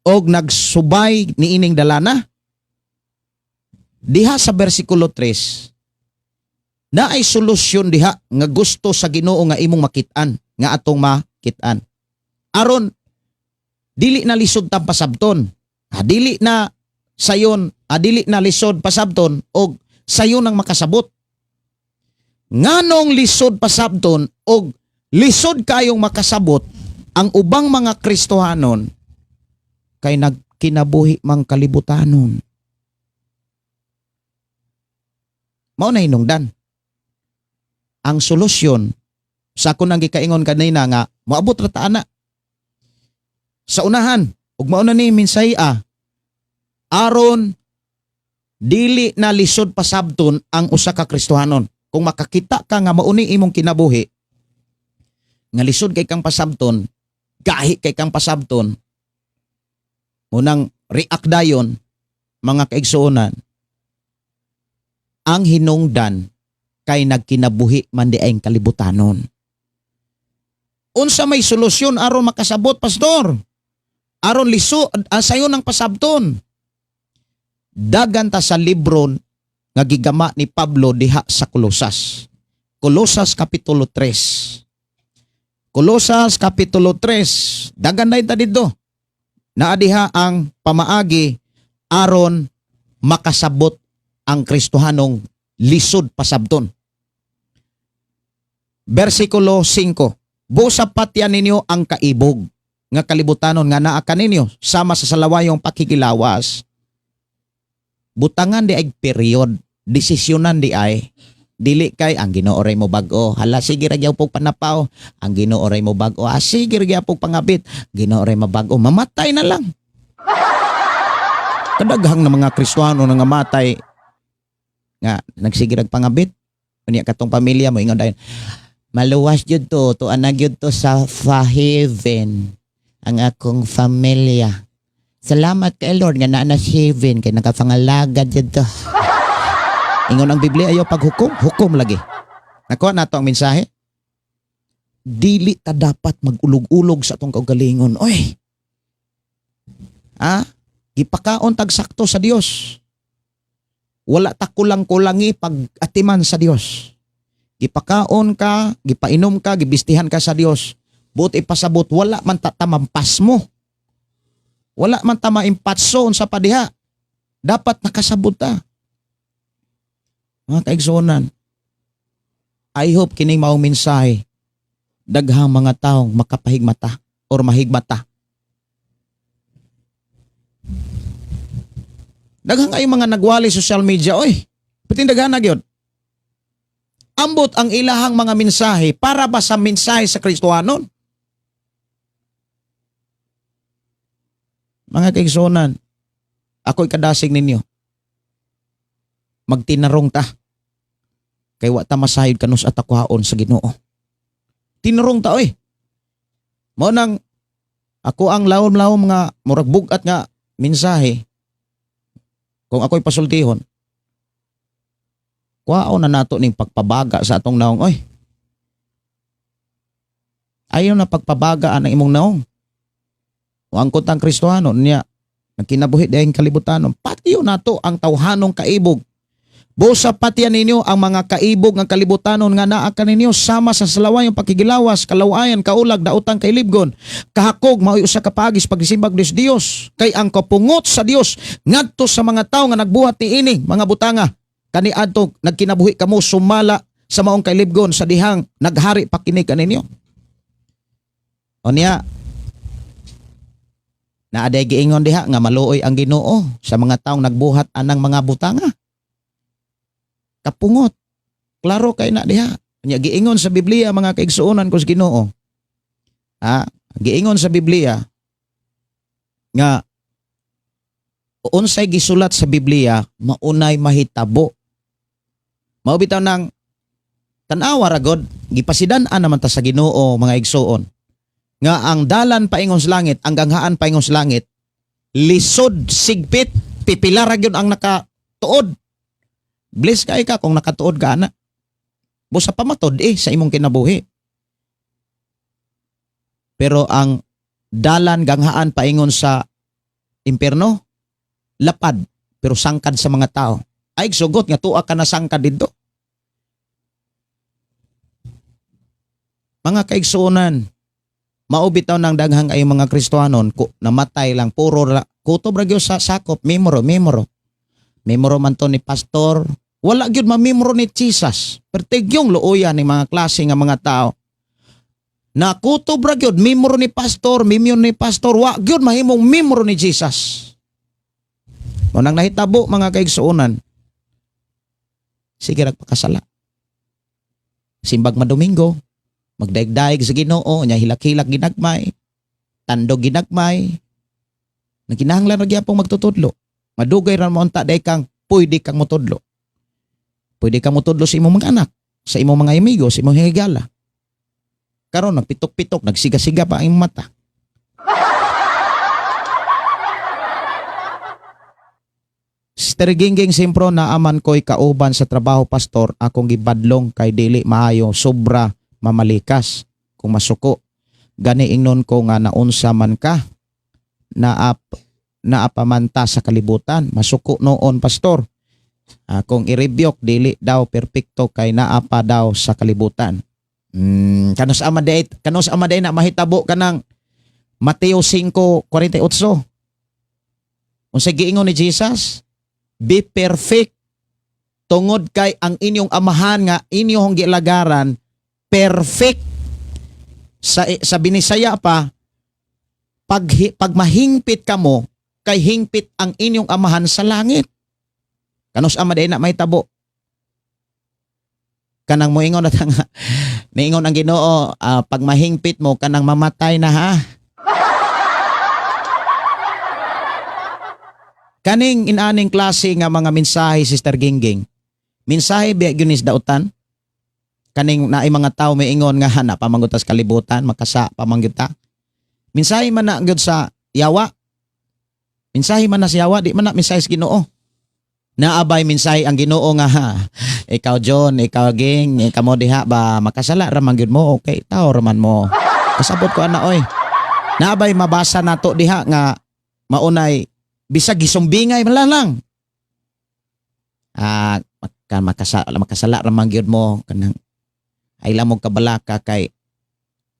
Speaker 5: Og nagsubay ni ining dalana? diha sa bersikulo 3, na ay solusyon diha nga gusto sa Ginoo nga imong makitaan, nga atong makitaan. Aron dili na lisod ta pasabton. Dili na sayon, dili na lisod pasabton og sayon ang makasabot. Nganong lisod pasabton og lisod kayong makasabot ang ubang mga Kristohanon kay nagkinabuhi mang kalibutanon. Mao na hinungdan. Ang solusyon sa ako nang gikaingon kanina nga moabot ra ta ana. Sa unahan, ug mao na ni minsaya, aron dili na lisod pasabton ang usa ka Kristohanon. Kung makakita ka nga mauni imong kinabuhi, nga lisod kay kang pasabton, gahi kay kang pasabton, unang react dayon, mga kaigsuonan, ang hinungdan kay nagkinabuhi man di ay kalibutanon. Unsa may solusyon aron makasabot, pastor? Aron lisod sayo ng pasabton. Dagan ta sa libro nga gigama ni Pablo diha sa Kolosas. Kolosas kapitulo 3. Kolosas kapitulo 3. Dagan na ta dito. Naa diha ang pamaagi aron makasabot ang Kristohanong lisod pasabton. Versikulo 5. Busa patyan ninyo ang kaibog nga kalibutanon nga naa kaninyo sama sa salawayong pakikilawas. Butangan di ay period, desisyonan di ay dili kay ang Ginoo ray mo bag-o. Hala sige ra gyud pug panapaw, ang Ginoo ray mo bag-o. Sige ra gyud pug pangabit, Ginoo ray mo bag-o. Mamatay na lang. Kadaghang na mga Kristiyano nga matay nga nagsigirag pangabit. Unya katong pamilya mo ingon dayon, maluwas jud to ana gyud to sa heaven ang akong pamilya. Salamat kay Lord nga naa na heaven kay nakapangalagad jud to. Ingon ang Biblia ayo paghukom, hukom lagi. Nakuha nato ang mensahe. Dili ta dapat magulog-ulog sa atong kaugalingon. Oy. Gipakaon tag sakto sa Dios. Wala ta kulang-kulangi pag-atiman sa Dios. Gipakaon ka, gipainom ka, gibistihan ka sa Dios. Buot ipasabot, wala man tatamampas mo. Wala man ta maimpatson sa padiha. Dapat nakasabot ta. Mga kaigsuonan, I hope kining maong mensahe daghang mga taong makapahigmata or mahigmata. Daghang ay mga nagwali social media, oy, pitin daghan na gyud. Ambot ang ilahang mga mensahe para ba sa mensahe sa Kristohanon? Mga kaigsuonan, ako'y kadasig ninyo. Magtinarong ta. Kay wa ta masayod kanus at akuhaon sa Ginoo. Tinarong ta, oy. Mo nang ako ang lawom-lawom nga murag bugat nga mensahe. Kung ako'y pasultihon, kuhaon na nato ning pagpabaga sa atong naong, oy. Ayaw na pagpabaga ang imong naong. O ang kutang Kristohano niya, nagkinabuhi dahil kalibutanon, patiyo nato ang tawhanong kaibog. Busa patiyan ninyo ang mga kaibog ng kalibutanon nga naa kaninyo sama sa salawayong pakigilawas, kalawayan, kaulag, daotang kailibgon, kahakog, maoy usa ka pagis pagsimbag Dios. Kay ang kapungot sa Dios ngadto sa mga tao nga nagbuhat ni ini, mga butanga, kaniadto nagkinabuhi kamo sumala sa maong kailibgon sa dihang naghari pakinig kaninyo. O niya, naaday giingon diha nga maluoy ang Ginoo sa mga taong nagbuhat anang mga butanga. Kapungot. Klaro kay na diha. Nya giingon sa Biblia mga kaigsuonan ko sa Ginoo. Giingon sa Biblia nga unsay gisulat sa Biblia maunay mahitabo. Mao bitaw nang tan-awa ra gud gipasidan-an naman ta sa Ginoo mga igsuon. Nga ang dalan paingon sa langit, ang ganghaan paingon sa langit, lisod sigpit, pipila ra gyud ang nakatuod. Bless kay ka kung nakatuod ka na. Busa pa matod sa imong kinabuhi. Pero ang dalan ganghaan paingon sa impierno, lapad pero sangkad sa mga tao. Ay sugot nga tuwa ka na sangka dito. Mga kaigsuonan, maubitaw ng daghang ay mga Kristohanon namatay lang puro kutob ra gyud sa sakop memoro. Memoro man to ni pastor, wala gyud mamemoro ni Jesus. Pertigyong luoyan ni mga klase nga mga tao. Na kutob ra gyud memoro ni pastor, wa gyud mahimong memoro ni Jesus. Mo nang nahitabo mga kaigsuonan. Sige nagpakasala. Simbag madomingo, magdaig-daig sa Ginoo, nya hilak-hilak ginagmay, tandog ginagmay. Naginahanglan ra gyapon magtutudlo. Madugay ra mo unta day kang pwede kang motudlo. Pwede kang motudlo sa imong mga anak, sa imong mga amigo, sa imong higala. Karon nagpitok-pitok, nagsiga-siga pa ang imong mata. Sister Gingging simpro na aman ko'y kauban sa trabaho pastor, akong gibadlong kay dili maayo sobra mamalikas kung masuko. Gani ingnon ko nga naunsa man ka naapamanta sa kalibutan. Masuko noon pastor. Kung i-rebuke dili daw perpekto kay naapa daw sa kalibutan. Kanos amaday na mahitabo kanang Mateo 5:48. Unsa giingon ni Jesus? Be perfect tungod kay ang inyong amahan nga inyong gilagaran perfect. Sa Binisaya pa, pag mahingpit kamo, kay hingpit ang inyong amahan sa langit. Kanos amaday na mahitabo. Kanang moingon at niingon ang Ginoo, pag mahingpit mo kanang mamatay na ha. Kaning inaning klase nga mga mensahe Sister Gingging. Mensahe biya gyud is dautan. Kaning naay mga tao may ingon nga hana pamanggutas kalibutan, makasa pamangguta. Mensahe man na gyud sa yawa. Mensahe man na sa yawa, di man na mensahe sa Ginoo. Naabay mensahe ang Ginoo nga ha. Ikaw John, ikaw Ging, ikaw mo diha ba makasala ra man gyud mo, okay, tao ra man mo. Kasabot ko ana oy. Naabay mabasa nato diha nga maunay bisag gisumbingay man lang. Makasala ra man gyud mo kanang ay lamog kabalaka kay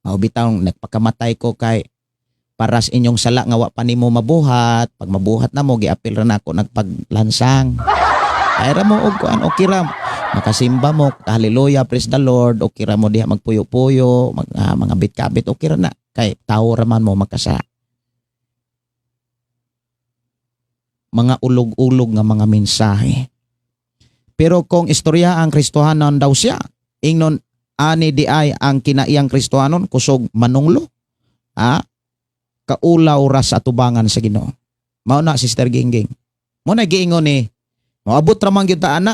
Speaker 5: maubitaw nagpakamatay ko kay paras inyong sala nga wa pa nimo mabuhat. Pag mabuhat na mo giapil ra nako nagpaglansang. Ay ra mo og kuan okay ra makasimba mo hallelujah praise the Lord okay ra mo diha magpuyo-puyo mga bit-kabit okay ra na kay tao ra man mo makasa. Mga ulog-ulog nga mga mensahe. Pero kung istorya ang Kristohanon daw siya, ingnon ani di ay ang kinaiyang Kristohanon kusog manunglo. Kaulaw ra sa atubangan sa Ginoo. Mao na Sister Gingging. Mo na giingon ni moabot ra man gyud ta ana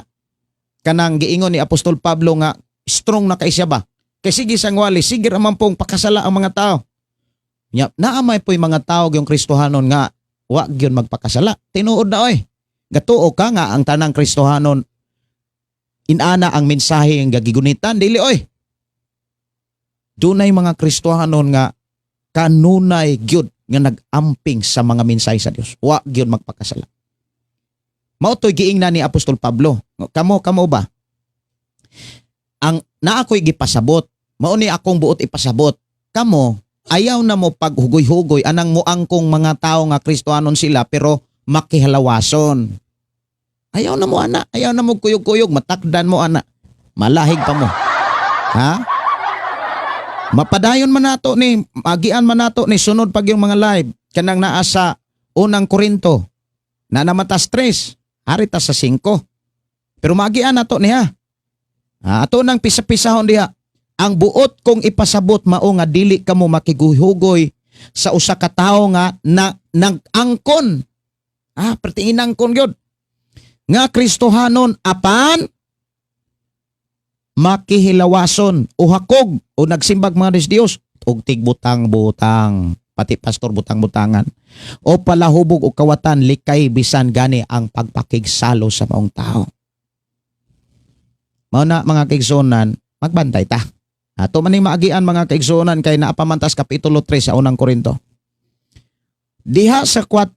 Speaker 5: kanang giingon ni Apostol Pablo nga strong na kay siya ba. Kay sige sang wali sige ra man pong pakasala ang mga tao. Nya naamay po'y mga tao yung Kristohanon nga wa gyud magpakasala. Tinuod na oy. Gatuo ka nga ang tanang Kristohanon inana ang mensahe nga gigunitan dili oy. Dunay mga Kristohanon nga kanunay gyud nga nagamping sa mga mensahe sa Dios. Wa gyud magpakasala. Mao toy giingnan ni Apostol Pablo. Kamo ba? Ang naa ko'y gipasabot. Mao ni akong buot ipasabot. Kamo ayaw na mo paghugoy-hugoy anang muangkong mga tao nga Kristohanon sila pero makihalawason. Ayaw na mo ana, ayaw na mo kuyog-kuyog, matakdan mo ana. Malahig pa mo. Ha? Mapadayon man nato ni, magian man nato ni sunod pag yung mga live kanang naa sa unang Korinto. Na namatas 3, harita sa 5. Pero magian nato niya. Ato nang pisa-pisahon diha. Ang buot kong ipasabot mao nga dili kamo makiguhugoy sa usa ka tawo nga nag-angkon. Pertinginangkon gyud. Nga Kristohanon apan makihilawason o hakog o nagsimbag mga Diyos og tigbutang-butang pati pastor butang-butangan o palahubog o kawatan likay bisan gani ang pagpakigsalo sa maong tao. Mao na mga kaigsuonan, magbantay ta. Ato maning maagian mga kaigsuonan kay naapamantas kapitulo 3 sa unang Korinto. Diha sa 4,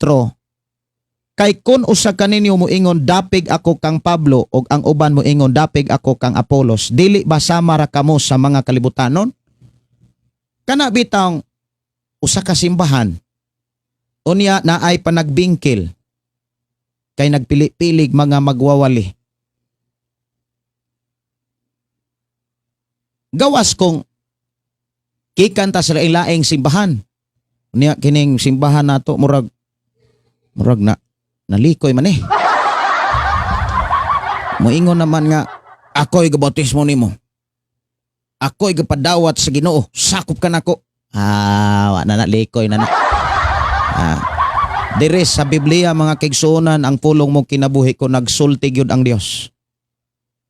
Speaker 5: Kay kun usa kaninyo moingon dapig ako kang Pablo ug ang uban moingon dapig ako kang Apolos, dili ba sama ra kamo sa mga kalibutanon? Kana bitang usa ka simbahan unya naay panagbingkil kay nagpili-pilig mga magwawali. Gawas kung kikanta sa ilaing simbahan. Unya kining simbahan nato murag na nalikoy man eh. Moingon naman nga ako'y gabautismo nimo. Ako'y gapadawat sa Ginoo. Sakop ka nako. Wa na nalikoy na na. Dire sa Biblia mga kaigsuonan ang pulong mo kinabuhi ko nagsulti gyud ang Dios.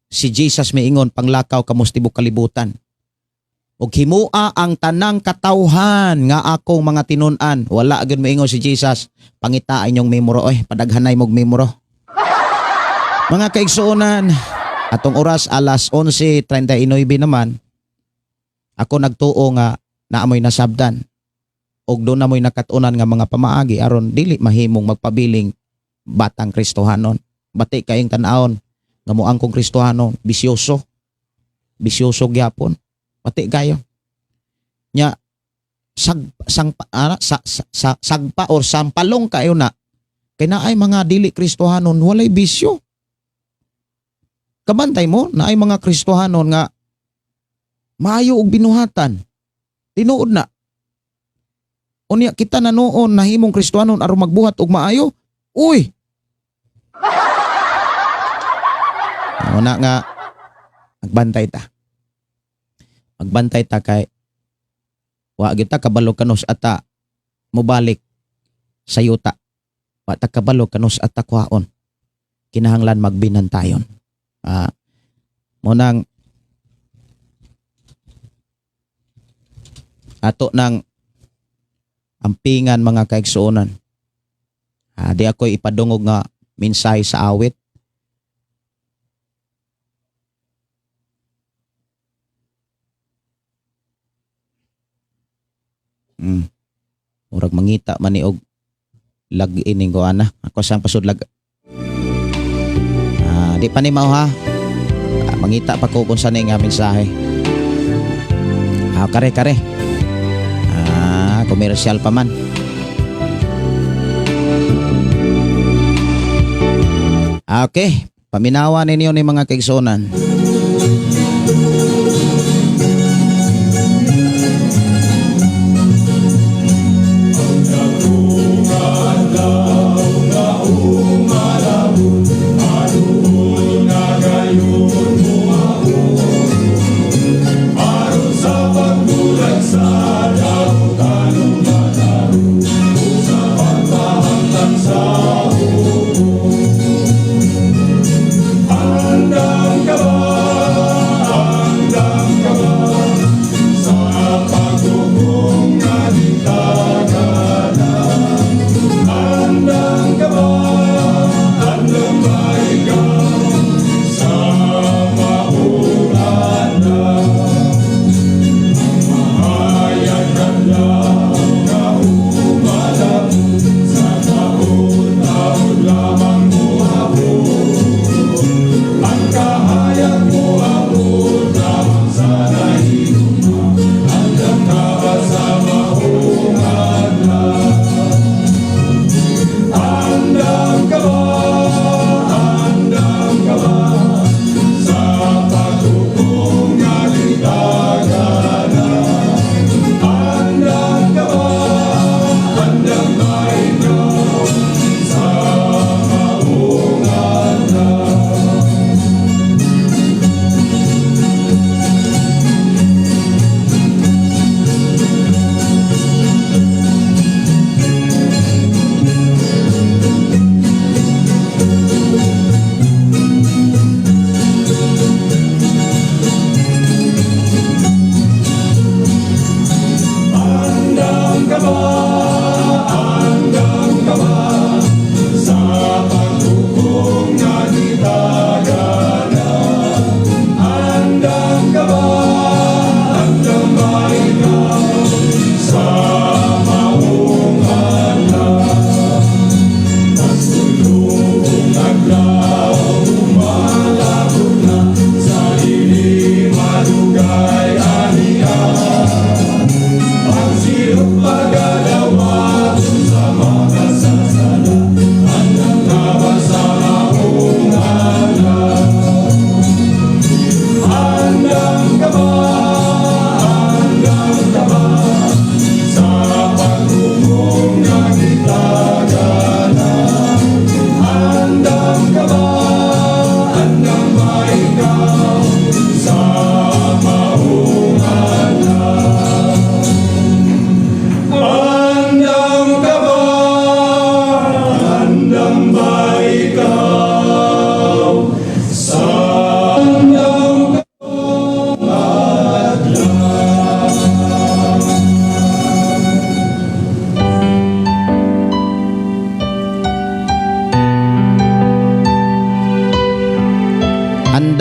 Speaker 5: Si Jesus miingon panglakaw kamo sa tibuok kalibutan. Og himua ang tanang katawhan nga akong mga tinun-an. Wala gyud moingon si Jesus pangita inyong memoro padaghanay mog memoro. Mga kaigsuonan, atong oras alas 11:39 naman. Ako nagtuo nga naamoy nasabdan. Og doon namoy nakatunan nga mga pamaagi aron dili mahimong magpabiling batang Kristohanon. Bati kayong tan-aon nga moang kong Kristohanon, bisyoso. Bisyoso gyapon. Bati kayo. Nya sagpa or sampalong kayo na kay naay mga dili Kristohanon walay bisyo. Kabantay mo naay mga Kristohanon nga maayo og binuhatan. Tinuod na. Unya kita na noon nahimong Kristohanon aron magbuhat og maayo. Uy. Una nga magbantay ta. Magbantay ta kay wa kita kabalo kanos ata mobalik sa yuta. Wa ta kabalo kanos ata kuhaon. Kinahanglan magbinantayon. Munang ato ng ampingan mga kaigsuonan. Di ako ipadungog nga minsay sa awit. Murag mangita man ni og lag-ining ko ana. Ako sang pasudlag. Di pa ni mao ha. Mangita pa ko kung saan nga mensahe. Kare. Komersyal pa man. Okay, paminawa ninyo ni mga kaigsuonan.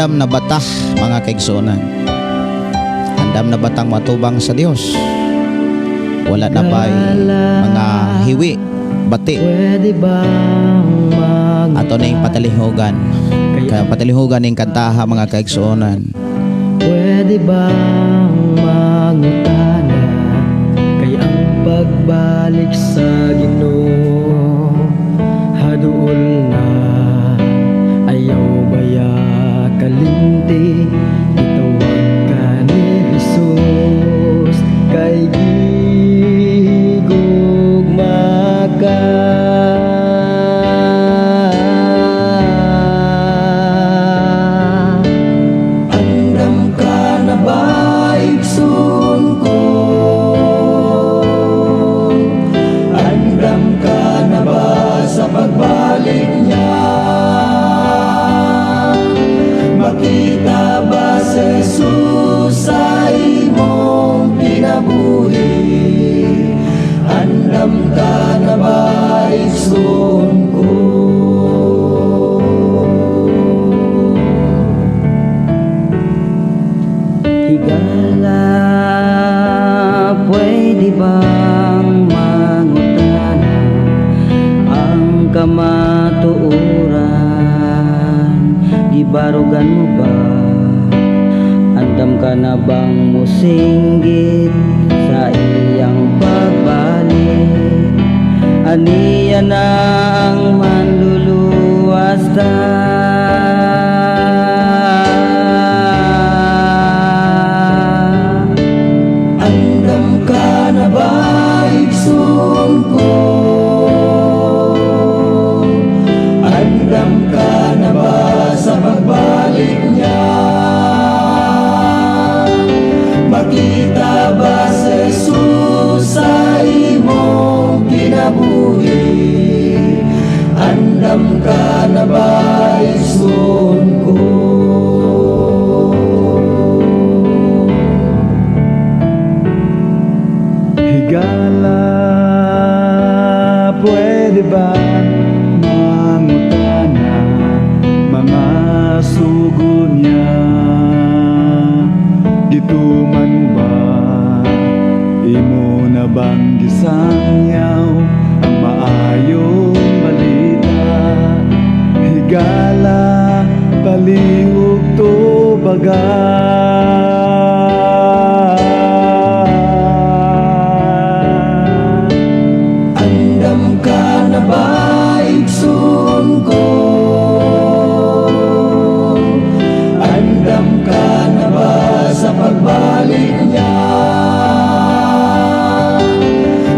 Speaker 5: andam na bata mga kaigsuonan. Andam na batang matubang sa Dios. Wala na pa'y mga hiwi, bati.
Speaker 1: Pwede bang
Speaker 5: Ato na yung patalihugan. Kaya patalihugan yung kantaha mga kaigsuonan.
Speaker 1: Pwede bang mangutana kay ang pagbalik sa Ginoo haduol na ayaw baya kalinti itawag ka ni Jesus kay gigugma ka. Andam ka na ba igsoon ko? Andam ka na ba sa pagbalik niya? Makita ba si Jesus sa imong kinabuhi? Andam ka na ba igsoon ko? Higala, pwede bang mangutana ang kamatuuran? Gibarugan mo ba? Andam ka na bang musinggit sa iyang pagbalik? Aniya na ang manluluwas na. Andam ka na ba igsoon ko? Andam ka na ba sa pagbalik niya? Makita ba si Jesus sa imong kinabuhi? Andam ka na ba igsoon ko? Higala, pwede ba mangutana mga sugo niya? Dito man ba imo na bang gisangyaw ang maayong balita? Higala, palihog to baga. Andam ka na ba igsoon ko? Andam ka na ba sa pagbalik niya?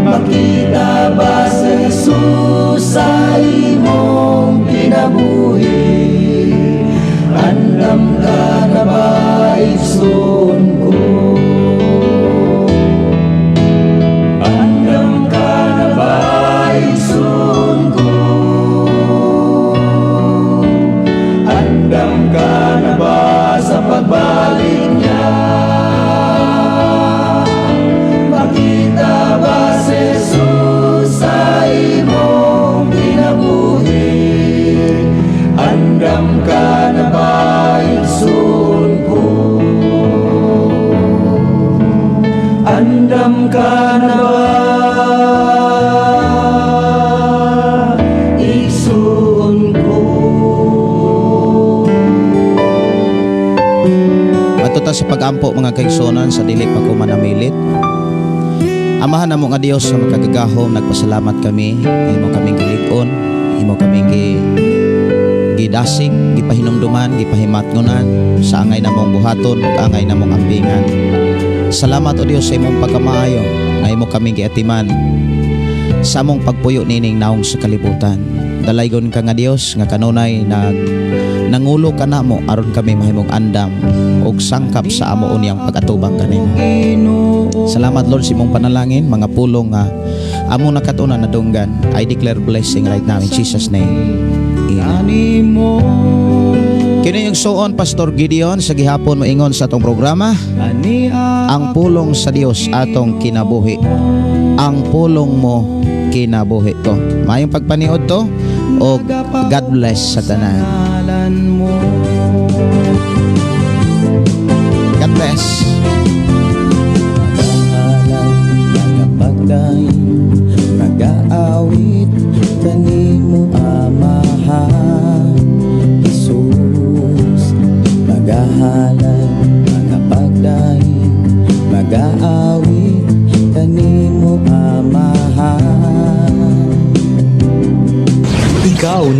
Speaker 1: Makita ba si Jesus sa imong kinabuhi? Andam ka na ba igsoon ko? Andam ka na ba igsoon ko? Andam ka na ba sa pagbalik niya? Makita ba si Jesus sa imong kinabuhi? Andam ka na ba igsoon ko? Andam ka na ba igsoon ko?
Speaker 5: Matuta sa pagampo mga kaigsuonan sa dili pa ko manamilit. Amahan namo nga Dios sa makagagahom, nagpasalamat kami. Imo kaming gilig-on, imo kaming gidasig, gipahinumduman, gipahimatngunan sa angay namong buhaton ug angay namong ambingan. Salamat o Dios sa imong pagkamaayo nga imo kaming giatiman sa among pagpuyo nining naong sa kalibutan. Dalaygon ka nga Dios nga kanunay nangulo ka namo aron kami mahimong andam ug sangkap sa amo unyang pag-atubang kanimo. Salamat Lord sa imong panalangin, mga pulong nga amo nakatuna na dunggan. I declare blessing right now in Jesus name. Amen. Kini yung suon Pastor Gideon sa gihapon moingon sa atong programa, ang pulong sa Dios atong kinabuhi. Ang pulong mo kinabuhi ko. Mayong pagpaniod to o God bless sa tanan.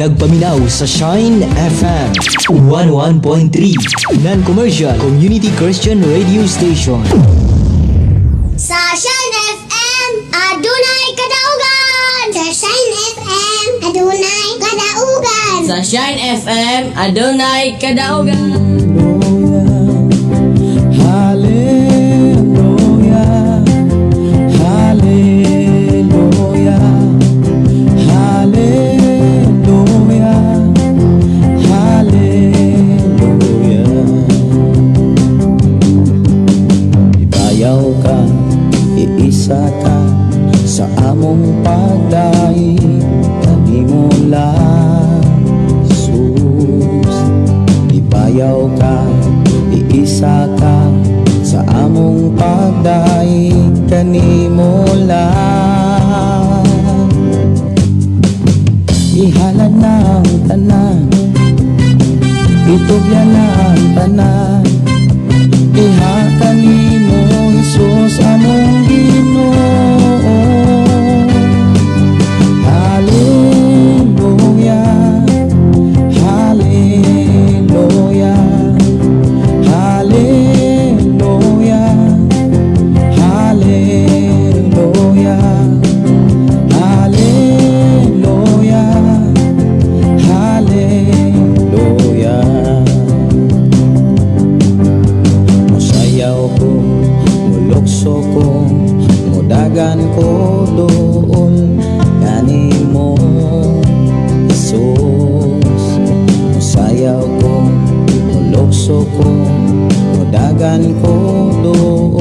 Speaker 2: Nagpaminaw sa Shine FM 101.3 Non-Commercial Community Christian Radio Station.
Speaker 3: Sa Shine FM, adunay kadaugan. Sa Shine FM, adunay kadaugan.
Speaker 4: Sa Shine FM, adunay kadaugan.
Speaker 1: Hallelujah, hallelujah, hallelujah, hallelujah. Ibayaw ka, iisa ka sa among pagdaig, kanimo lang Jesus. Ibayaw ka, iisa ka sa among pagdaig, kanimo lang. Ihalad na ang tanan, itubyan na ang tanan, iha kanimo Jesus among Ginoo. Hallelujah, hallelujah, hallelujah, hallelujah, hallelujah, hallelujah. Musayaw ko, mulukso ko, mudagan ko doon kanimo Jesus. Musayaw ko, mulukso ko, mudagan ko doon